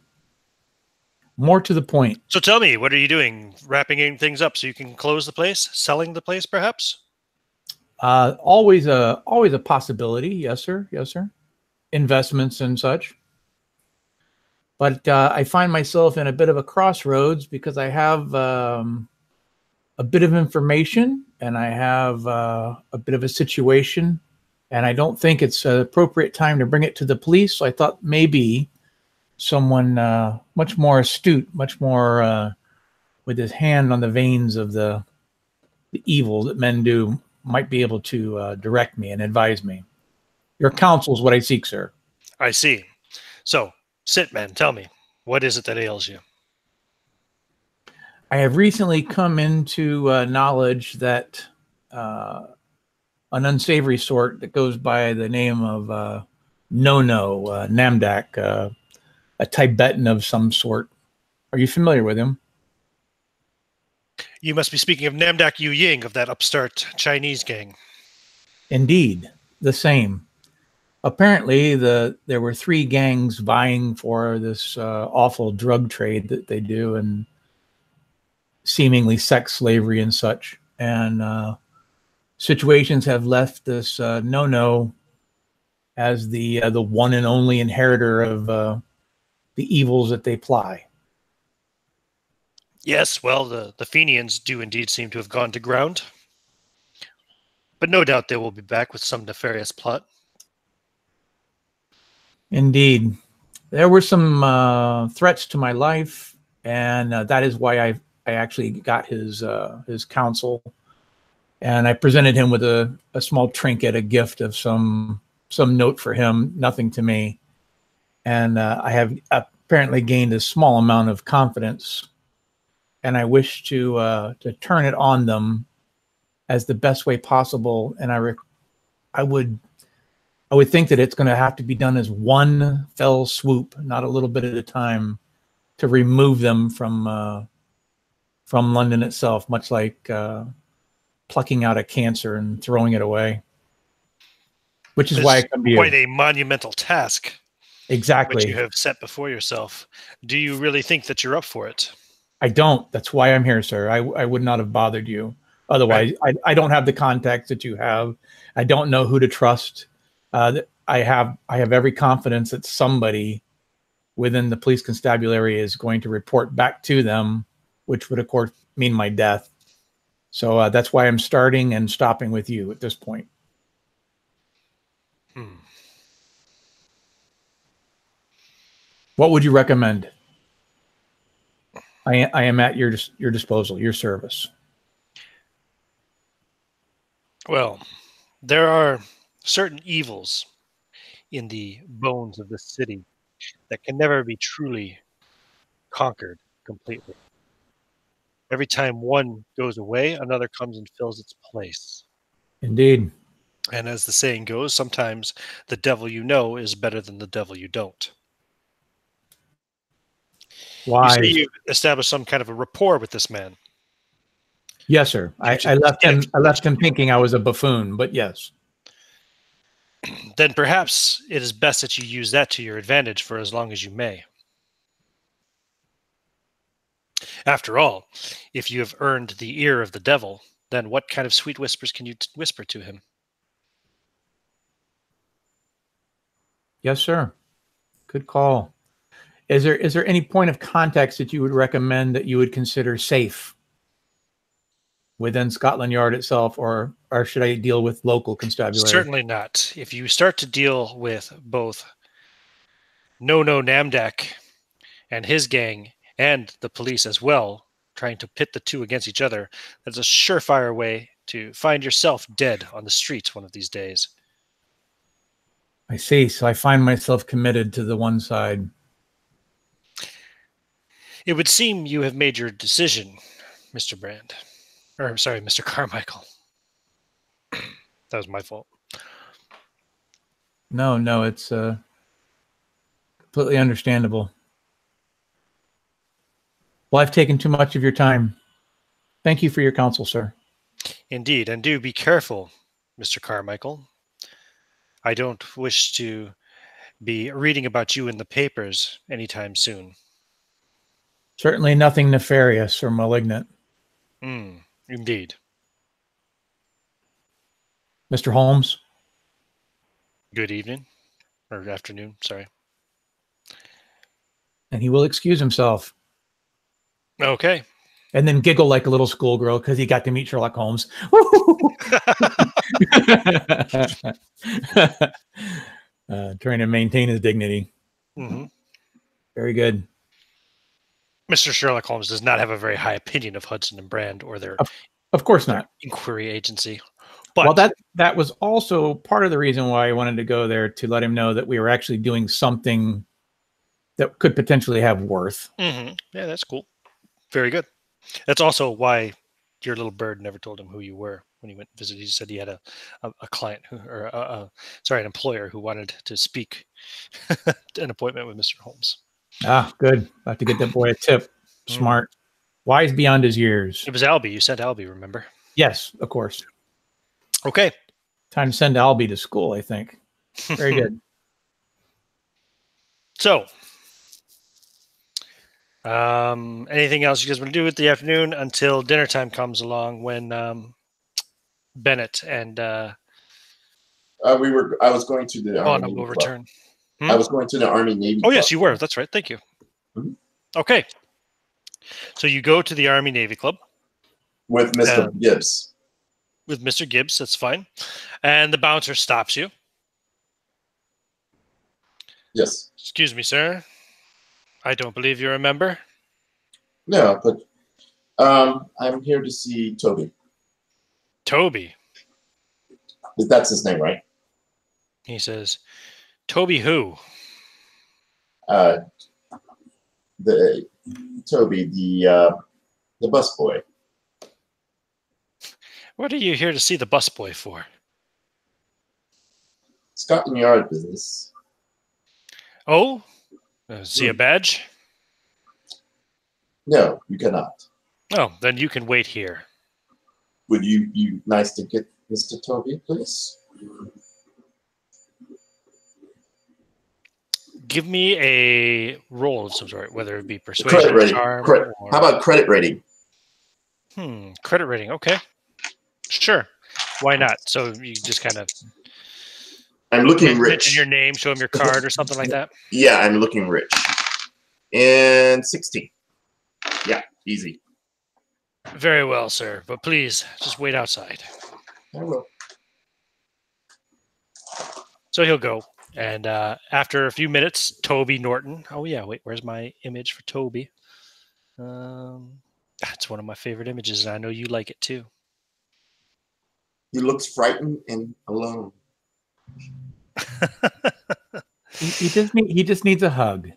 [SPEAKER 2] More to the point.
[SPEAKER 1] So tell me, what are you doing? Wrapping things up so you can close the place? Selling the place, perhaps?
[SPEAKER 2] Always a possibility. Yes, sir. Yes, sir. Investments and such. But I find myself in a bit of a crossroads because I have a bit of information and I have a bit of a situation, and I don't think it's an appropriate time to bring it to the police. So I thought maybe someone much more astute, much more with his hand on the veins of the evil that men do might be able to direct me and advise me. Your counsel is what I seek, sir.
[SPEAKER 1] I see. So, sit, man, tell me, what is it that ails you?
[SPEAKER 2] I have recently come into knowledge that an unsavory sort that goes by the name of No-No, Namdak, a Tibetan of some sort. Are you familiar with him?
[SPEAKER 1] You must be speaking of Namdak Yu Ying of that upstart Chinese gang.
[SPEAKER 2] Indeed, the same. Apparently, there were 3 gangs vying for this awful drug trade that they do, and seemingly sex slavery and such. And situations have left this No-No as the one and only inheritor of the evils that they ply.
[SPEAKER 1] Yes, well, the Fenians do indeed seem to have gone to ground. But no doubt they will be back with some nefarious plot.
[SPEAKER 2] Indeed. There were some threats to my life, and that is why I actually got his counsel. And I presented him with a small trinket, a gift of some note for him, nothing to me. And I have apparently gained a small amount of confidence, and I wish to turn it on them as the best way possible. And I would think that it's going to have to be done as one fell swoop, not a little bit at a time, to remove them from London itself, much like plucking out a cancer and throwing it away. Which is why I come to you.
[SPEAKER 1] Quite a monumental task.
[SPEAKER 2] Exactly.
[SPEAKER 1] Which you have set before yourself. Do you really think that you're up for it?
[SPEAKER 2] I don't. That's why I'm here, sir. I would not have bothered you otherwise. Right. I don't have the contacts that you have. I don't know who to trust. I have every confidence that somebody within the police constabulary is going to report back to them, which would, of course, mean my death. So that's why I'm starting and stopping with you at this point. What would you recommend? I am at your disposal, your service.
[SPEAKER 1] Well, there are certain evils in the bones of the city that can never be truly conquered completely. Every time one goes away, another comes and fills its place.
[SPEAKER 2] Indeed.
[SPEAKER 1] And as the saying goes, sometimes the devil you know is better than the devil you don't. You say
[SPEAKER 2] Wise.
[SPEAKER 1] you established some kind of a rapport with this man.
[SPEAKER 2] Yes, sir. I left him. I left him thinking I was a buffoon, but yes.
[SPEAKER 1] Then perhaps it is best that you use that to your advantage for as long as you may. After all, if you have earned the ear of the devil, then what kind of sweet whispers can you whisper to him?
[SPEAKER 2] Yes, sir. Good call. Is there any point of context that you would recommend that you would consider safe within Scotland Yard itself, or should I deal with local constabulary?
[SPEAKER 1] Certainly not. If you start to deal with both No Namdak and his gang and the police as well, trying to pit the two against each other, that's a surefire way to find yourself dead on the streets one of these days.
[SPEAKER 2] I see. So I find myself committed to the one side.
[SPEAKER 1] It would seem you have made your decision, Mr. Brand. Or, I'm sorry, Mr. Carmichael. That was my fault.
[SPEAKER 2] No, it's completely understandable. Well, I've taken too much of your time. Thank you for your counsel, sir.
[SPEAKER 1] Indeed, and do be careful, Mr. Carmichael. I don't wish to be reading about you in the papers anytime soon.
[SPEAKER 2] Certainly nothing nefarious or malignant.
[SPEAKER 1] Indeed.
[SPEAKER 2] Mr. Holmes?
[SPEAKER 1] Good evening. Or afternoon, sorry.
[SPEAKER 2] And he will excuse himself.
[SPEAKER 1] Okay.
[SPEAKER 2] And then giggle like a little schoolgirl because he got to meet Sherlock Holmes. Trying to maintain his dignity.
[SPEAKER 1] Mm-hmm.
[SPEAKER 2] Very good.
[SPEAKER 1] Mr. Sherlock Holmes does not have a very high opinion of Hudson and Brand or their
[SPEAKER 2] of course not
[SPEAKER 1] inquiry agency. But
[SPEAKER 2] well, that was also part of the reason why I wanted to go there, to let him know that we were actually doing something that could potentially have worth.
[SPEAKER 1] Yeah, that's cool. Very good. That's also why your little bird never told him who you were when he went and visited. He said he had a client an employer who wanted to speak an appointment with Mr. Holmes.
[SPEAKER 2] Ah, good. About to get that boy a tip. Smart. Wise beyond his years.
[SPEAKER 1] It was Albie. You sent Albie, remember?
[SPEAKER 2] Yes, of course.
[SPEAKER 1] Okay.
[SPEAKER 2] Time to send Albie to school, I think. Very good.
[SPEAKER 1] So, anything else you guys want to do with the afternoon until dinner time comes along, when Bennett and
[SPEAKER 4] I was going to the Army
[SPEAKER 1] will
[SPEAKER 4] Navy
[SPEAKER 1] return.
[SPEAKER 4] I was going to the Army Navy.
[SPEAKER 1] Oh, yes, you were. That's right. Thank you.
[SPEAKER 4] Mm-hmm.
[SPEAKER 1] Okay. So you go to the Army Navy Club
[SPEAKER 4] with Mr. Gibbs.
[SPEAKER 1] With Mr. Gibbs, that's fine. And the bouncer stops you.
[SPEAKER 4] Yes.
[SPEAKER 1] Excuse me, sir. I don't believe you're a member.
[SPEAKER 4] No, but I'm here to see Toby.
[SPEAKER 1] Toby?
[SPEAKER 4] That's his name, right?
[SPEAKER 1] He says, Toby who?
[SPEAKER 4] The Toby, the busboy.
[SPEAKER 1] What are you here to see the busboy for?
[SPEAKER 4] Scotland Yard business.
[SPEAKER 1] Oh? See a badge?
[SPEAKER 4] No, you cannot.
[SPEAKER 1] Oh, then you can wait here.
[SPEAKER 4] Would you be nice to get Mr. Toby, please?
[SPEAKER 1] Give me a roll of some sort, whether it be persuasion,
[SPEAKER 4] Credit rating.
[SPEAKER 1] charm,
[SPEAKER 4] How about credit rating?
[SPEAKER 1] Credit rating. Okay. Sure. Why not? So you just kind of...
[SPEAKER 4] I'm looking rich.
[SPEAKER 1] Mention your name, show him your card or something like that?
[SPEAKER 4] Yeah, I'm looking rich. And 16. Yeah, easy.
[SPEAKER 1] Very well, sir. But please, just wait outside.
[SPEAKER 4] I will.
[SPEAKER 1] So he'll go. And after a few minutes, Toby Norton. Oh, yeah. Wait, where's my image for Toby? That's one of my favorite images, and I know you like it too.
[SPEAKER 4] He looks frightened and alone.
[SPEAKER 2] He just needs a hug.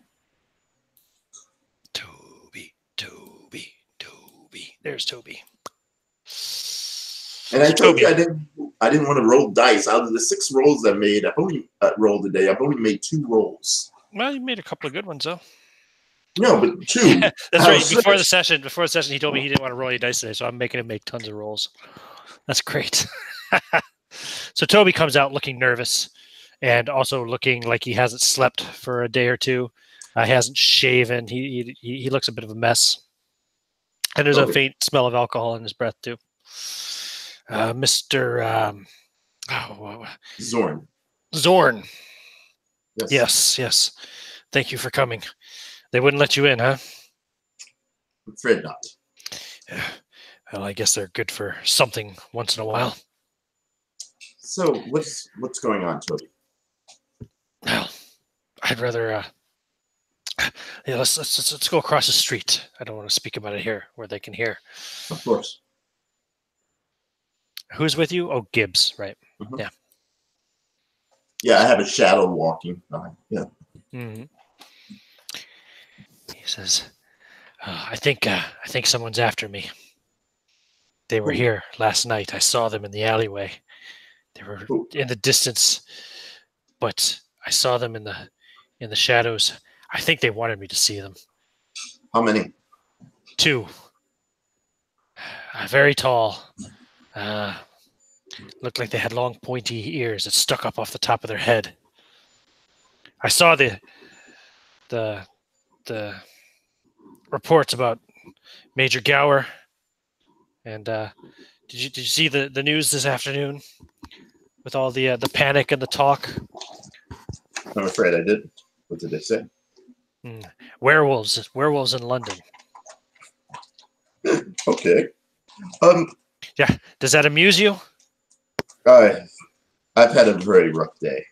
[SPEAKER 1] Toby. There's Toby.
[SPEAKER 4] And I told you I didn't want to roll dice. Out of the 6 rolls I made, I've only rolled today. I've only made 2 rolls.
[SPEAKER 1] Well, you made a couple of good ones, though.
[SPEAKER 4] No, but 2.
[SPEAKER 1] That's right. Before the session, he told me he didn't want to roll any dice today, so I'm making him make tons of rolls. That's great. So Toby comes out looking nervous and also looking like he hasn't slept for a day or two. He hasn't shaven. He looks a bit of a mess. And there's a faint smell of alcohol in his breath, too. Mr. Zorn. Yes. Thank you for coming. They wouldn't let you in, huh?
[SPEAKER 4] I'm afraid not.
[SPEAKER 1] Yeah. Well, I guess they're good for something once in a while.
[SPEAKER 4] So, what's going on, Toby?
[SPEAKER 1] Well, I'd rather let's go across the street. I don't want to speak about it here where they can hear.
[SPEAKER 4] Of course.
[SPEAKER 1] Who's with you? Oh, Gibbs, right?
[SPEAKER 4] Mm-hmm.
[SPEAKER 1] Yeah.
[SPEAKER 4] Yeah, I have a shadow walking behind. Yeah.
[SPEAKER 1] Mm-hmm. He says, "I think someone's after me. They were here last night. I saw them in the alleyway. They were in the distance, but I saw them in the shadows. I think they wanted me to see them."
[SPEAKER 4] How many?
[SPEAKER 1] 2. Very tall. Looked like they had long pointy ears that stuck up off the top of their head. I saw the reports about Major Gower. And did you see the news this afternoon with all the panic and the talk?
[SPEAKER 4] I'm afraid I didn't. What did they say?
[SPEAKER 1] Werewolves in London.
[SPEAKER 4] Okay.
[SPEAKER 1] Yeah. Does that amuse you?
[SPEAKER 4] I've had a very rough day.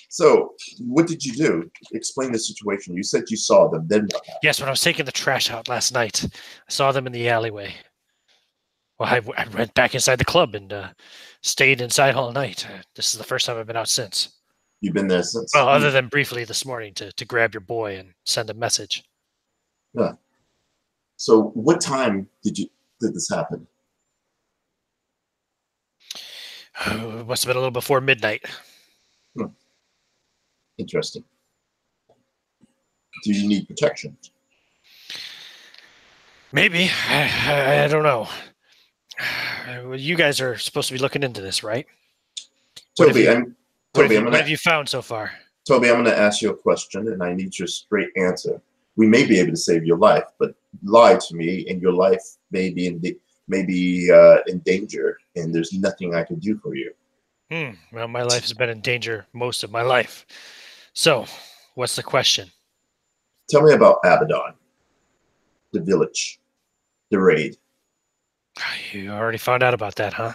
[SPEAKER 4] So, what did you do? Explain the situation. You said you saw them. Then what happened?
[SPEAKER 1] Yes, when I was taking the trash out last night, I saw them in the alleyway. Well, I went back inside the club and stayed inside all night. This is the first time I've been out since.
[SPEAKER 4] You've been there since?
[SPEAKER 1] Well, other than briefly this morning to grab your boy and send a message.
[SPEAKER 4] Yeah. So, what time did this happen?
[SPEAKER 1] It must have been a little before midnight.
[SPEAKER 4] Interesting. Do you need protection?
[SPEAKER 1] Maybe. I don't know. You guys are supposed to be looking into this, right?
[SPEAKER 4] Toby,
[SPEAKER 1] what have you found so far?
[SPEAKER 4] Toby, I'm going to ask you a question, and I need your straight answer. We may be able to save your life, but lie to me, and your life may be in danger, and there's nothing I can do for you.
[SPEAKER 1] Well, my life has been in danger most of my life. So, what's the question?
[SPEAKER 4] Tell me about Abaddon, the village, the raid.
[SPEAKER 1] You already found out about that, huh?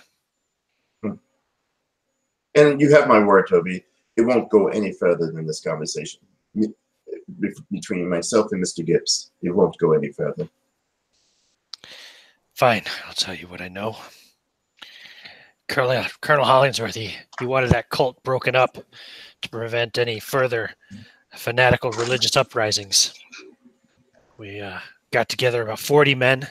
[SPEAKER 4] And you have my word, Toby. It won't go any further than this conversation between myself and Mr. Gibbs. It won't go any further.
[SPEAKER 1] Fine, I'll tell you what I know. Colonel Hollingsworth, he wanted that cult broken up to prevent any further fanatical religious uprisings. We got together about 40 men,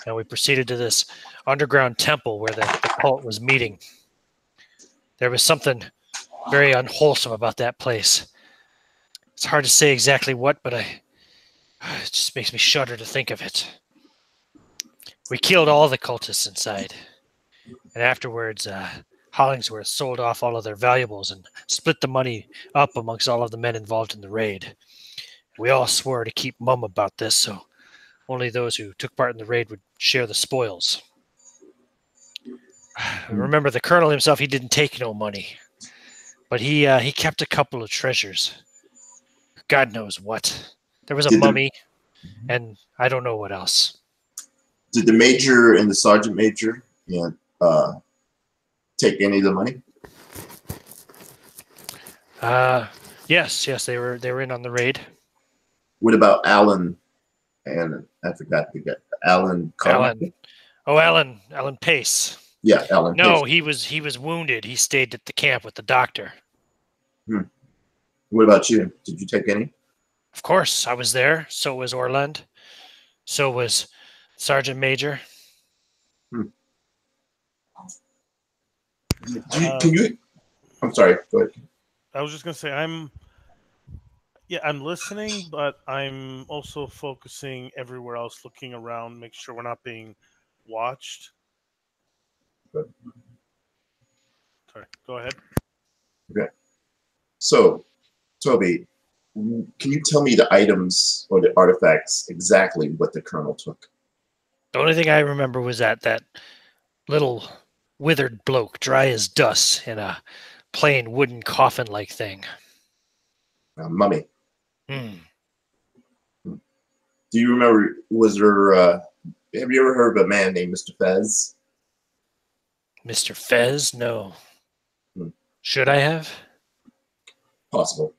[SPEAKER 1] and we proceeded to this underground temple where the cult was meeting. There was something very unwholesome about that place. It's hard to say exactly what, but it just makes me shudder to think of it. We killed all the cultists inside. And afterwards, Hollingsworth sold off all of their valuables and split the money up amongst all of the men involved in the raid. We all swore to keep mum about this, so only those who took part in the raid would share the spoils. Remember, the colonel himself, he didn't take no money. But he kept a couple of treasures. God knows what. There was a mummy, and I don't know what else.
[SPEAKER 4] Did the major and the sergeant major take any of the money?
[SPEAKER 1] Yes, they were in on the raid.
[SPEAKER 4] What about Alan? And I forgot to get Alan.
[SPEAKER 1] Alan Paice.
[SPEAKER 4] Yeah, Alan.
[SPEAKER 1] No,
[SPEAKER 4] Paice.
[SPEAKER 1] he was wounded. He stayed at the camp with the doctor.
[SPEAKER 4] What about you? Did you take any?
[SPEAKER 1] Of course, I was there. So was Orland. So was Sergeant Major.
[SPEAKER 4] Can you? I'm sorry. Go ahead.
[SPEAKER 5] I was just gonna say I'm listening, but I'm also focusing everywhere else, looking around, make sure we're not being watched.
[SPEAKER 4] Good.
[SPEAKER 5] Sorry, go ahead.
[SPEAKER 4] Okay. So, Toby, can you tell me the items or the artifacts exactly what the Colonel took?
[SPEAKER 1] The only thing I remember was that little withered bloke, dry as dust, in a plain wooden coffin-like thing.
[SPEAKER 4] Mummy.
[SPEAKER 1] Hmm.
[SPEAKER 4] Do you remember? Was there? Have you ever heard of a man named Mr. Fez?
[SPEAKER 1] Mr. Fez? No.
[SPEAKER 4] Hmm.
[SPEAKER 1] Should I have?
[SPEAKER 4] Possible.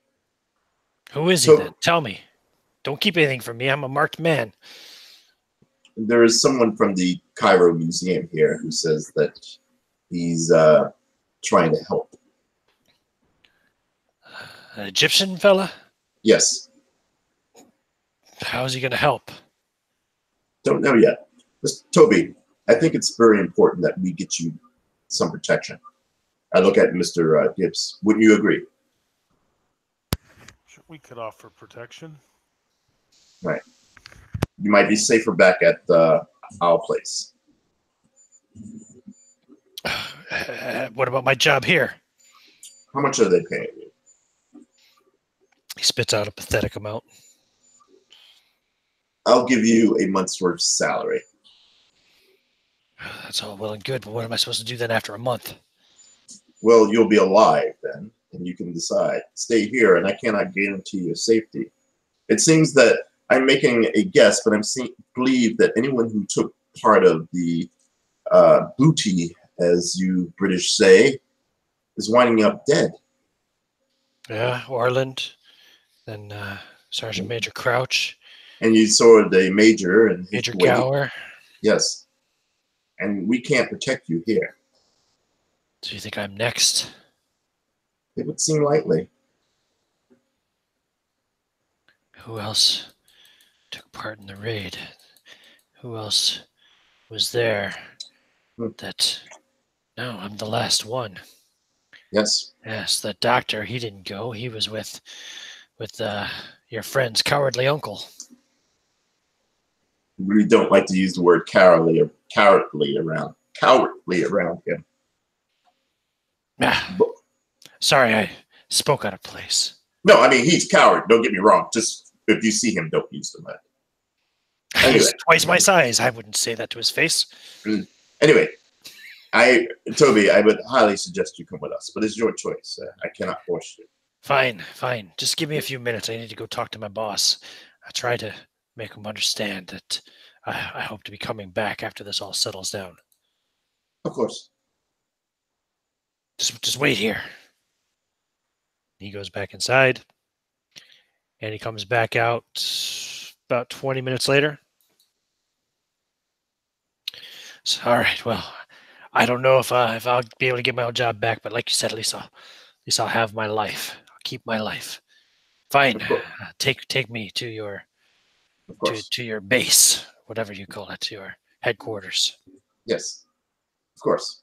[SPEAKER 1] Who is he
[SPEAKER 4] So-
[SPEAKER 1] then? Tell me. Don't keep anything from me. I'm a marked man.
[SPEAKER 4] There is someone from the Cairo Museum here who says that he's trying to help.
[SPEAKER 1] An Egyptian fella?
[SPEAKER 4] Yes.
[SPEAKER 1] How's he going to help?
[SPEAKER 4] Don't know yet. Toby, I think it's very important that we get you some protection. I look at Mr. Gibbs. Wouldn't you agree?
[SPEAKER 5] We could offer protection.
[SPEAKER 4] Right. You might be safer back at our place.
[SPEAKER 1] What about my job here?
[SPEAKER 4] How much are they paying you?
[SPEAKER 1] He spits out a pathetic amount.
[SPEAKER 4] I'll give you a month's worth of salary.
[SPEAKER 1] That's all well and good, but what am I supposed to do then after a month?
[SPEAKER 4] Well, you'll be alive then, and you can decide. Stay here, and I cannot guarantee your safety. It seems that I'm making a guess, but believe that anyone who took part of the booty, as you British say, is winding up dead.
[SPEAKER 1] Yeah, Orland, then Sergeant Major Crouch,
[SPEAKER 4] And you saw the major and his
[SPEAKER 1] Major
[SPEAKER 4] boy.
[SPEAKER 1] Gower.
[SPEAKER 4] Yes. And we can't protect you here.
[SPEAKER 1] Do you think I'm next?
[SPEAKER 4] It would seem likely.
[SPEAKER 1] Who else took part in the raid? Who else was there? That... No, I'm the last one.
[SPEAKER 4] Yes.
[SPEAKER 1] Yes, the doctor, he didn't go. He was with your friend's cowardly uncle.
[SPEAKER 4] We don't like to use the word cowardly around him.
[SPEAKER 1] Ah, sorry, I spoke out of place.
[SPEAKER 4] No, I mean, he's coward. Don't get me wrong. Just if you see him, don't use the word. Anyway.
[SPEAKER 1] He's twice my size. I wouldn't say that to his face.
[SPEAKER 4] Anyway, Toby, I would highly suggest you come with us, but it's your choice. I cannot force you.
[SPEAKER 1] Fine, fine. Just give me a few minutes. I need to go talk to my boss. I try to make him understand that I hope to be coming back after this all settles down.
[SPEAKER 4] Of course.
[SPEAKER 1] Just wait here. He goes back inside, and he comes back out about 20 minutes later. So, all right, well, I don't know if I'll be able to get my old job back, but like you said, at least I'll have my life. I'll keep my life. Fine, take me to your to your base, whatever you call it, to your headquarters.
[SPEAKER 4] Yes, of course.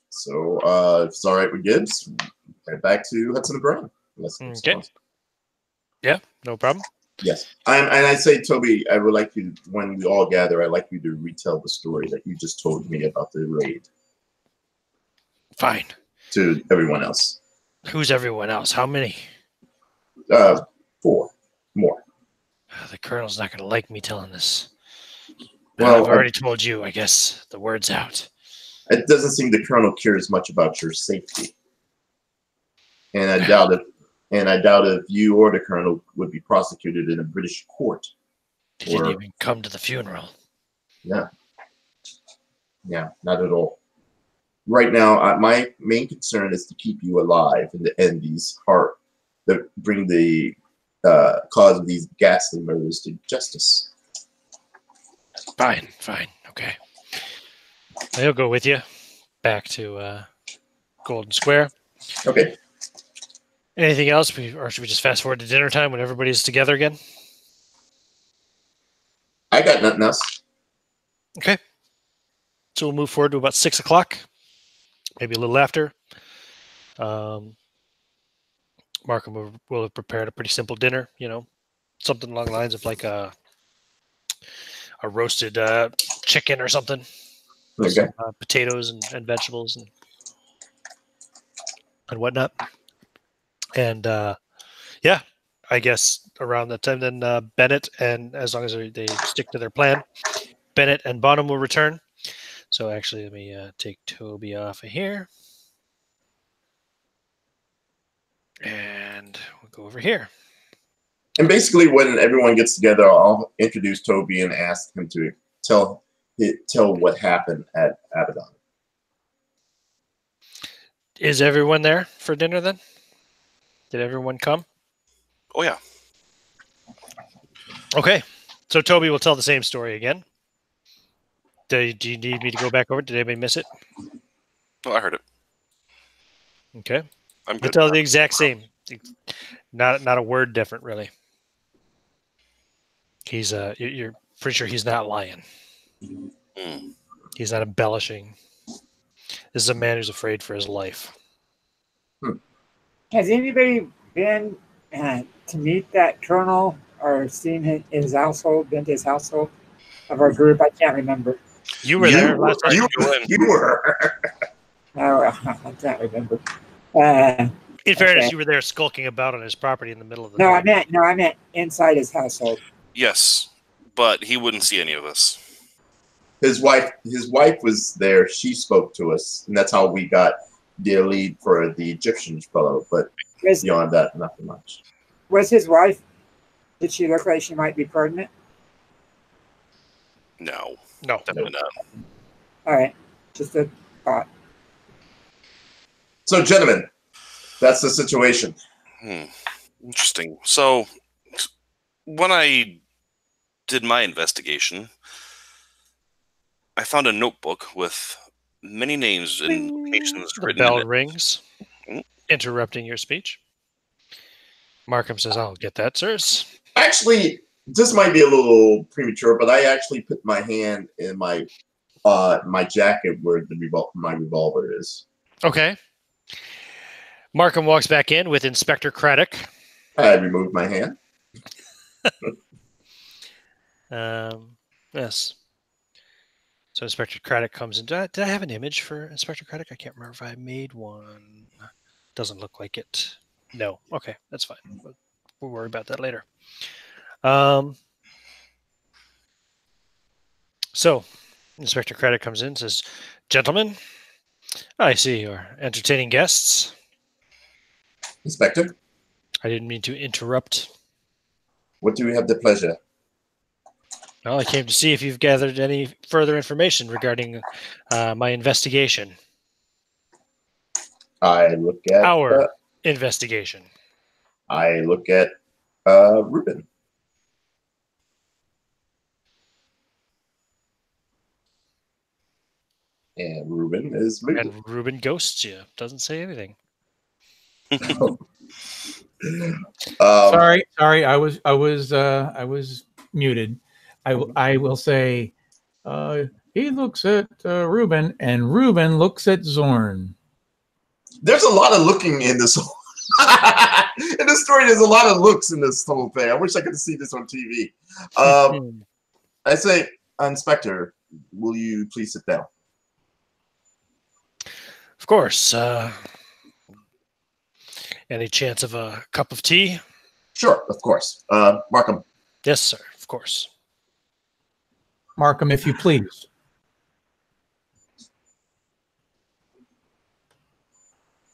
[SPEAKER 4] So, if it's all right with Gibbs, head back to Hudson Brand.
[SPEAKER 1] Okay. Yeah, no problem.
[SPEAKER 4] Yes, and I say, Toby, I would like you, when we all gather, I'd like you to retell the story that you just told me about the raid.
[SPEAKER 1] Fine.
[SPEAKER 4] To everyone else.
[SPEAKER 1] Who's everyone else? How many?
[SPEAKER 4] 4 more.
[SPEAKER 1] The colonel's not going to like me telling this.
[SPEAKER 4] Well,
[SPEAKER 1] I've already told you, I guess. The word's out.
[SPEAKER 4] It doesn't seem the colonel cares much about your safety. And I doubt if you or the colonel would be prosecuted in a British court.
[SPEAKER 1] He didn't even come to the funeral.
[SPEAKER 4] Yeah. Yeah, not at all. Right now, my main concern is to keep you alive and to end these bring the cause of these ghastly murders to justice.
[SPEAKER 1] Fine, okay. I'll go with you. back to Golden Square.
[SPEAKER 4] Okay.
[SPEAKER 1] Anything else, or should we just fast forward to dinner time when everybody's together again?
[SPEAKER 4] I got nothing else.
[SPEAKER 1] Okay. So we'll move forward to about 6 o'clock, maybe a little after. Markham will have prepared a pretty simple dinner, something along the lines of like a roasted chicken or something.
[SPEAKER 4] Okay.
[SPEAKER 1] Some, potatoes and vegetables and whatnot. And yeah, I guess around that time, then Bennett, and as long as they stick to their plan, Bennett and Bonham will return. So actually, let me take Toby off of here. And we'll go over here.
[SPEAKER 4] And basically, when everyone gets together, I'll introduce Toby and ask him to tell what happened at Abaddon.
[SPEAKER 1] Is everyone there for dinner then? Did everyone come?
[SPEAKER 3] Oh, yeah.
[SPEAKER 1] Okay. So Toby will tell the same story again. Do you need me to go back over it? Did anybody miss it?
[SPEAKER 3] No, I heard it.
[SPEAKER 1] Okay.
[SPEAKER 3] I'm
[SPEAKER 1] He'll
[SPEAKER 3] good.
[SPEAKER 1] tell the exact same. Not a word different, really. He's you're pretty sure he's not lying.
[SPEAKER 3] Mm.
[SPEAKER 1] He's not embellishing. This is a man who's afraid for his life.
[SPEAKER 6] Has anybody been to meet that colonel or seen his household, been to his household of our group? I can't remember.
[SPEAKER 1] You were there last time.
[SPEAKER 4] You were.
[SPEAKER 6] Oh, I can't remember.
[SPEAKER 1] In fairness,
[SPEAKER 6] okay.
[SPEAKER 1] you were there skulking about on his property in the middle of the
[SPEAKER 6] No,
[SPEAKER 1] night.
[SPEAKER 6] I meant inside his household.
[SPEAKER 3] Yes, but he wouldn't see any of us.
[SPEAKER 4] His wife was there. She spoke to us, and that's how we got the lead for the Egyptian fellow. But beyond that, nothing much.
[SPEAKER 6] Was his wife? Did she look like she might be pregnant?
[SPEAKER 3] No,
[SPEAKER 1] No.
[SPEAKER 3] definitely not.
[SPEAKER 6] All right, just a thought.
[SPEAKER 4] So, gentlemen, that's the situation.
[SPEAKER 3] Interesting. So, when I did my investigation, I found a notebook with many names and locations
[SPEAKER 1] The
[SPEAKER 3] written
[SPEAKER 1] bell
[SPEAKER 3] in it.
[SPEAKER 1] rings, interrupting your speech. Markham says, "I'll get that, sirs."
[SPEAKER 4] Actually, this might be a little premature, but I actually put my hand in my jacket where my revolver is.
[SPEAKER 1] Okay. Markham walks back in with Inspector Craddock.
[SPEAKER 4] I removed my hand.
[SPEAKER 1] Yes. So Inspector Craddock comes in. Did I have an image for Inspector Craddock? I can't remember if I made one. Doesn't look like it. No. Okay, that's fine. We'll worry about that later. So Inspector Craddock comes in and says, "Gentlemen, I see you're entertaining guests."
[SPEAKER 4] Inspector,
[SPEAKER 1] I didn't mean to interrupt.
[SPEAKER 4] what do we have the pleasure?
[SPEAKER 1] Well, I came to see if you've gathered any further information regarding my investigation.
[SPEAKER 4] I look at
[SPEAKER 1] Our investigation.
[SPEAKER 4] I look at Ruben. And Ruben is muted.
[SPEAKER 1] And Ruben ghosts you. Doesn't say anything.
[SPEAKER 2] Sorry, I was muted. I will say, he looks at Ruben, and Ruben looks at Zorn.
[SPEAKER 4] There's a lot of looking in this whole in this story. There's a lot of looks in this whole thing. I wish I could see this on TV. I say, Inspector, will you please sit down?
[SPEAKER 1] Of course. Any chance of a cup of tea?
[SPEAKER 4] Sure, of course. Markham.
[SPEAKER 1] Yes, sir. Of course.
[SPEAKER 2] Markham, if you please.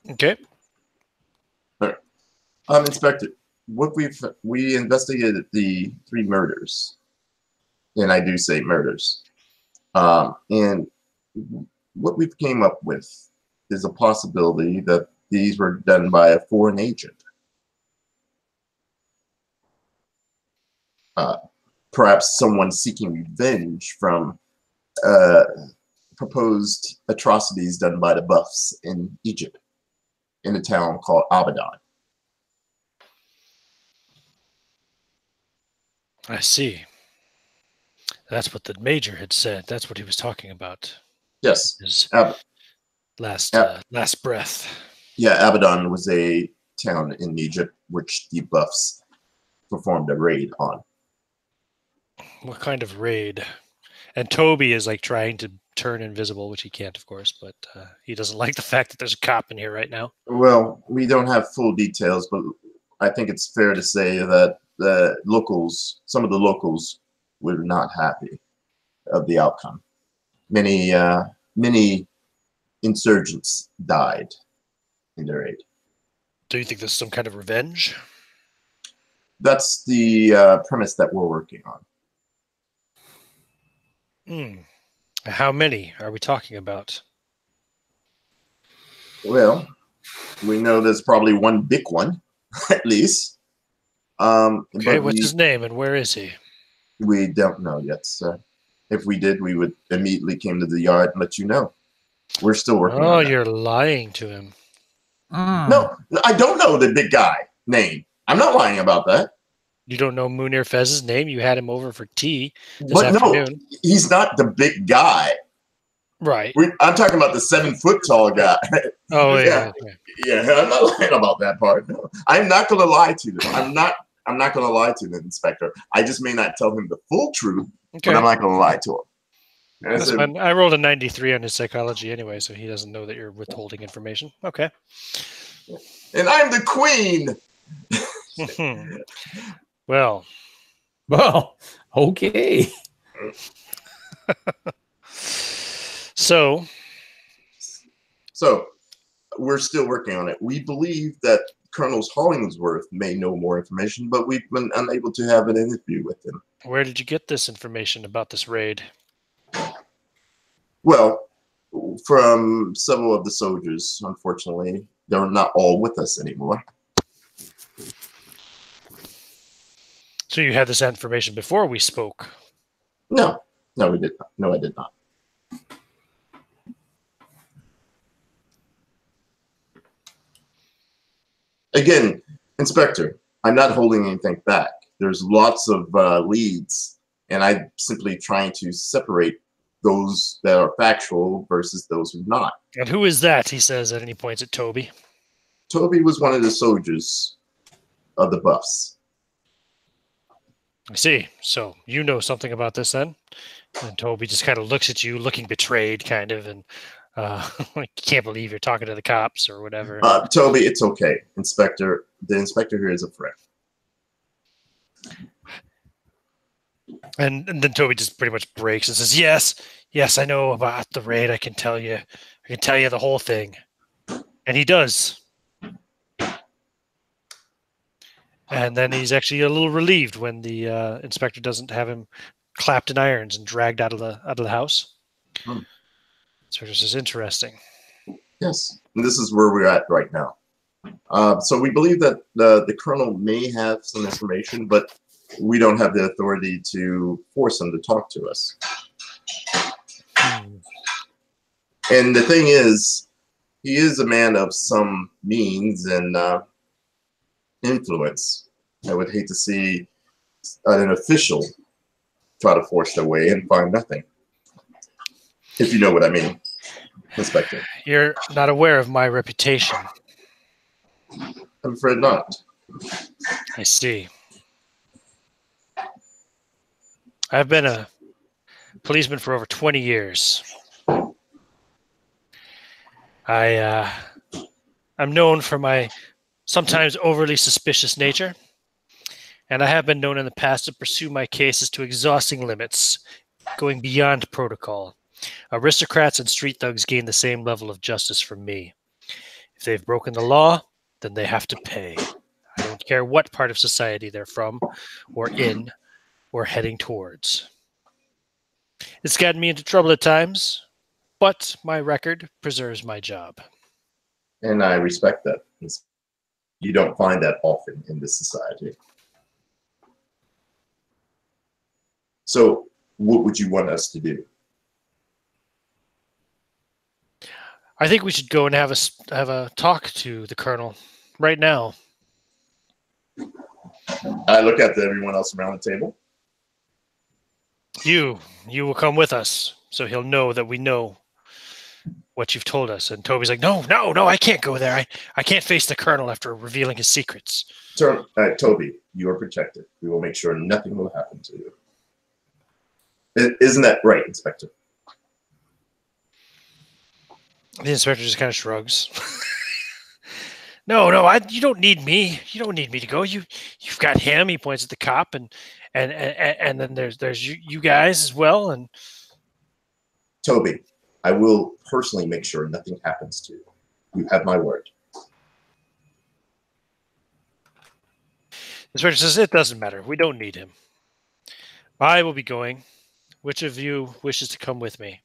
[SPEAKER 1] Okay.
[SPEAKER 4] All right. Inspector, what we investigated the 3 murders, and I do say murders. And what we came up with is a possibility that these were done by a foreign agent. Perhaps someone seeking revenge from proposed atrocities done by the Buffs in Egypt, in a town called Abaddon.
[SPEAKER 1] I see. That's what the major had said. That's what he was talking about.
[SPEAKER 4] Yes.
[SPEAKER 1] His last breath.
[SPEAKER 4] Yeah, Abaddon was a town in Egypt which the Buffs performed a raid on.
[SPEAKER 1] What kind of raid? And Toby is like trying to turn invisible, which he can't, of course, but he doesn't like the fact that there's a cop in here right now.
[SPEAKER 4] Well, we don't have full details, but I think it's fair to say that the locals, some of the locals, were not happy of the outcome. Many insurgents died in the raid.
[SPEAKER 1] Do you think there's some kind of revenge?
[SPEAKER 4] That's the premise that we're working on.
[SPEAKER 1] How many are we talking about?
[SPEAKER 4] Well, we know there's probably one big one, at least.
[SPEAKER 1] Okay, what's his name and where is he?
[SPEAKER 4] We don't know yet, sir. If we did, we would immediately came to the yard and let you know. We're still working on that.
[SPEAKER 1] Oh, you're lying to him.
[SPEAKER 4] No, I don't know the big guy name. I'm not lying about that.
[SPEAKER 1] You don't know Munir Fez's name? You had him over for tea this
[SPEAKER 4] But
[SPEAKER 1] afternoon.
[SPEAKER 4] no, he's not the big guy.
[SPEAKER 1] Right.
[SPEAKER 4] I'm talking about the 7 foot tall guy.
[SPEAKER 1] Oh, yeah.
[SPEAKER 4] Yeah, I'm not lying about that part. No. I'm not going to lie to them. I'm not going to lie to the inspector. I just may not tell him the full truth,
[SPEAKER 1] Okay.
[SPEAKER 4] but I'm not going to lie to him.
[SPEAKER 1] That's fine. I rolled a 93 on his psychology anyway, so he doesn't know that you're withholding information. Okay.
[SPEAKER 4] And I'm the queen.
[SPEAKER 1] Well,
[SPEAKER 2] okay.
[SPEAKER 4] So we're still working on it. We believe that Colonel Hollingsworth may know more information, but we've been unable to have an interview with him.
[SPEAKER 1] Where did you get this information about this raid?
[SPEAKER 4] Well, from several of the soldiers, unfortunately. They're not all with us anymore.
[SPEAKER 1] So you had this information before we spoke?
[SPEAKER 4] No, we did not. No, I did not. Again, Inspector, I'm not holding anything back. There's lots of leads, and I'm simply trying to separate those that are factual versus those who are not.
[SPEAKER 1] And who is that, he says, and he points at Toby.
[SPEAKER 4] Toby was one of the soldiers of the Buffs.
[SPEAKER 1] I see. So you know something about this then? And Toby just kind of looks at you, looking betrayed, kind of, and I can't believe you're talking to the cops or whatever.
[SPEAKER 4] Toby, it's okay. Inspector, the inspector here is a friend.
[SPEAKER 1] And then Toby just pretty much breaks and says, yes, I know about the raid. I can tell you the whole thing. And he does. And then he's actually a little relieved when the inspector doesn't have him clapped in irons and dragged out of the house. So this is interesting.
[SPEAKER 4] Yes, and this is where we're at right now. So we believe that the colonel may have some information, but we don't have the authority to force him to talk to us. And the thing is, he is a man of some means and influence. I would hate to see an official try to force their way and find nothing. If you know what I mean, Inspector.
[SPEAKER 1] You're not aware of my reputation.
[SPEAKER 4] I'm afraid not.
[SPEAKER 1] I see. I've been a policeman for over 20 years. I'm known for my sometimes overly suspicious nature, and I have been known in the past to pursue my cases to exhausting limits, going beyond protocol. Aristocrats and street thugs gain the same level of justice from me. If they've broken the law, then they have to pay. I don't care what part of society they're from, or in, or heading towards. It's gotten me into trouble at times, but my record preserves my job.
[SPEAKER 4] And I respect that. You don't find that often in this society. So what would you want us to do?
[SPEAKER 1] I think we should go and have a talk to the colonel right now.
[SPEAKER 4] I look at everyone else around the table.
[SPEAKER 1] You will come with us, so he'll know that we know what you've told us. And Toby's like, no, I can't go there. I can't face the colonel after revealing his secrets.
[SPEAKER 4] Toby, you are protected. We will make sure nothing will happen to you. Isn't that right, Inspector?
[SPEAKER 1] The inspector just kind of shrugs. No, you don't need me. You don't need me to go. You've got him. He points at the cop, and then there's you guys as well. And
[SPEAKER 4] Toby, I will personally make sure nothing happens to you. You have my word.
[SPEAKER 1] the inspector says it doesn't matter. We don't need him. I will be going. Which of you wishes to come with me?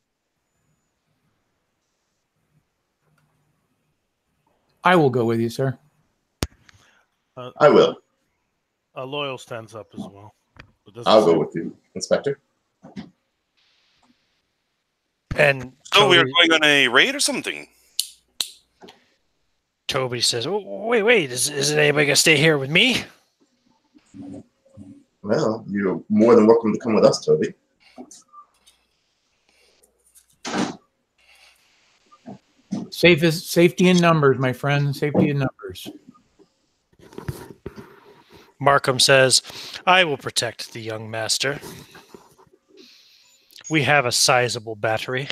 [SPEAKER 2] I will go with you, sir.
[SPEAKER 4] I will.
[SPEAKER 5] Loyal stands up as well.
[SPEAKER 4] I'll go with you, Inspector.
[SPEAKER 1] And
[SPEAKER 3] So we are going on a raid or something?
[SPEAKER 1] Toby says, oh, wait, isn't anybody going to stay here with me?
[SPEAKER 4] Well, you're more than welcome to come with us, Toby.
[SPEAKER 2] Safety in numbers, my friend. Safety in numbers.
[SPEAKER 1] Markham says, I will protect the young master. We have a sizable battery.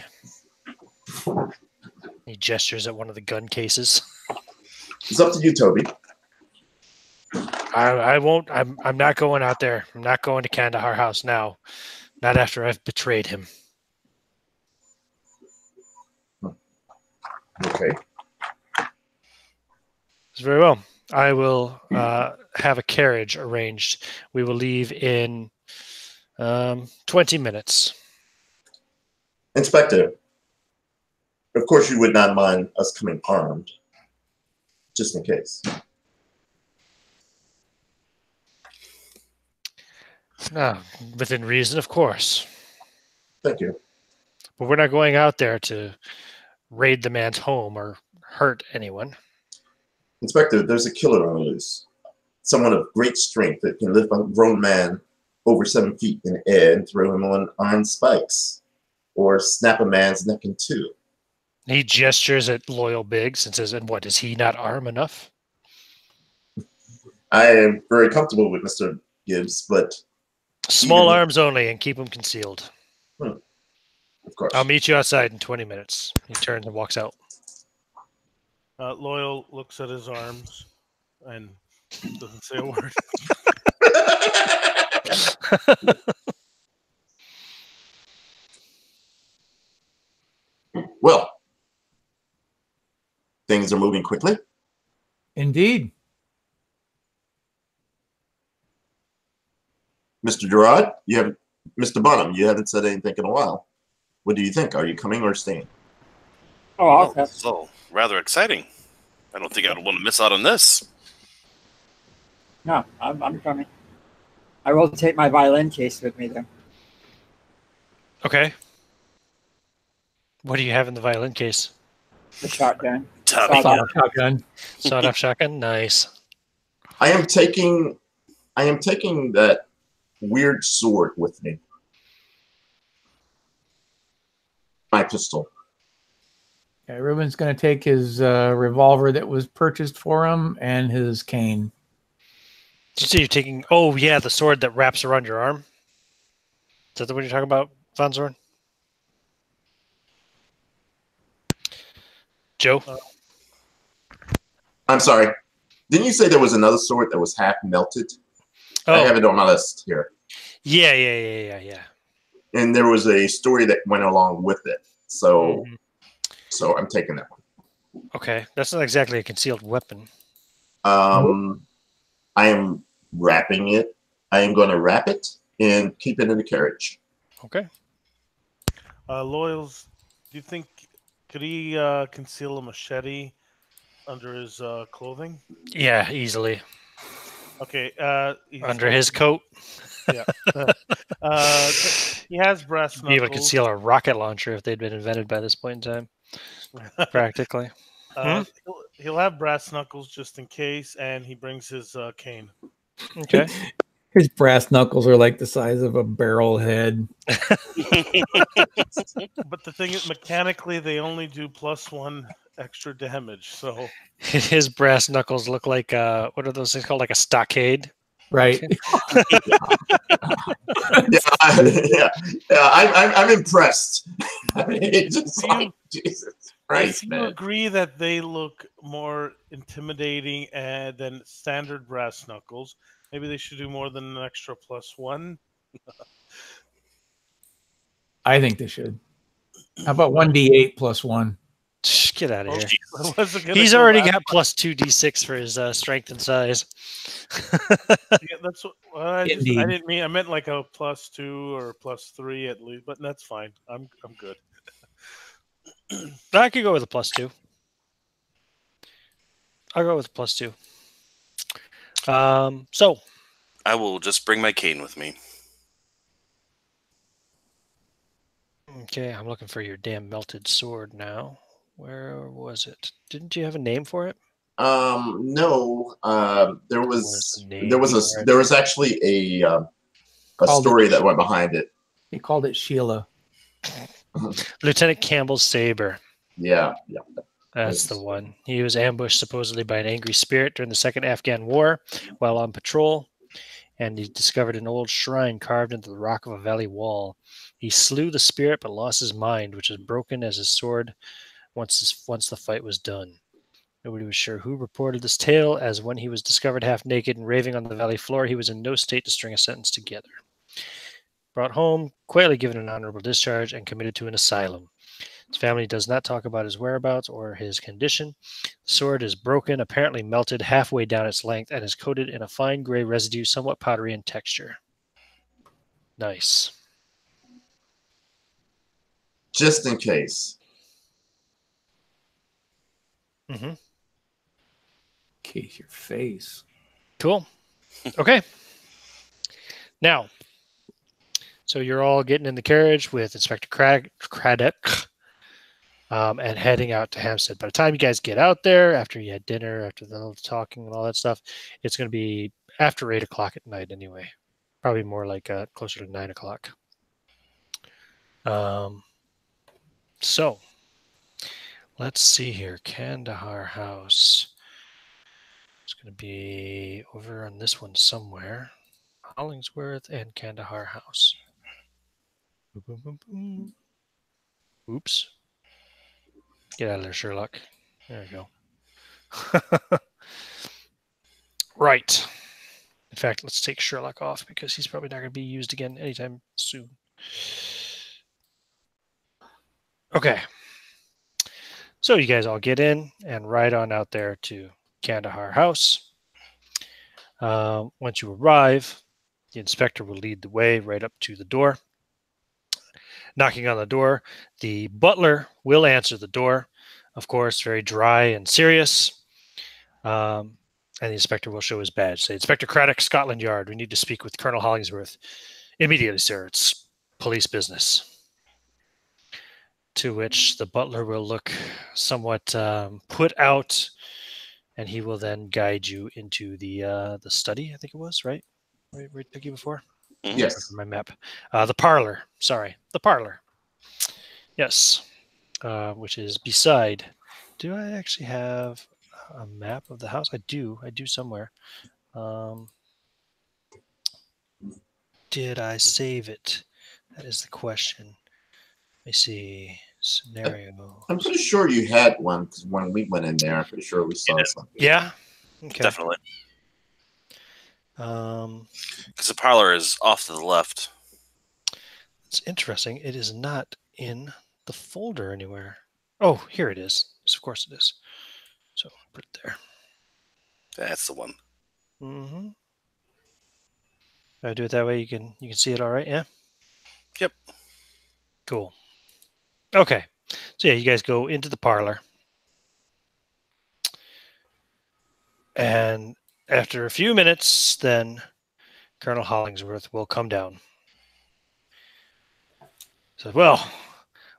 [SPEAKER 1] He gestures at one of the gun cases.
[SPEAKER 4] It's up to you, Toby.
[SPEAKER 1] I won't. I'm not going out there. I'm not going to Kandahar House now. Not after I've betrayed him.
[SPEAKER 4] Okay.
[SPEAKER 1] It's very well. I will have a carriage arranged. We will leave in 20 minutes.
[SPEAKER 4] Inspector, of course you would not mind us coming armed, just in case.
[SPEAKER 1] Within reason, of course.
[SPEAKER 4] Thank you.
[SPEAKER 1] But we're not going out there to raid the man's home or hurt anyone.
[SPEAKER 4] Inspector, there's a killer on the loose. Someone of great strength that can lift a grown man over 7 feet in the air and throw him on iron spikes, or snap a man's neck in two.
[SPEAKER 1] He gestures at Loyal Biggs and says, and what, is he not armed enough?
[SPEAKER 4] I am very comfortable with Mr. Gibbs, but...
[SPEAKER 1] Small arms only, and keep them concealed.
[SPEAKER 4] Of course.
[SPEAKER 1] I'll meet you outside in 20 minutes. He turns and walks out.
[SPEAKER 5] Loyal looks at his arms and doesn't say a word.
[SPEAKER 4] Well, things are moving quickly.
[SPEAKER 2] Indeed.
[SPEAKER 4] Mr. Gerard, Mr. Bonham, you haven't said anything in a while. What do you think? Are you coming or staying?
[SPEAKER 6] Oh, I'll come.
[SPEAKER 3] So, rather exciting. I don't think I would want to miss out on this.
[SPEAKER 6] No, I'm coming. I will take my violin case with me, though.
[SPEAKER 1] Okay. What do you have in the violin case?
[SPEAKER 6] The shotgun.
[SPEAKER 2] Shotgun.
[SPEAKER 1] Sawed-off shotgun? Nice.
[SPEAKER 4] I am taking that weird sword with me. My pistol.
[SPEAKER 2] Okay, Ruben's going to take his revolver that was purchased for him and his cane.
[SPEAKER 1] So you're taking... Oh, yeah, the sword that wraps around your arm? Is that the one you're talking about, Von Zorn? Joe?
[SPEAKER 4] I'm sorry. Didn't you say there was another sword that was half melted?
[SPEAKER 1] Oh.
[SPEAKER 4] I have it on my list here.
[SPEAKER 1] Yeah.
[SPEAKER 4] And there was a story that went along with it. So, so I'm taking that one.
[SPEAKER 1] Okay. That's not exactly a concealed weapon.
[SPEAKER 4] I am wrapping it. I am going to wrap it and keep it in the carriage.
[SPEAKER 1] Okay.
[SPEAKER 5] Loyals, do you think could he conceal a machete under his clothing?
[SPEAKER 1] Yeah, easily.
[SPEAKER 5] Okay.
[SPEAKER 1] Under his coat.
[SPEAKER 5] Yeah. He has brass
[SPEAKER 1] Be able to
[SPEAKER 5] knuckles.
[SPEAKER 1] conceal a rocket launcher if they'd been invented by this point in time. practically.
[SPEAKER 5] He'll have brass knuckles just in case, and he brings his cane.
[SPEAKER 1] Okay.
[SPEAKER 2] His brass knuckles are like the size of a barrel head.
[SPEAKER 5] But the thing is, mechanically, they only do +1 extra damage. So
[SPEAKER 1] His brass knuckles look like what are those things called? Like a stockade.
[SPEAKER 2] Right.
[SPEAKER 4] I'm impressed. I mean, it's just like, Jesus Christ,
[SPEAKER 5] if you
[SPEAKER 4] man.
[SPEAKER 5] agree that they look more intimidating than standard brass knuckles, maybe they should do more than an extra +1.
[SPEAKER 2] I think they should. How about 1d8 plus 1?
[SPEAKER 1] Get out of here.
[SPEAKER 5] I wasn't gonna
[SPEAKER 1] He's
[SPEAKER 5] go
[SPEAKER 1] already
[SPEAKER 5] that
[SPEAKER 1] got +2 d6 for his strength and size.
[SPEAKER 5] Yeah, that's what I
[SPEAKER 2] Indeed.
[SPEAKER 5] didn't mean. I meant like a +2 or +3 at least, but that's fine. I'm good.
[SPEAKER 1] I could go with a +2. I'll go with a +2. So
[SPEAKER 3] I will just bring my cane with me.
[SPEAKER 1] okay, I'm looking for your damn melted sword now. Where was it? Didn't you have a name for it?
[SPEAKER 4] No. There
[SPEAKER 1] Where's
[SPEAKER 4] was
[SPEAKER 1] the name
[SPEAKER 4] there
[SPEAKER 1] for
[SPEAKER 4] was actually a
[SPEAKER 2] Called
[SPEAKER 4] story
[SPEAKER 2] it-
[SPEAKER 4] that went behind it.
[SPEAKER 2] He called it Sheila.
[SPEAKER 1] Lieutenant Campbell's saber.
[SPEAKER 4] Yeah.
[SPEAKER 1] That's
[SPEAKER 4] Nice.
[SPEAKER 1] the one. He was ambushed supposedly by an angry spirit during the Second Afghan War while on patrol, and he discovered an old shrine carved into the rock of a valley wall. He slew the spirit but lost his mind, which was broken as his sword once the fight was done. Nobody was sure who reported this tale, as when he was discovered half naked and raving on the valley floor, he was in no state to string a sentence together. Brought home, quietly given an honorable discharge, and committed to an asylum. His family does not talk about his whereabouts or his condition. The sword is broken, apparently melted halfway down its length, and is coated in a fine gray residue, somewhat powdery in texture. Nice.
[SPEAKER 4] Just in case.
[SPEAKER 1] Mm-hmm.
[SPEAKER 2] Case your face.
[SPEAKER 1] Cool. Okay. Now, so you're all getting in the carriage with Inspector Craddock and heading out to Hampstead. By the time you guys get out there, after you had dinner, after the little talking and all that stuff, it's going to be after 8 o'clock at night anyway. Probably more like closer to 9 o'clock. So, let's see here. Kandahar House. It's going to be over on this one somewhere. Hollingsworth and Kandahar House. Boom, boom, boom, boom. Oops. Get out of there, Sherlock. There you go. Right. In fact, let's take Sherlock off because he's probably not going to be used again anytime soon. Okay. So you guys all get in and ride on out there to Kandahar House. Once you arrive, the inspector will lead the way right up to the door. Knocking on the door, the butler will answer the door, of course, very dry and serious. And the inspector will show his badge. Say, Inspector Craddock, Scotland Yard. We need to speak with Colonel Hollingsworth. Immediately, sir. It's police business. To which the butler will look somewhat put out, and he will then guide you into the study, I think it was, right? Where I took you before?
[SPEAKER 4] Yes.
[SPEAKER 1] My map. The parlor. Sorry. The parlor. Yes. Which is beside. Do I actually have a map of the house? I do somewhere. Did I save it? That is the question. Let me see. Scenario.
[SPEAKER 4] I'm pretty sure you had one because when we went in there, I'm pretty sure we saw something.
[SPEAKER 1] Yeah. Okay.
[SPEAKER 3] Definitely.
[SPEAKER 1] It's
[SPEAKER 3] Because the parlor is off to the left.
[SPEAKER 1] interesting. It is not in the folder anywhere. Oh, here it is. Yes, of course it is. So put it there.
[SPEAKER 3] That's the one.
[SPEAKER 1] Mm-hmm. I do it that way. You can see it all right. Yeah.
[SPEAKER 3] Yep.
[SPEAKER 1] Cool. Okay. So yeah, you guys go into the parlor, and after a few minutes, then Colonel Hollingsworth will come down. So, well,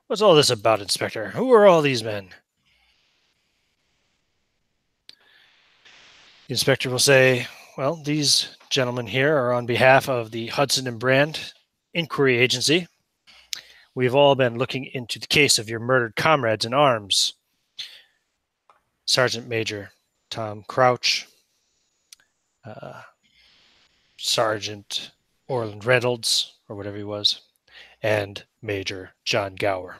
[SPEAKER 1] What's all this about, Inspector? Who are all these men? The inspector will say, well, these gentlemen here are on behalf of the Hudson Brand Inquiry Agency. We've all been looking into the case of your murdered comrades in arms. Sergeant Major Tom Crouch, Sergeant Orland Reynolds, or whatever he was, and Major John Gower.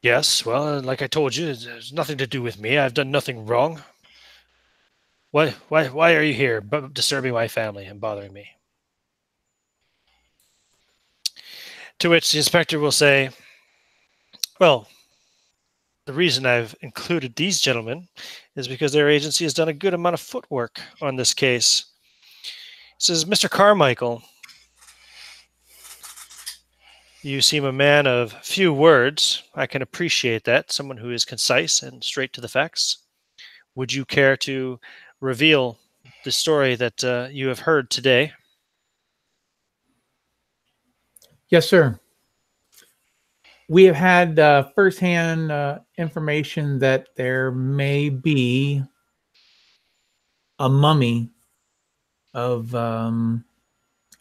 [SPEAKER 1] Yes, well, like I told you, there's nothing to do with me. I've done nothing wrong. Why are you here, disturbing my family and bothering me? To which the inspector will say, well, the reason I've included these gentlemen is because their agency has done a good amount of footwork on this case. He says, Mr. Carmichael, you seem a man of few words. I can appreciate that, someone who is concise and straight to the facts. Would you care to reveal the story that you have heard today?
[SPEAKER 2] Yes, sir. We have had firsthand information that there may be a mummy of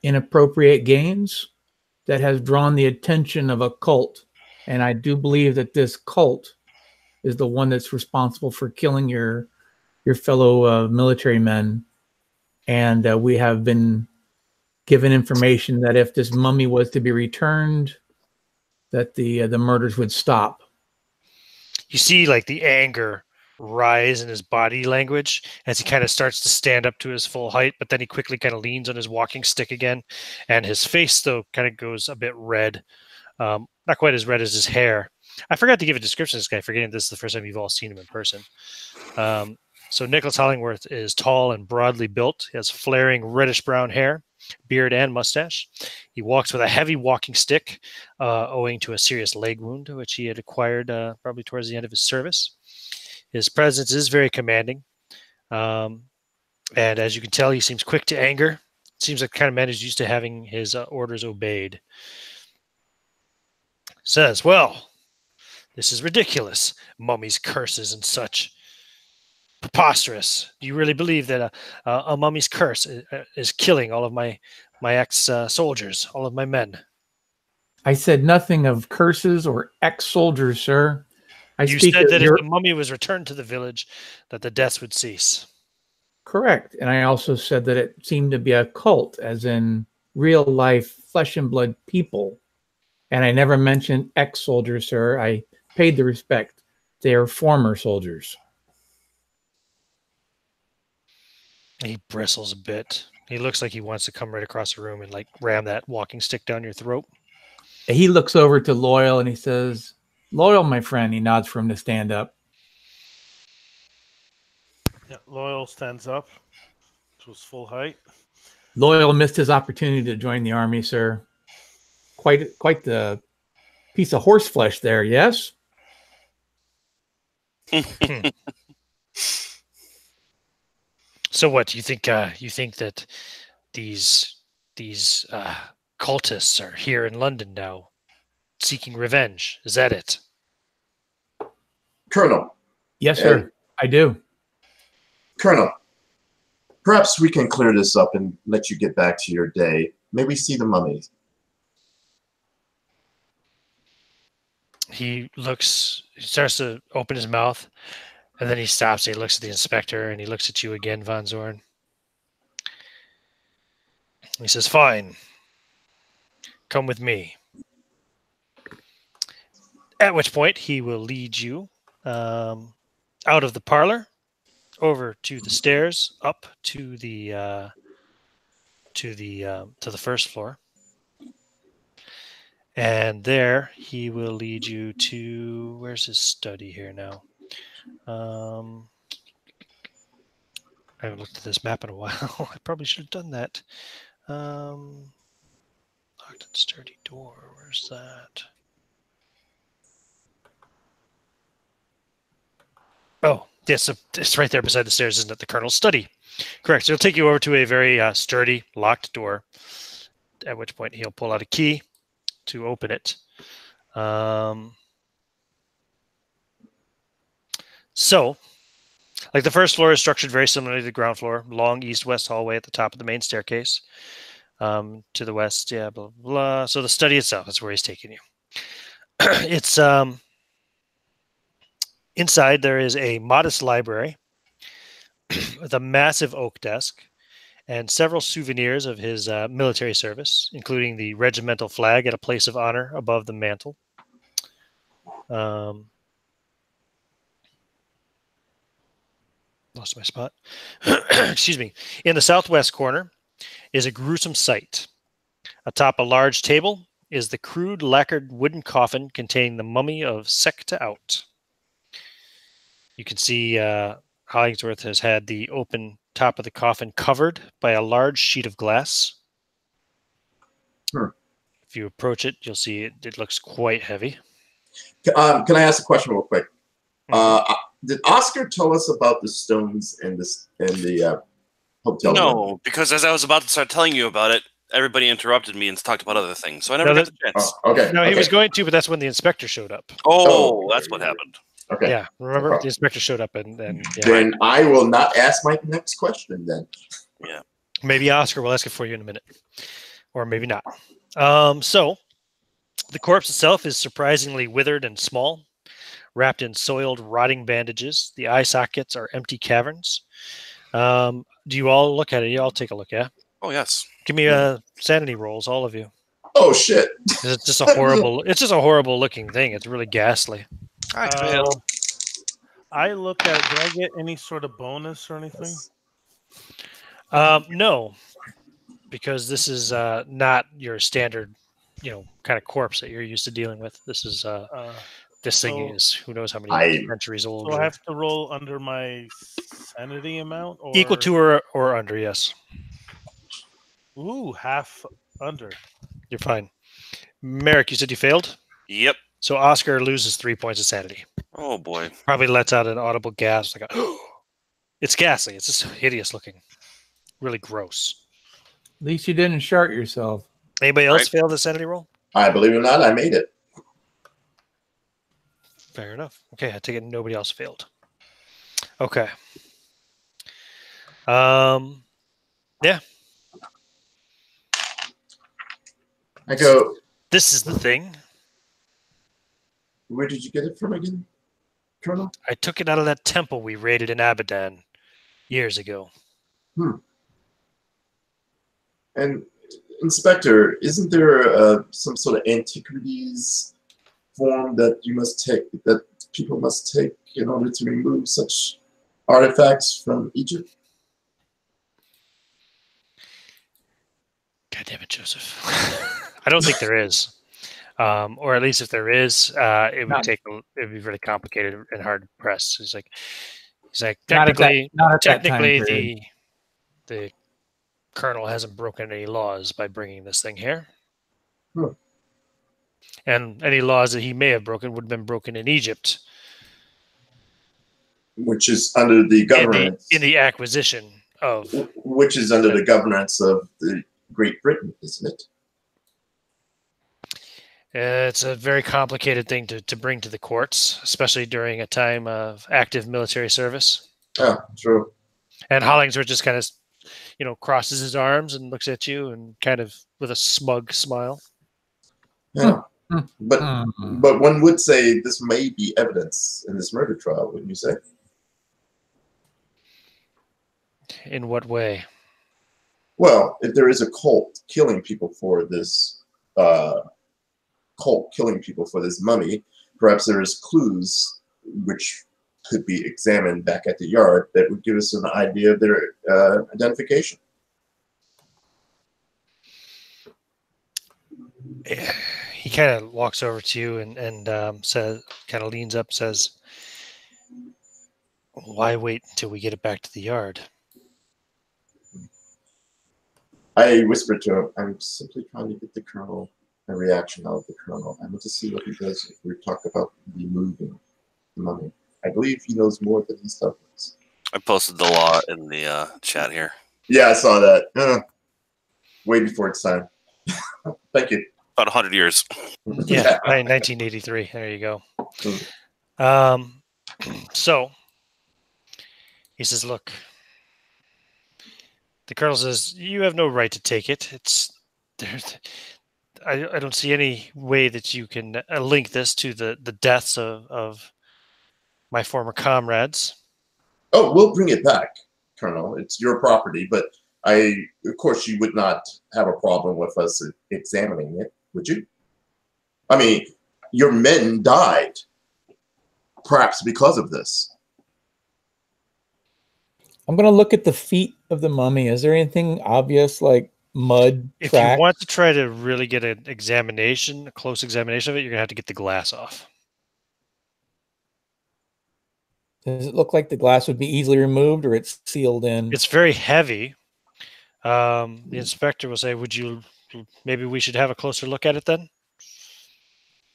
[SPEAKER 2] inappropriate gains that has drawn the attention of a cult. And I do believe that this cult is the one that's responsible for killing your fellow military men. And we have been given information that if this mummy was to be returned, that the murders would stop.
[SPEAKER 1] You see, like, the anger rise in his body language as he kind of starts to stand up to his full height, but then he quickly kind of leans on his walking stick again, and his face, though, kind of goes a bit red. Not quite as red as his hair. I forgot to give a description of this guy, forgetting this is the first time you've all seen him in person. So Nicholas Hollingworth is tall and broadly built. He has flaring reddish-brown hair, beard, and mustache. He walks with a heavy walking stick, owing to a serious leg wound, which he had acquired probably towards the end of his service. His presence is very commanding. And as you can tell, he seems quick to anger. Seems like the kind of man who's used to having his orders obeyed. Says, well, this is ridiculous. Mummy's curses and such. Preposterous. Do you really believe that a mummy's curse is killing all of my ex-soldiers, all of my men?
[SPEAKER 2] I said nothing of curses or ex-soldiers, sir.
[SPEAKER 1] You said that if the mummy was returned to the village, that the deaths would cease.
[SPEAKER 2] Correct. And I also said that it seemed to be a cult, as in real life flesh and blood people. And I never mentioned ex-soldiers, sir. I paid the respect. They are former soldiers.
[SPEAKER 1] He bristles a bit. He looks like he wants to come right across the room and like ram that walking stick down your throat.
[SPEAKER 2] He looks over to Loyal and he says, Loyal, my friend. He nods for him to stand up.
[SPEAKER 5] Yeah, Loyal stands up to his full height.
[SPEAKER 2] Loyal missed his opportunity to join the army, sir. Quite the piece of horse flesh there, yes?
[SPEAKER 1] So what do you think? You think that these cultists are here in London now, seeking revenge? Is that it,
[SPEAKER 4] Colonel?
[SPEAKER 2] Yes, sir. I do.
[SPEAKER 4] Colonel, perhaps we can clear this up and let you get back to your day. May we see the mummy?
[SPEAKER 1] He starts to open his mouth, and then he stops. And he looks at the inspector, and he looks at you again, Von Zorn. He says, fine. Come with me. At which point, he will lead you out of the parlor, over to the stairs, up to the first floor. And there, he will lead you to... Where's his study here now? I haven't looked at this map in a while. I probably should have done that. Locked and sturdy door. Where's that? Oh, yes, it's right there beside the stairs, isn't it? The Colonel's study. Correct. So he'll take you over to a very sturdy, locked door, at which point he'll pull out a key to open it. So, like the first floor is structured very similarly to the ground floor. Long east-west hallway at the top of the main staircase. To the west, yeah, blah, blah, blah. So the study itself is where he's taking you. It's inside there is a modest library with a massive oak desk and several souvenirs of his military service, including the regimental flag at a place of honor above the mantle. Lost my spot. Excuse me. In the southwest corner is a gruesome sight. Atop a large table is the crude lacquered wooden coffin containing the mummy of Sekta Out. You can see Hollingsworth has had the open top of the coffin covered by a large sheet of glass.
[SPEAKER 4] Sure.
[SPEAKER 1] If you approach it, you'll see it looks quite heavy.
[SPEAKER 4] Can I ask a question real quick? Did Oscar tell us about the stones in the hotel room?
[SPEAKER 3] No, because as I was about to start telling you about it, everybody interrupted me and talked about other things, so I never got the chance.
[SPEAKER 4] Okay.
[SPEAKER 1] No, he was going to, but that's when the inspector showed up.
[SPEAKER 3] That's what happened.
[SPEAKER 4] Okay.
[SPEAKER 1] Yeah, remember the inspector showed up and yeah.
[SPEAKER 4] Then I will not ask my next question then.
[SPEAKER 3] Yeah.
[SPEAKER 1] Maybe Oscar will ask it for you in a minute, or maybe not. So the corpse itself is surprisingly withered and small, wrapped in soiled, rotting bandages. The eye sockets are empty caverns. Do you all look at it? You all take a look, yeah?
[SPEAKER 3] Oh, yes.
[SPEAKER 1] Give me sanity rolls, all of you.
[SPEAKER 4] Oh shit!
[SPEAKER 1] It's just a horrible. It's just a horrible looking thing. It's really ghastly.
[SPEAKER 5] I look at it. Do I get any sort of bonus or anything?
[SPEAKER 1] No, because this is not your standard, kind of corpse that you're used to dealing with. This is this thing is who knows how many centuries old.
[SPEAKER 5] So I have to roll under my sanity amount, or
[SPEAKER 1] equal to or under. Yes.
[SPEAKER 5] Ooh, half under.
[SPEAKER 1] You're fine. Merrick, you said you failed?
[SPEAKER 3] Yep.
[SPEAKER 1] So Oscar loses 3 points of sanity.
[SPEAKER 3] Oh, boy.
[SPEAKER 1] Probably lets out an audible gasp. Like it's ghastly. It's just hideous looking. Really gross.
[SPEAKER 2] At least you didn't shart yourself.
[SPEAKER 1] Anybody else fail the sanity roll?
[SPEAKER 4] I believe it or not, I made it.
[SPEAKER 1] Fair enough. Okay, I take it nobody else failed. Okay. Yeah.
[SPEAKER 4] I go.
[SPEAKER 1] This is the thing.
[SPEAKER 4] Where did you get it from again, Colonel?
[SPEAKER 1] I took it out of that temple we raided in Abadan years ago.
[SPEAKER 4] And Inspector, isn't there some sort of antiquities form that you must take, that people must take in order to remove such artifacts from Egypt?
[SPEAKER 1] God damn it, Joseph. I don't think there is. Or at least if there is, it would be really complicated and hard to press. He's like technically the colonel hasn't broken any laws by bringing this thing here. And any laws that he may have broken would have been broken in Egypt,
[SPEAKER 4] which is under the governance
[SPEAKER 1] in the acquisition of,
[SPEAKER 4] which is under the governance of the Great Britain, isn't it?
[SPEAKER 1] It's a very complicated thing to bring to the courts, especially during a time of active military service.
[SPEAKER 4] Yeah, true.
[SPEAKER 1] And Hollingsworth just kind of, crosses his arms and looks at you and kind of with a smug smile.
[SPEAKER 4] Yeah, but one would say this may be evidence in this murder trial, wouldn't you say?
[SPEAKER 1] In what way?
[SPEAKER 4] Well, if there is a cult killing people for this mummy, perhaps there is clues which could be examined back at the yard that would give us an idea of their identification.
[SPEAKER 1] He kind of walks over to you and says, kind of leans up, says, "Why wait until we get it back to the yard?"
[SPEAKER 4] I whispered to him, "I'm simply trying to get the colonel a reaction out of the colonel. I want to see what he does if we talk about removing the mummy. I believe he knows more than he's telling us."
[SPEAKER 3] I posted the law in the chat here.
[SPEAKER 4] Yeah, I saw that. Way before it's time. Thank you.
[SPEAKER 3] About 100 years.
[SPEAKER 1] Yeah, 1983. There you go. So he says, "Look." The colonel says, "You have no right to take it. I don't see any way that you can link this to the deaths of my former comrades."
[SPEAKER 4] Oh, we'll bring it back, Colonel. It's your property, but of course, you would not have a problem with us examining it, would you? I mean, your men died, perhaps because of this.
[SPEAKER 2] I'm going to look at the feet of the mummy. Is there anything obvious, like mud
[SPEAKER 1] If
[SPEAKER 2] tracks?
[SPEAKER 1] you want to try to really get an examination, a close examination of it, you're gonna have to get the glass off.
[SPEAKER 2] Does it look like the glass would be easily removed, or it's sealed in?
[SPEAKER 1] It's very heavy. The inspector will say, maybe we should have a closer look at it then?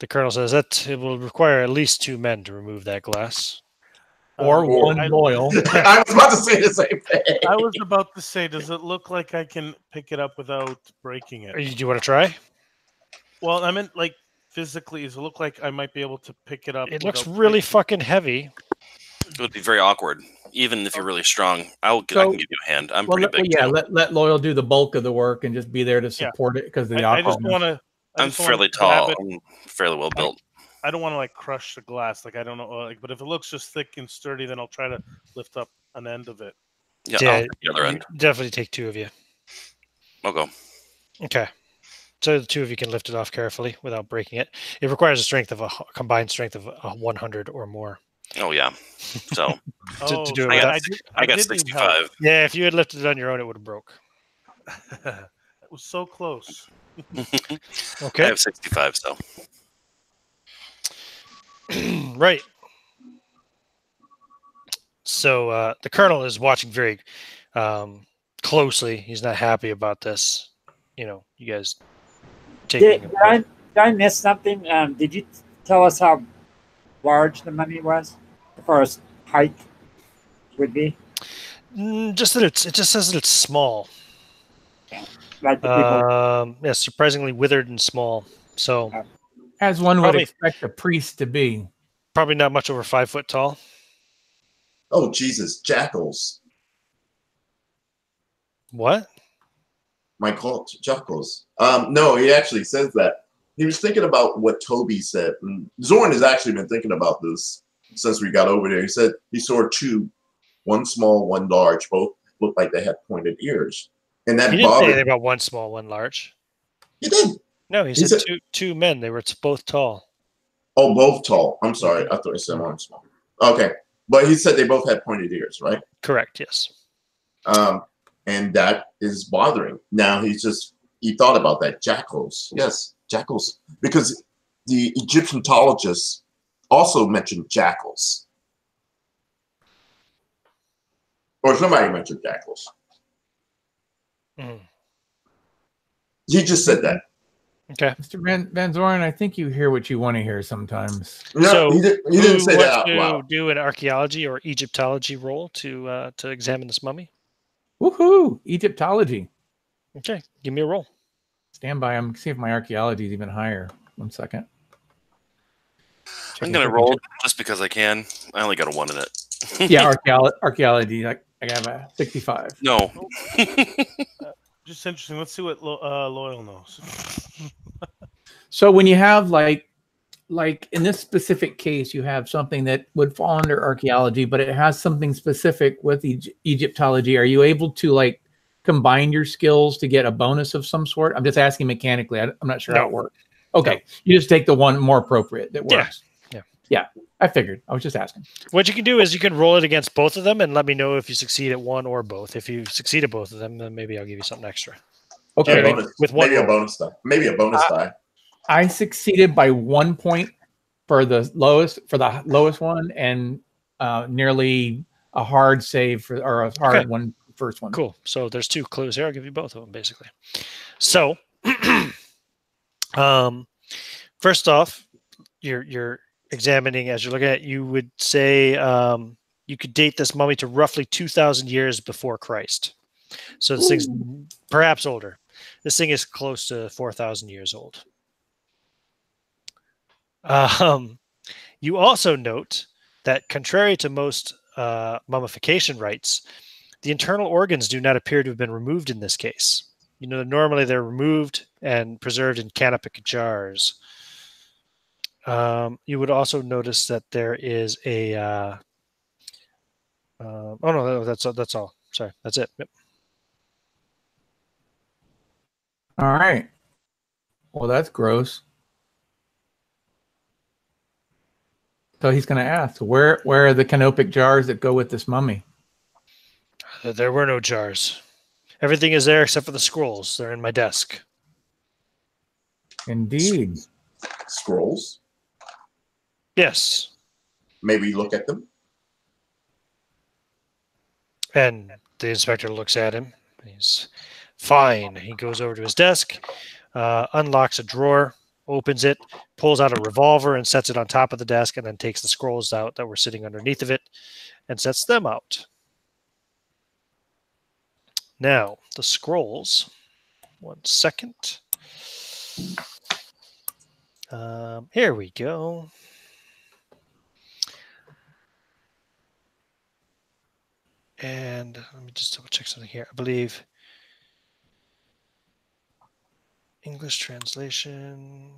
[SPEAKER 1] The colonel says that it will require at least 2 men to remove that glass.
[SPEAKER 2] Or one loyal.
[SPEAKER 4] I was about to say the same thing.
[SPEAKER 5] I was about to say, does it look like I can pick it up without breaking it?
[SPEAKER 1] Do you want to try?
[SPEAKER 5] Well, I meant like physically. Does it look like I might be able to pick it up?
[SPEAKER 1] It looks
[SPEAKER 5] without
[SPEAKER 1] really
[SPEAKER 5] breaking
[SPEAKER 1] fucking heavy.
[SPEAKER 3] It would be very awkward, even if you're really strong. I can give you a hand. I'm pretty big.
[SPEAKER 2] Yeah,
[SPEAKER 3] too.
[SPEAKER 2] let Loyal do the bulk of the work and just be there to support it because of the
[SPEAKER 5] I just
[SPEAKER 2] awkwardness.
[SPEAKER 5] want to.
[SPEAKER 3] I'm fairly tall. I'm fairly well built.
[SPEAKER 5] I don't want to like crush the glass. Like I don't know. But if it looks just thick and sturdy, then I'll try to lift up an end of it.
[SPEAKER 3] Yeah, I'll take the other end.
[SPEAKER 1] Definitely take 2 of you.
[SPEAKER 3] I'll go.
[SPEAKER 1] Okay. So the 2 of you can lift it off carefully without breaking it. It requires a combined strength of 100 or more.
[SPEAKER 3] Oh yeah. So
[SPEAKER 1] to do it
[SPEAKER 3] I got 65.
[SPEAKER 1] Yeah, if you had lifted it on your own, it would have broke.
[SPEAKER 5] It was so close.
[SPEAKER 1] Okay.
[SPEAKER 3] I have 65, so.
[SPEAKER 1] Right. So the colonel is watching very closely. He's not happy about this. You guys taking.
[SPEAKER 6] Did I miss something? Did you tell us how large the mummy was, as far as height would be?
[SPEAKER 1] Just that it just says that it's small.
[SPEAKER 6] Like the people.
[SPEAKER 1] Yeah, surprisingly withered and small. So,
[SPEAKER 2] as one would expect a priest to be.
[SPEAKER 1] Probably not much over 5 foot tall.
[SPEAKER 4] Oh Jesus, Jackals.
[SPEAKER 1] What?
[SPEAKER 4] My cult, Jackals. No, he actually says that. He was thinking about what Toby said. And Zorn has actually been thinking about this since we got over there. He said he saw 2, one small, one large. Both looked like they had pointed ears. And that
[SPEAKER 1] he didn't say anything about one small, one large.
[SPEAKER 4] He did.
[SPEAKER 1] No, he said two men. They were both tall.
[SPEAKER 4] Oh, both tall. I'm sorry. I thought he said one small. Okay. But he said they both had pointed ears, right?
[SPEAKER 1] Correct, yes.
[SPEAKER 4] And that is bothering. Now he thought about that. Jackals. Yes, jackals. Because the Egyptologists also mentioned jackals. Or somebody mentioned jackals.
[SPEAKER 1] Mm.
[SPEAKER 4] He just said that.
[SPEAKER 1] Okay.
[SPEAKER 2] Mr. Van Zoren, I think you hear what you want to hear sometimes.
[SPEAKER 4] No,
[SPEAKER 1] so
[SPEAKER 4] he didn't say that out
[SPEAKER 1] to
[SPEAKER 4] loud.
[SPEAKER 1] do an archaeology or Egyptology roll to examine this mummy?
[SPEAKER 2] Woohoo! Egyptology.
[SPEAKER 1] Okay, give me a roll.
[SPEAKER 2] Stand by. I'm see if my archaeology is even higher. 1 second.
[SPEAKER 3] I'm gonna roll just because I can. I only got a 1 in it.
[SPEAKER 2] Yeah, archaeology. I have a 65.
[SPEAKER 3] No.
[SPEAKER 5] Just interesting. Let's see what Loyal knows.
[SPEAKER 2] So when you have like in this specific case, you have something that would fall under archaeology, but it has something specific with Egyptology. Are you able to like combine your skills to get a bonus of some sort? I'm just asking mechanically. I'm not sure how it works. Okay, you just take the one more appropriate that works. Yeah. I figured. I was just asking.
[SPEAKER 1] What you can do is you can roll it against both of them and let me know if you succeed at one or both. If you succeed at both of them, then maybe I'll give you something extra.
[SPEAKER 2] Okay.
[SPEAKER 4] Maybe a bonus die. Maybe a bonus die.
[SPEAKER 2] I succeeded by 1 point for the lowest one, and nearly a hard save or a hard one first one.
[SPEAKER 1] Cool. So there's 2 clues here. I'll give you both of them basically. So, first off, you're examining as you're looking at it, you would say you could date this mummy to roughly 2,000 years before Christ. So this thing's perhaps older. This thing is close to 4,000 years old. You also note that, contrary to most mummification rites, the internal organs do not appear to have been removed in this case. You know, normally they're removed and preserved in canopic jars. You would also notice that there is a. Oh no, that's all. Sorry, that's it. Yep.
[SPEAKER 2] All right. Well, that's gross. So he's going to ask, where are the canopic jars that go with this mummy?
[SPEAKER 1] There were no jars. Everything is there except for the scrolls. They're in my desk.
[SPEAKER 2] Indeed.
[SPEAKER 4] Scrolls.
[SPEAKER 1] Yes.
[SPEAKER 4] May we look at them?
[SPEAKER 1] And the inspector looks at him. He's fine. He goes over to his desk, unlocks a drawer, opens it, pulls out a revolver and sets it on top of the desk, and then takes the scrolls out that were sitting underneath of it and sets them out. Now, the scrolls. 1 second. Here we go. And let me just double check something here. I believe English translation.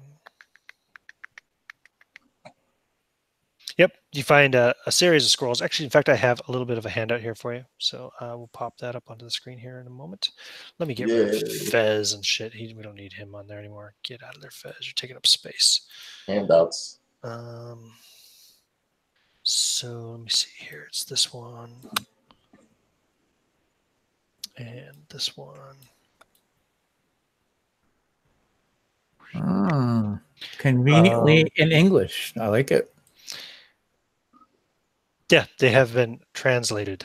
[SPEAKER 1] Yep, you find a series of scrolls. Actually, in fact, I have a little bit of a handout here for you. So I will pop that up onto the screen here in a moment. Let me get rid of Fez and shit. We don't need him on there anymore. Get out of there, Fez. You're taking up space.
[SPEAKER 4] Handouts.
[SPEAKER 1] So let me see here. It's this one. And this one.
[SPEAKER 2] Conveniently in English. I like it.
[SPEAKER 1] Yeah, they have been translated.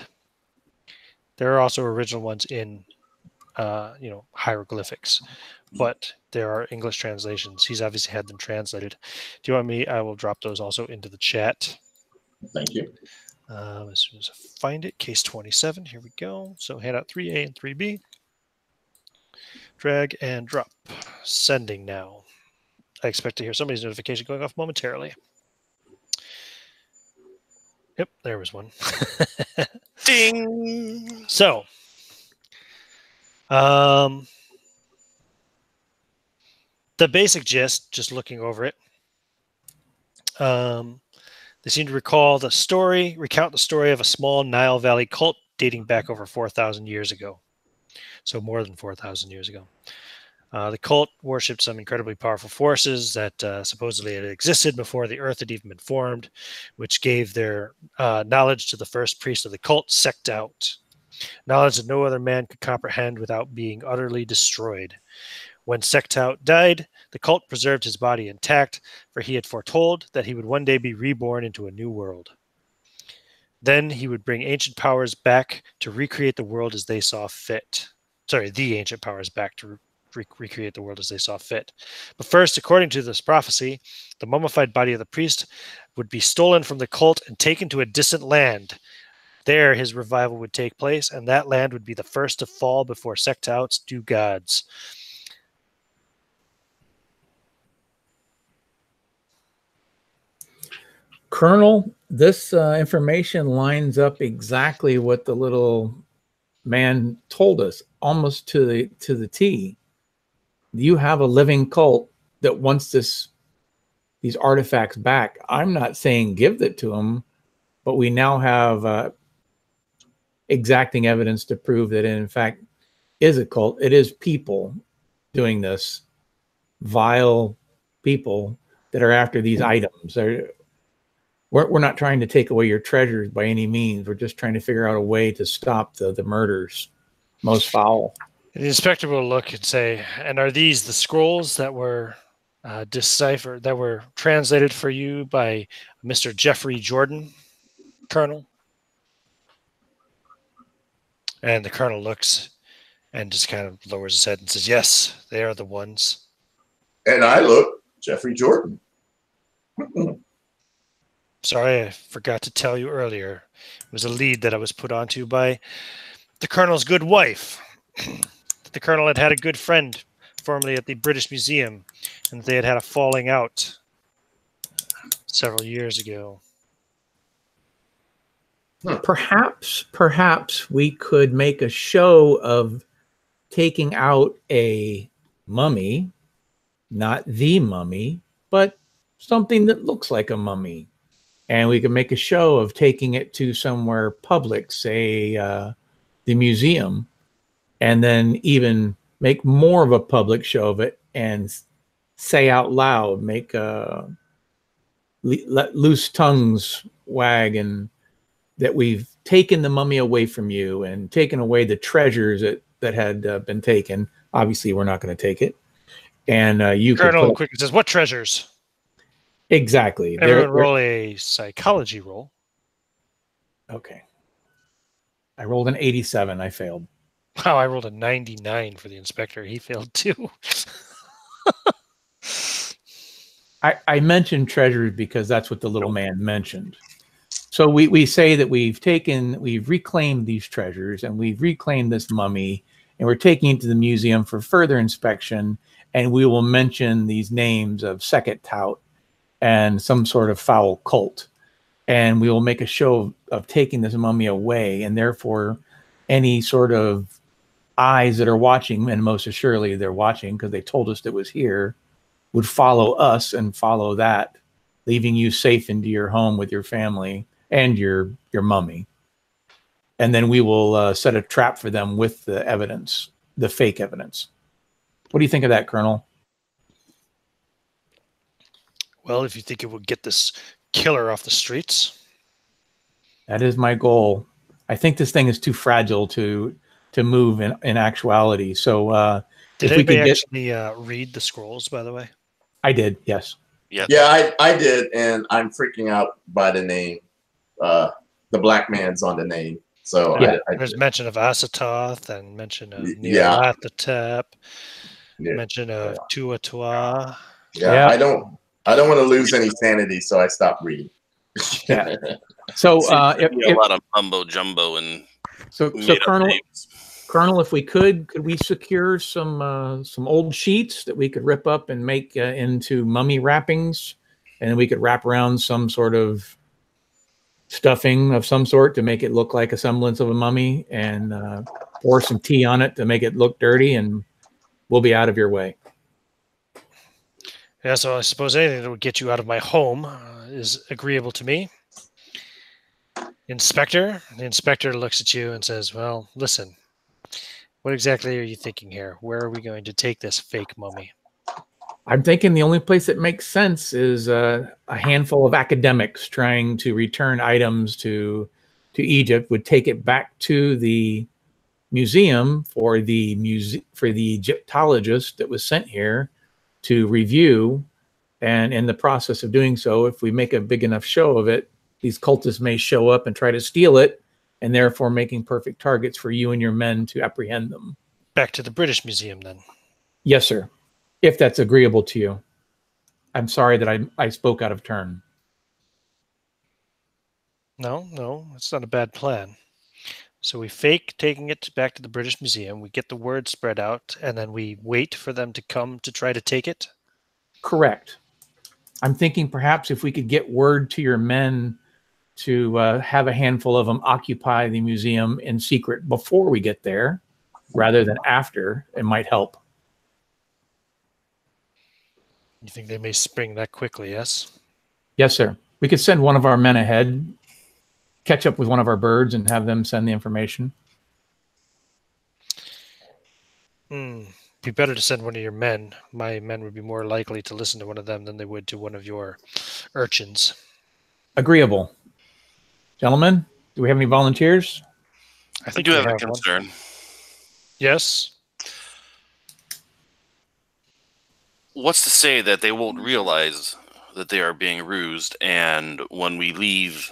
[SPEAKER 1] There are also original ones in, hieroglyphics, but there are English translations. He's obviously had them translated. Do you want me? I will drop those also into the chat.
[SPEAKER 4] Thank you.
[SPEAKER 1] As soon as I find it, case 27. Here we go. So handout 3A and 3B. Drag and drop. Sending now. I expect to hear somebody's notification going off momentarily. Yep, there was one.
[SPEAKER 3] Ding!
[SPEAKER 1] So, the basic gist, just looking over it, they seem to recount the story of a small Nile Valley cult dating back over 4,000 years ago. So more than 4,000 years ago. The cult worshipped some incredibly powerful forces that supposedly had existed before the earth had even been formed, which gave their knowledge to the first priest of the cult, Sectout. Knowledge that no other man could comprehend without being utterly destroyed. When Sectout died, the cult preserved his body intact, for he had foretold that he would one day be reborn into a new world. Then he would bring ancient powers back to recreate the world as they saw fit. Sorry, the ancient powers back to recreate the world as they saw fit. But first, according to this prophecy, the mummified body of the priest would be stolen from the cult and taken to a distant land. There, his revival would take place, and that land would be the first to fall before Sectout's due gods.
[SPEAKER 2] Colonel, this information lines up exactly what the little man told us, almost to the T. You have a living cult that wants these artifacts back. I'm not saying give it to them, but we now have exacting evidence to prove that it in fact is a cult. It is people doing this, vile people that are after these items. We're not trying to take away your treasures by any means. We're just trying to figure out a way to stop the murders, most foul.
[SPEAKER 1] The inspector will look and say, and are these the scrolls that were deciphered, that were translated for you by Mr. Jeffrey Jordan, Colonel? And the Colonel looks and just kind of lowers his head and says, yes, they are the ones.
[SPEAKER 4] And I look, Jeffrey Jordan.
[SPEAKER 1] Sorry, I forgot to tell you earlier. It was a lead that I was put onto by the Colonel's good wife. The Colonel had had a good friend formerly at the British Museum, and they had had a falling out. several years ago.
[SPEAKER 2] Perhaps we could make a show of taking out a mummy, not the mummy, but something that looks like a mummy. And we could make a show of taking it to somewhere public, say the museum, and then even make more of a public show of it and say out loud, make let loose tongues wag, and that we've taken the mummy away from you and taken away the treasures that had been taken. Obviously, we're not going to take it. And you
[SPEAKER 1] Colonel
[SPEAKER 2] could
[SPEAKER 1] quickly says, "What treasures?"
[SPEAKER 2] Exactly.
[SPEAKER 1] Everyone roll a psychology roll.
[SPEAKER 2] Okay. I rolled an 87. I failed.
[SPEAKER 1] Wow, I rolled a 99 for the inspector. He failed too.
[SPEAKER 2] I mentioned treasures because that's what the little man mentioned. So we say that we've reclaimed these treasures and we've reclaimed this mummy and we're taking it to the museum for further inspection, and we will mention these names of Second Tout and some sort of foul cult. And we will make a show of taking this mummy away, and therefore any sort of eyes that are watching, and most assuredly they're watching because they told us it was here, would follow us and follow that, leaving you safe into your home with your family and your mummy. And then we will set a trap for them with the evidence, the fake evidence. What do you think of that, Colonel?
[SPEAKER 1] Well, if you think it will get this killer off the streets.
[SPEAKER 2] That is my goal. I think this thing is too fragile to move in actuality. So
[SPEAKER 1] did anybody actually read the scrolls, by the way?
[SPEAKER 2] I did, yes.
[SPEAKER 4] Yeah, I did, and I'm freaking out by the name. The black man's on the name. So
[SPEAKER 2] yeah.
[SPEAKER 1] There's mention of Asatoth and mention of Nyarlathotep, mention of Tuatua.
[SPEAKER 4] Yeah, I don't want to lose any sanity, so I stopped reading.
[SPEAKER 2] Yeah. So
[SPEAKER 3] a lot of mumbo jumbo and
[SPEAKER 2] so Colonel, if we could we secure some old sheets that we could rip up and make into mummy wrappings, and then we could wrap around some sort of stuffing of some sort to make it look like a semblance of a mummy, and pour some tea on it to make it look dirty, and we'll be out of your way.
[SPEAKER 1] Yeah, so I suppose anything that would get you out of my home is agreeable to me. Inspector, the inspector looks at you and says, "Well, listen, what exactly are you thinking here? Where are we going to take this fake mummy?"
[SPEAKER 2] I'm thinking the only place that makes sense is a handful of academics trying to return items to Egypt would take it back to the museum for the Egyptologist that was sent here to review. And in the process of doing so, if we make a big enough show of it, these cultists may show up and try to steal it, and therefore making perfect targets for you and your men to apprehend them.
[SPEAKER 1] Back to the British Museum, then.
[SPEAKER 2] Yes, sir. If that's agreeable to you. I'm sorry that I spoke out of turn.
[SPEAKER 1] No, it's not a bad plan. So we fake taking it back to the British Museum, we get the word spread out, and then we wait for them to come to try to take it?
[SPEAKER 2] Correct. I'm thinking perhaps if we could get word to your men to have a handful of them occupy the museum in secret before we get there, rather than after, it might help.
[SPEAKER 1] You think they may spring that quickly, yes?
[SPEAKER 2] Yes, sir. We could send one of our men ahead, catch up with one of our birds, and have them send the information.
[SPEAKER 1] Be better to send one of your men. My men would be more likely to listen to one of them than they would to one of your urchins.
[SPEAKER 2] Agreeable. Gentlemen, do we have any volunteers?
[SPEAKER 3] I do have a concern.
[SPEAKER 1] Yes?
[SPEAKER 3] What's to say that they won't realize that they are being rused, and when we leave,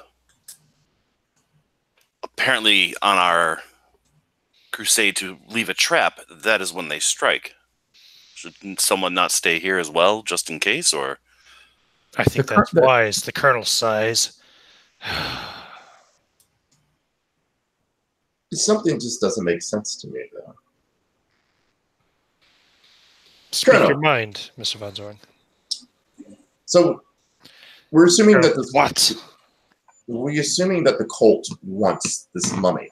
[SPEAKER 3] apparently on our crusade to leave a trap, that is when they strike? Should someone not stay here as well, just in case, or?
[SPEAKER 1] I think that's wise. The Colonel sighs.
[SPEAKER 4] Something just doesn't make sense to me, though.
[SPEAKER 1] Speak your mind, Mr. Von Zorn.
[SPEAKER 4] So, we're assuming that this
[SPEAKER 1] What?
[SPEAKER 4] we're assuming that the cult wants this mummy.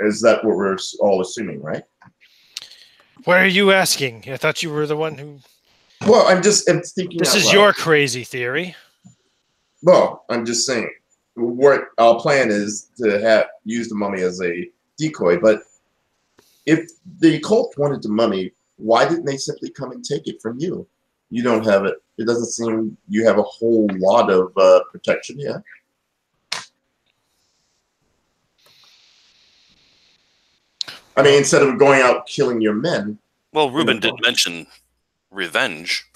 [SPEAKER 4] Is that what we're all assuming, right?
[SPEAKER 1] Why are you asking? I thought you were the one who...
[SPEAKER 4] Well, I'm thinking
[SPEAKER 1] This
[SPEAKER 4] out
[SPEAKER 1] is
[SPEAKER 4] loud.
[SPEAKER 1] your crazy theory.
[SPEAKER 4] Well, I'm just saying what our plan is to use the mummy as a decoy. But if the cult wanted the mummy, why didn't they simply come and take it from you? You don't have it. It doesn't seem you have a whole lot of protection yet. I mean, instead of going out killing your men.
[SPEAKER 3] Well, Reuben did mention revenge.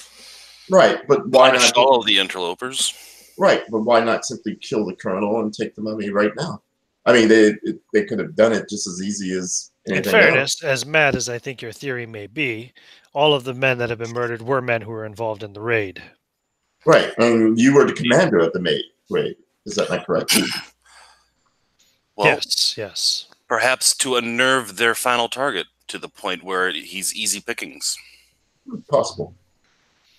[SPEAKER 4] Right, but why
[SPEAKER 3] Punish
[SPEAKER 4] not
[SPEAKER 3] all of the interlopers?
[SPEAKER 4] Right, but why not simply kill the colonel and take the mummy right now? I mean, they could have done it just as easy as anything
[SPEAKER 1] In fairness,
[SPEAKER 4] else.
[SPEAKER 1] as mad as I think your theory may be, all of the men that have been murdered were men who were involved in the raid.
[SPEAKER 4] Right, and you were the commander of the raid. Is that not correct?
[SPEAKER 3] Well,
[SPEAKER 1] Yes.
[SPEAKER 3] perhaps to unnerve their final target to the point where he's easy pickings.
[SPEAKER 4] Possible.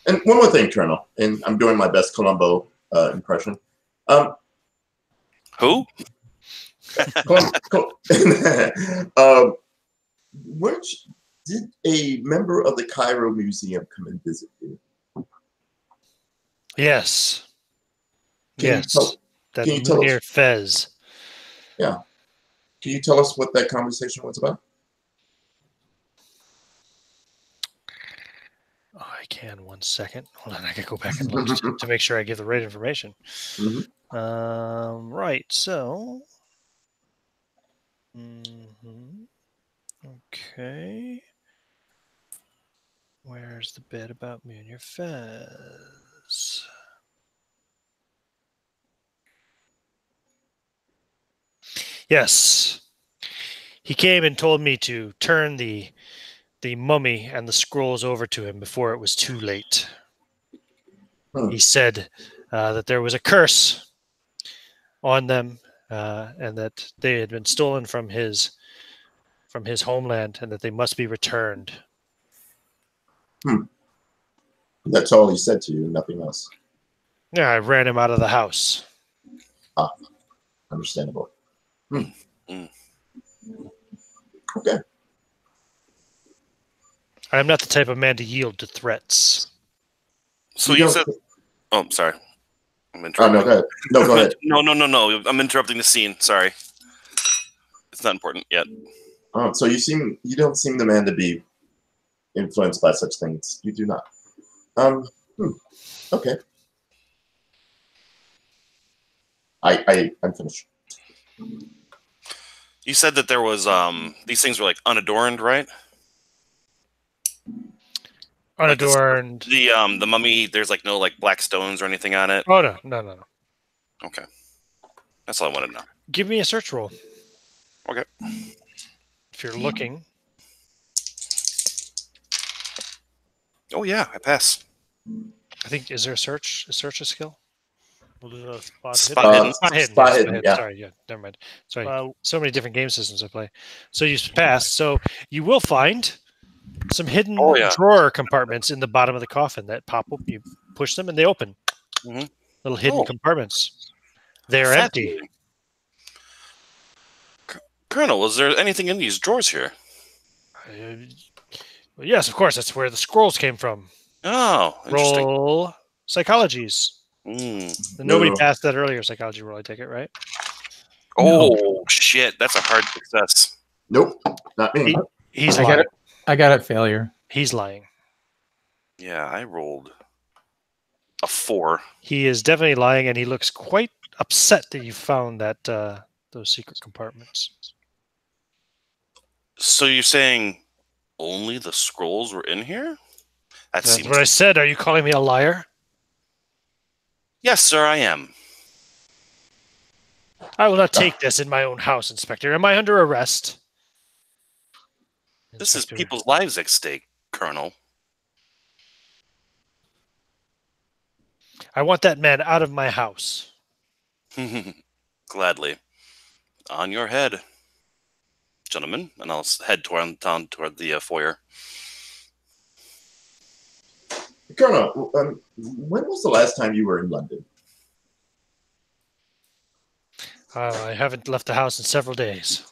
[SPEAKER 4] And one more thing, Colonel, and I'm doing my best Columbo impression.
[SPEAKER 3] Who?
[SPEAKER 4] Did a member of the Cairo Museum come and visit you?
[SPEAKER 1] Yes.
[SPEAKER 4] Can you tell
[SPEAKER 1] Munir
[SPEAKER 4] us?
[SPEAKER 1] Fez.
[SPEAKER 4] Yeah. Can you tell us what that conversation was about?
[SPEAKER 1] Oh, I can. 1 second. Hold on. I can go back and look to make sure I give the right information.
[SPEAKER 4] Mm-hmm.
[SPEAKER 1] Right. So. Okay. Where's the bit about Munir Fez? Yes. He came and told me to turn the mummy and the scrolls over to him before it was too late. He said that there was a curse on them and that they had been stolen from his homeland and that they must be returned.
[SPEAKER 4] That's all he said to you, nothing else.
[SPEAKER 1] Yeah, I ran him out of the house.
[SPEAKER 4] Understandable. Okay.
[SPEAKER 1] I'm not the type of man to yield to threats.
[SPEAKER 3] So you said... Oh, I'm sorry. I'm
[SPEAKER 4] interrupting. No, go ahead. No, go ahead.
[SPEAKER 3] No. I'm interrupting the scene. Sorry. It's not important yet.
[SPEAKER 4] Oh, so you don't seem the man to be influenced by such things. You do not. Okay. I'm finished.
[SPEAKER 3] You said that there was these things were like unadorned, right?
[SPEAKER 1] Unadorned.
[SPEAKER 3] Like the mummy, there's like no like black stones or anything on it.
[SPEAKER 1] Oh no.
[SPEAKER 3] Okay. That's all I wanted to know.
[SPEAKER 1] Give me a search roll.
[SPEAKER 3] Okay.
[SPEAKER 1] If you're looking.
[SPEAKER 3] Oh yeah, I pass.
[SPEAKER 1] I think is there a search a skill?
[SPEAKER 3] Spot hidden.
[SPEAKER 4] Spot hidden. Yeah.
[SPEAKER 1] Sorry, yeah, never mind. Sorry, so many different game systems I play. So you pass. So you will find some hidden drawer compartments in the bottom of the coffin that pop up. You push them and they open. Little hidden compartments. They're empty.
[SPEAKER 3] Colonel, was there anything in these drawers here?
[SPEAKER 1] Well, yes, of course. That's where the scrolls came from.
[SPEAKER 3] Oh, interesting.
[SPEAKER 1] Roll psychologies. Nobody passed that earlier psychology roll, I take it, right?
[SPEAKER 3] Oh, shit. That's a hard success.
[SPEAKER 4] Nope, not me.
[SPEAKER 1] He's lying.
[SPEAKER 2] I got it failure.
[SPEAKER 1] He's lying.
[SPEAKER 3] Yeah, I rolled a 4.
[SPEAKER 1] He is definitely lying, and he looks quite upset that you found that those secret compartments.
[SPEAKER 3] So you're saying only the scrolls were in here?
[SPEAKER 1] That's what I said. Are you calling me a liar?
[SPEAKER 3] Yes, sir, I am.
[SPEAKER 1] I will not take this in my own house, Inspector. Am I under arrest?
[SPEAKER 3] This is people's lives at stake, Colonel.
[SPEAKER 1] I want that man out of my house.
[SPEAKER 3] Gladly. On your head, gentlemen, and I'll head down toward the foyer.
[SPEAKER 4] Colonel, when was the last time you were in London?
[SPEAKER 1] I haven't left the house in several days.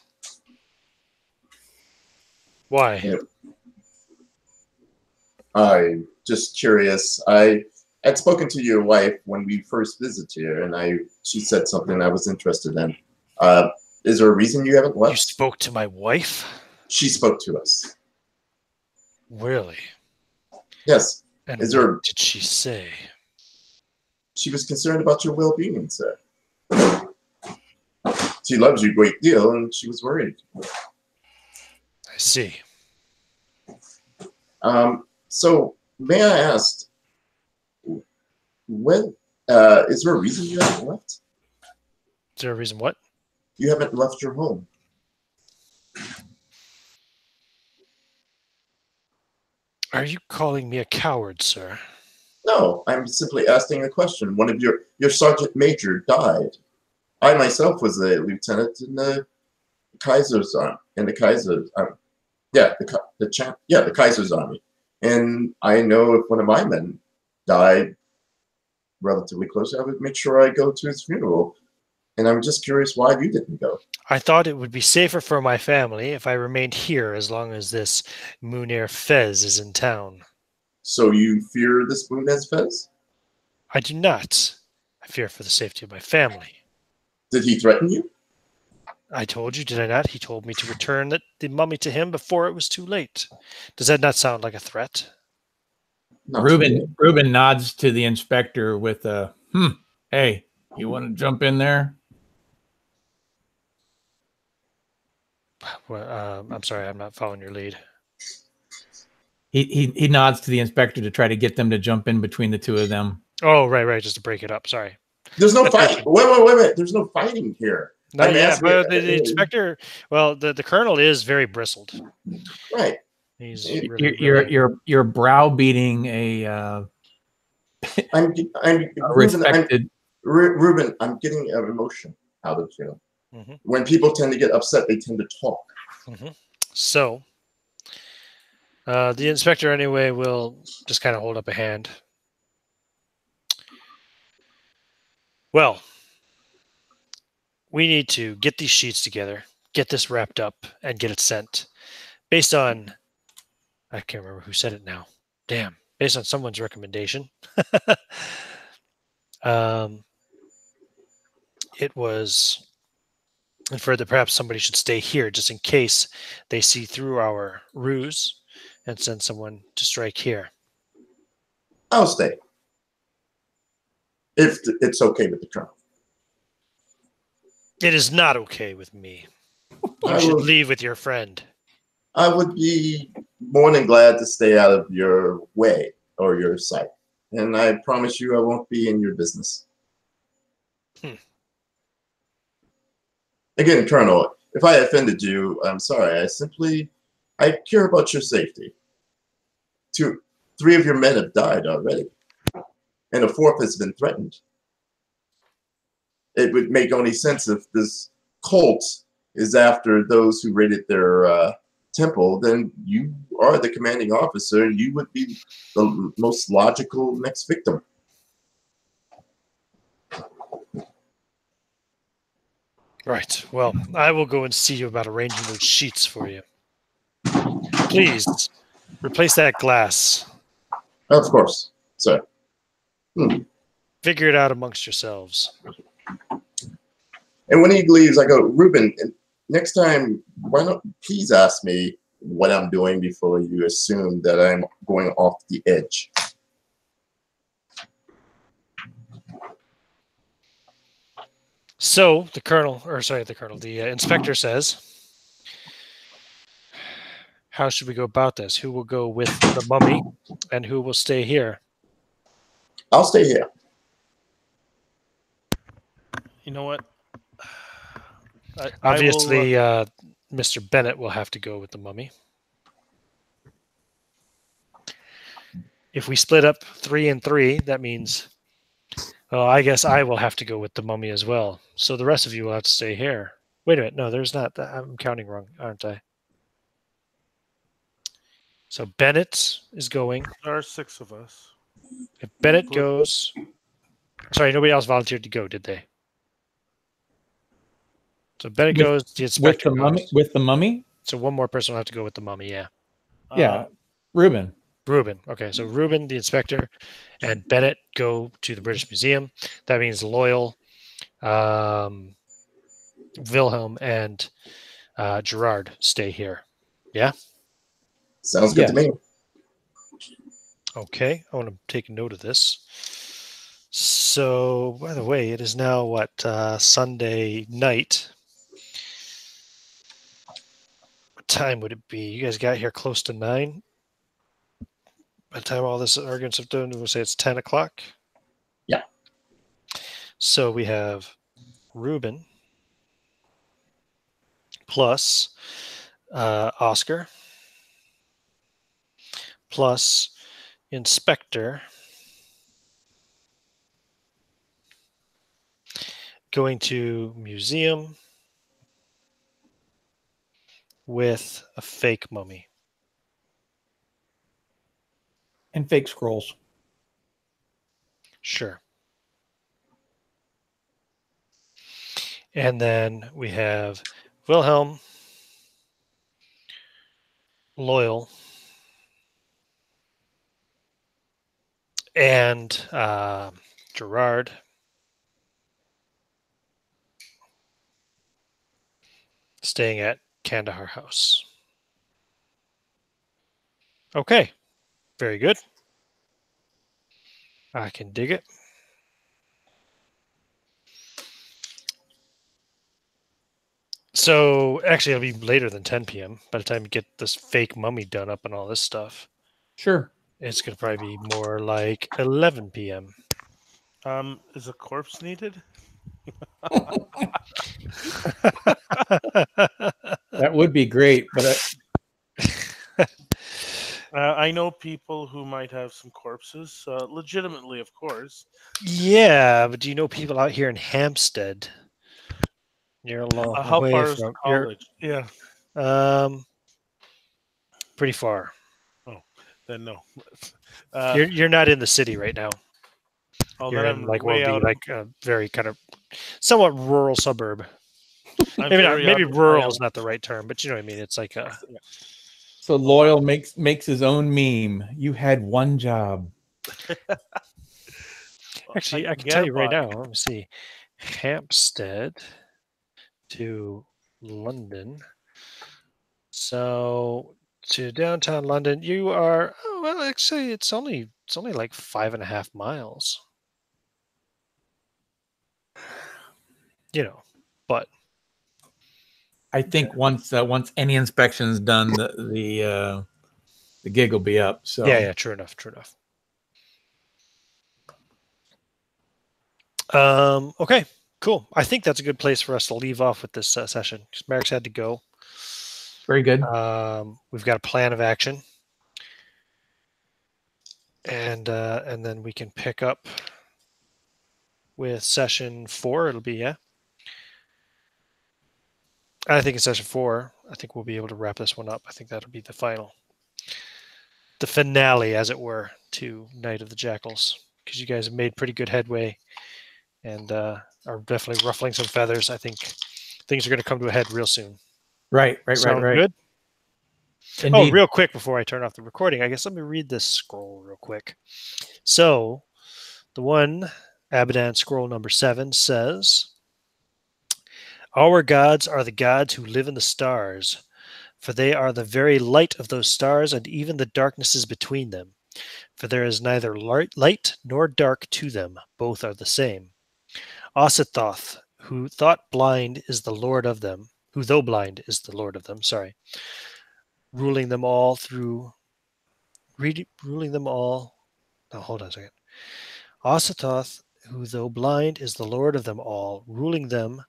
[SPEAKER 1] Why?
[SPEAKER 4] Yeah. I'm just curious. I had spoken to your wife when we first visited here, and she said something I was interested in. Is there a reason you haven't left?
[SPEAKER 1] You spoke to my wife?
[SPEAKER 4] She spoke to us.
[SPEAKER 1] Really?
[SPEAKER 4] Yes.
[SPEAKER 1] And
[SPEAKER 4] Is
[SPEAKER 1] what
[SPEAKER 4] there?
[SPEAKER 1] did she say?
[SPEAKER 4] She was concerned about your well-being, sir. She loves you a great deal, and she was worried.
[SPEAKER 1] I see.
[SPEAKER 4] So, may I ask, when is there a reason you haven't left?
[SPEAKER 1] Is there a reason what?
[SPEAKER 4] You haven't left your home.
[SPEAKER 1] Are you calling me a coward, sir?
[SPEAKER 4] No, I'm simply asking a question. One of your sergeant major died. I myself was a lieutenant in the Kaiser's army. In the Kaiser's the Kaiser's army. And I know if one of my men died relatively close, I would make sure I go to his funeral. And I'm just curious why you didn't go.
[SPEAKER 1] I thought it would be safer for my family if I remained here as long as this Munir Fez is in town.
[SPEAKER 4] So you fear this Munez Fez?
[SPEAKER 1] I do not. I fear for the safety of my family.
[SPEAKER 4] Did he threaten you?
[SPEAKER 1] I told you, did I not? He told me to return the mummy to him before it was too late. Does that not sound like a threat?
[SPEAKER 4] Not
[SPEAKER 2] Reuben nods to the inspector with a, hey, you want to jump in there?
[SPEAKER 1] Well, I'm sorry, I'm not following your lead.
[SPEAKER 2] He nods to the inspector to try to get them to jump in between the two of them.
[SPEAKER 1] Oh, right, just to break it up. Sorry.
[SPEAKER 4] There's no fighting. Wait. There's no fighting here.
[SPEAKER 1] Not yet, but the inspector, well, the colonel is very bristled.
[SPEAKER 4] Right.
[SPEAKER 1] He's
[SPEAKER 2] you're browbeating a
[SPEAKER 4] I'm
[SPEAKER 2] respected.
[SPEAKER 4] Reuben, I'm getting an emotion out of you. Mm-hmm. When people tend to get upset, they tend to talk.
[SPEAKER 1] Mm-hmm. So, the inspector anyway will just kind of hold up a hand. Well, we need to get these sheets together, get this wrapped up, and get it sent. Based on, I can't remember who said it now. Damn. Based on someone's recommendation. It was inferred that perhaps somebody should stay here just in case they see through our ruse and send someone to strike here.
[SPEAKER 4] I'll stay. If it's okay with the colonel.
[SPEAKER 1] It is not okay with me. You should leave with your friend.
[SPEAKER 4] I would be more than glad to stay out of your way or your sight. And I promise you I won't be in your business. Again, Colonel, if I offended you, I'm sorry. I care about your safety. 3 of your men have died already. And a 4th has been threatened. It would make only sense if this cult is after those who raided their temple, then you are the commanding officer. You would be the most logical next victim.
[SPEAKER 1] Right. Well, I will go and see you about arranging those sheets for you. Please, replace that glass.
[SPEAKER 4] Of course, sir.
[SPEAKER 1] Figure it out amongst yourselves.
[SPEAKER 4] And when he leaves, I go, Reuben, next time, why not please ask me what I'm doing before you assume that I'm going off the edge.
[SPEAKER 1] So the inspector says, how should we go about this? Who will go with the mummy and who will stay here?
[SPEAKER 4] I'll stay here.
[SPEAKER 5] You know what?
[SPEAKER 1] Obviously, Mr. Bennett will have to go with the mummy. If we split up 3 and 3, that means, well, I guess I will have to go with the mummy as well. So the rest of you will have to stay here. Wait a minute. No, there's not. I'm counting wrong, aren't I? So Bennett is going.
[SPEAKER 5] There are 6 of us.
[SPEAKER 1] If Bennett goes... Sorry, nobody else volunteered to go, did they? So Bennett goes, the inspector goes.
[SPEAKER 2] With the mummy?
[SPEAKER 1] So one more person will have to go with the mummy, yeah.
[SPEAKER 2] Yeah, Reuben.
[SPEAKER 1] Reuben. Okay, so Reuben, the inspector, and Bennett go to the British Museum. That means Loyal, Wilhelm, and Gerard stay here. Yeah?
[SPEAKER 4] Sounds good to me.
[SPEAKER 1] Okay, I want to take a note of this. So, by the way, it is now, what, Sunday night. What time would it be? You guys got here close to 9? By the time all this arguments have done, we'll say it's 10 o'clock?
[SPEAKER 4] Yeah.
[SPEAKER 1] So we have Reuben plus Oscar plus Inspector going to museum with a fake mummy.
[SPEAKER 2] And fake scrolls.
[SPEAKER 1] Sure. And then we have Wilhelm, Loyal, and Gerard staying at Kandahar House. Okay. Very good. I can dig it. So actually, it'll be later than 10 p.m. by the time you get this fake mummy done up and all this stuff.
[SPEAKER 2] Sure.
[SPEAKER 1] It's going to probably be more like 11 p.m.
[SPEAKER 5] Is a corpse needed?
[SPEAKER 2] That would be great, but
[SPEAKER 5] I know people who might have some corpses, legitimately, of course.
[SPEAKER 1] Yeah, but do you know people out here in Hampstead? You're a long
[SPEAKER 5] How
[SPEAKER 1] way
[SPEAKER 5] far is
[SPEAKER 1] from
[SPEAKER 5] college? Yeah.
[SPEAKER 1] Pretty far.
[SPEAKER 5] Oh, then no.
[SPEAKER 1] You're not in the city right now. You're
[SPEAKER 5] then
[SPEAKER 1] in
[SPEAKER 5] I'm
[SPEAKER 1] like
[SPEAKER 5] way
[SPEAKER 1] what would
[SPEAKER 5] out.
[SPEAKER 1] be like a very kind of somewhat rural suburb.
[SPEAKER 5] I'm
[SPEAKER 1] Maybe not.
[SPEAKER 5] very
[SPEAKER 1] Maybe
[SPEAKER 5] out-
[SPEAKER 1] rural is not the right term, but you know what I mean. It's like a.
[SPEAKER 2] so Loyal makes his own meme. You had one job.
[SPEAKER 1] Actually, I can tell you right now. Let me see. Hampstead to London. So to downtown London, you are. Oh, well, actually, it's only like 5.5 miles. You know, but
[SPEAKER 2] I think once any inspection's done, the gig will be up. So
[SPEAKER 1] yeah, true enough. Okay, cool. I think that's a good place for us to leave off with this session because Merrick's had to go.
[SPEAKER 2] Very good.
[SPEAKER 1] We've got a plan of action, and then we can pick up with session 4. It'll be I think in session 4, I think we'll be able to wrap this one up. I think that'll be the finale, as it were, to Night of the Jackals, because you guys have made pretty good headway and are definitely ruffling some feathers. I think things are going to come to a head real soon.
[SPEAKER 2] Right.
[SPEAKER 1] Good.
[SPEAKER 2] Indeed.
[SPEAKER 1] Oh, real quick before I turn off the recording, I guess let me read this scroll real quick. So, the one, Abaddon scroll number 7 says, "Our gods are the gods who live in the stars, for they are the very light of those stars and even the darknesses between them. For there is neither light nor dark to them, both are the same. Osithoth, who though blind is the lord of them, ruling them all. No, hold on a second. Osithoth, who though blind is the lord of them all, ruling them,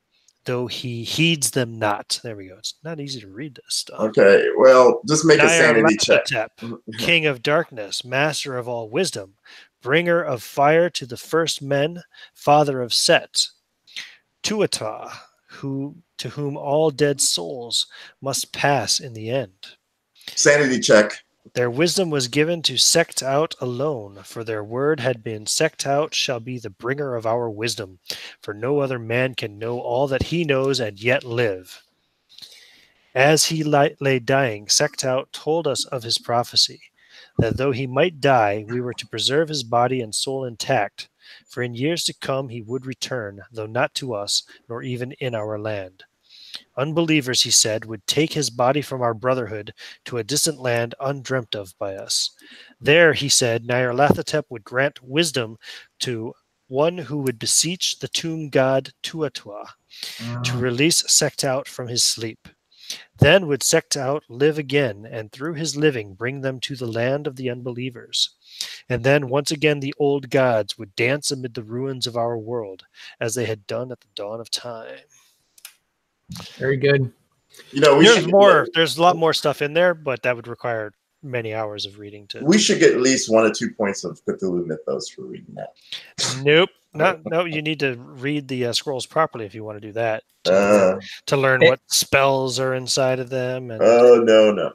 [SPEAKER 1] though he heeds them not." There we go. It's not easy to read this stuff.
[SPEAKER 4] Okay, well, just make a sanity check.
[SPEAKER 1] King of darkness, master of all wisdom, bringer of fire to the first men, father of Set. Tuatha, to whom all dead souls must pass in the end.
[SPEAKER 4] Sanity check.
[SPEAKER 1] Their wisdom was given to sect out alone, for their word had been, sect out shall be the bringer of our wisdom, for no other man can know all that he knows and yet live. As he lay dying, sect out told us of his prophecy, that though he might die, we were to preserve his body and soul intact, for in years to come he would return, though not to us, nor even in our land. Unbelievers, he said, would take his body from our brotherhood to a distant land undreamt of by us. There, he said, Nyarlathotep would grant wisdom to one who would beseech the tomb god Tuatua to release Sektout from his sleep. Then would Sektout live again, and through his living bring them to the land of the unbelievers. And then once again the old gods would dance amid the ruins of our world, as they had done at the dawn of time.
[SPEAKER 2] Very good.
[SPEAKER 4] You know,
[SPEAKER 1] There's a lot more stuff in there, but that would require many hours of reading.
[SPEAKER 4] We should get at least 1 or 2 points of Cthulhu Mythos for reading that.
[SPEAKER 1] Nope. No, you need to read the scrolls properly if you want to do that. To learn what spells are inside of them. And,
[SPEAKER 4] no.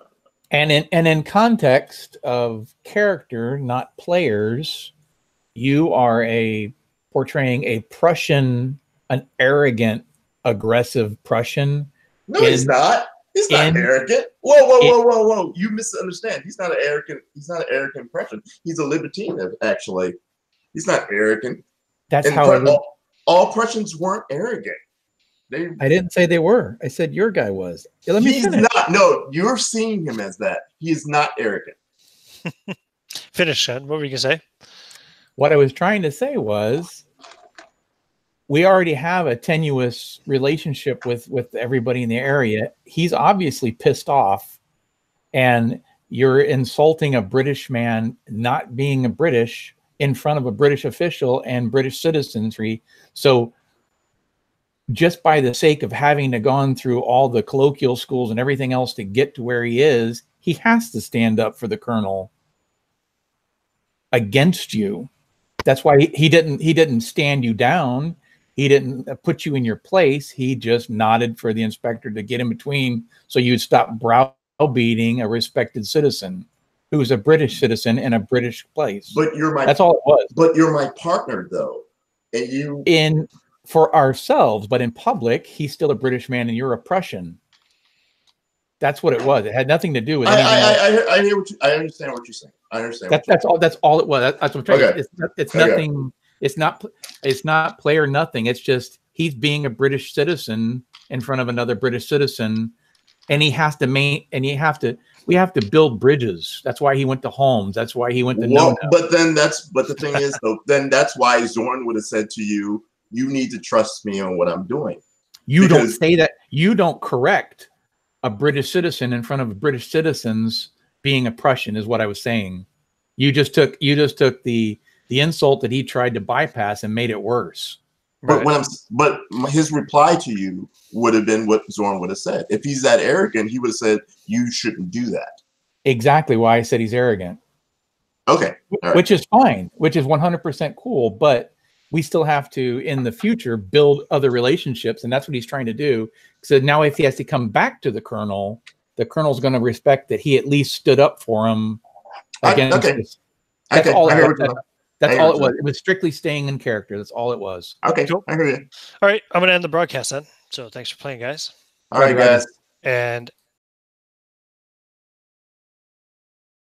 [SPEAKER 2] And in context of character, not players, you are portraying a Prussian, an arrogant, aggressive Prussian.
[SPEAKER 4] No, he's not. He's not arrogant. Whoa. You misunderstand. He's not an arrogant Prussian. He's a libertine, actually. He's not arrogant.
[SPEAKER 2] That's how
[SPEAKER 4] all Prussians weren't arrogant.
[SPEAKER 2] I didn't say they were. I said your guy was. Let me finish.
[SPEAKER 4] Not. No, you're seeing him as that. He is not arrogant.
[SPEAKER 1] Finish, Sean. What were you going to say?
[SPEAKER 2] What I was trying to say was we already have a tenuous relationship with everybody in the area. He's obviously pissed off, and you're insulting a British man not being a British in front of a British official and British citizenry. So just by the sake of having to gone through all the colloquial schools and everything else to get to where he is, he has to stand up for the colonel against you. That's why he didn't stand you down. He didn't put you in your place. He just nodded for the inspector to get in between so you'd stop browbeating a respected citizen who's a British citizen in a British place.
[SPEAKER 4] But
[SPEAKER 2] that's all it was.
[SPEAKER 4] But you're my partner, though. And
[SPEAKER 2] for ourselves, but in public, he's still a British man and you're a Prussian. That's what it was. It had nothing to do with anything else.
[SPEAKER 4] I understand what you're saying. I understand.
[SPEAKER 2] That's all it was. That's what I'm trying to say. It's nothing. It's not play or nothing. It's just he's being a British citizen in front of another British citizen, and we have to build bridges. That's why he went to Holmes. That's why he went to
[SPEAKER 4] But the thing is though, then that's why Zorn would have said to you, you need to trust me on what I'm doing.
[SPEAKER 2] Don't say that. You don't correct a British citizen in front of British citizens being a Prussian is what I was saying. You just took the insult that he tried to bypass and made it worse.
[SPEAKER 4] But but his reply to you would have been what Zorn would have said. If he's that arrogant, he would have said, you shouldn't do that.
[SPEAKER 2] Exactly why I said he's arrogant.
[SPEAKER 4] Okay. All right.
[SPEAKER 2] Which is fine, which is 100% cool, but we still have to, in the future, build other relationships, and that's what he's trying to do. So now if he has to come back to the colonel's going to respect that he at least stood up for him against That's all it was. It was strictly staying in character. That's all it was.
[SPEAKER 4] Okay, I hear you.
[SPEAKER 1] All right, I'm going to end the broadcast then. So thanks for playing, guys.
[SPEAKER 4] All right, guys.
[SPEAKER 1] And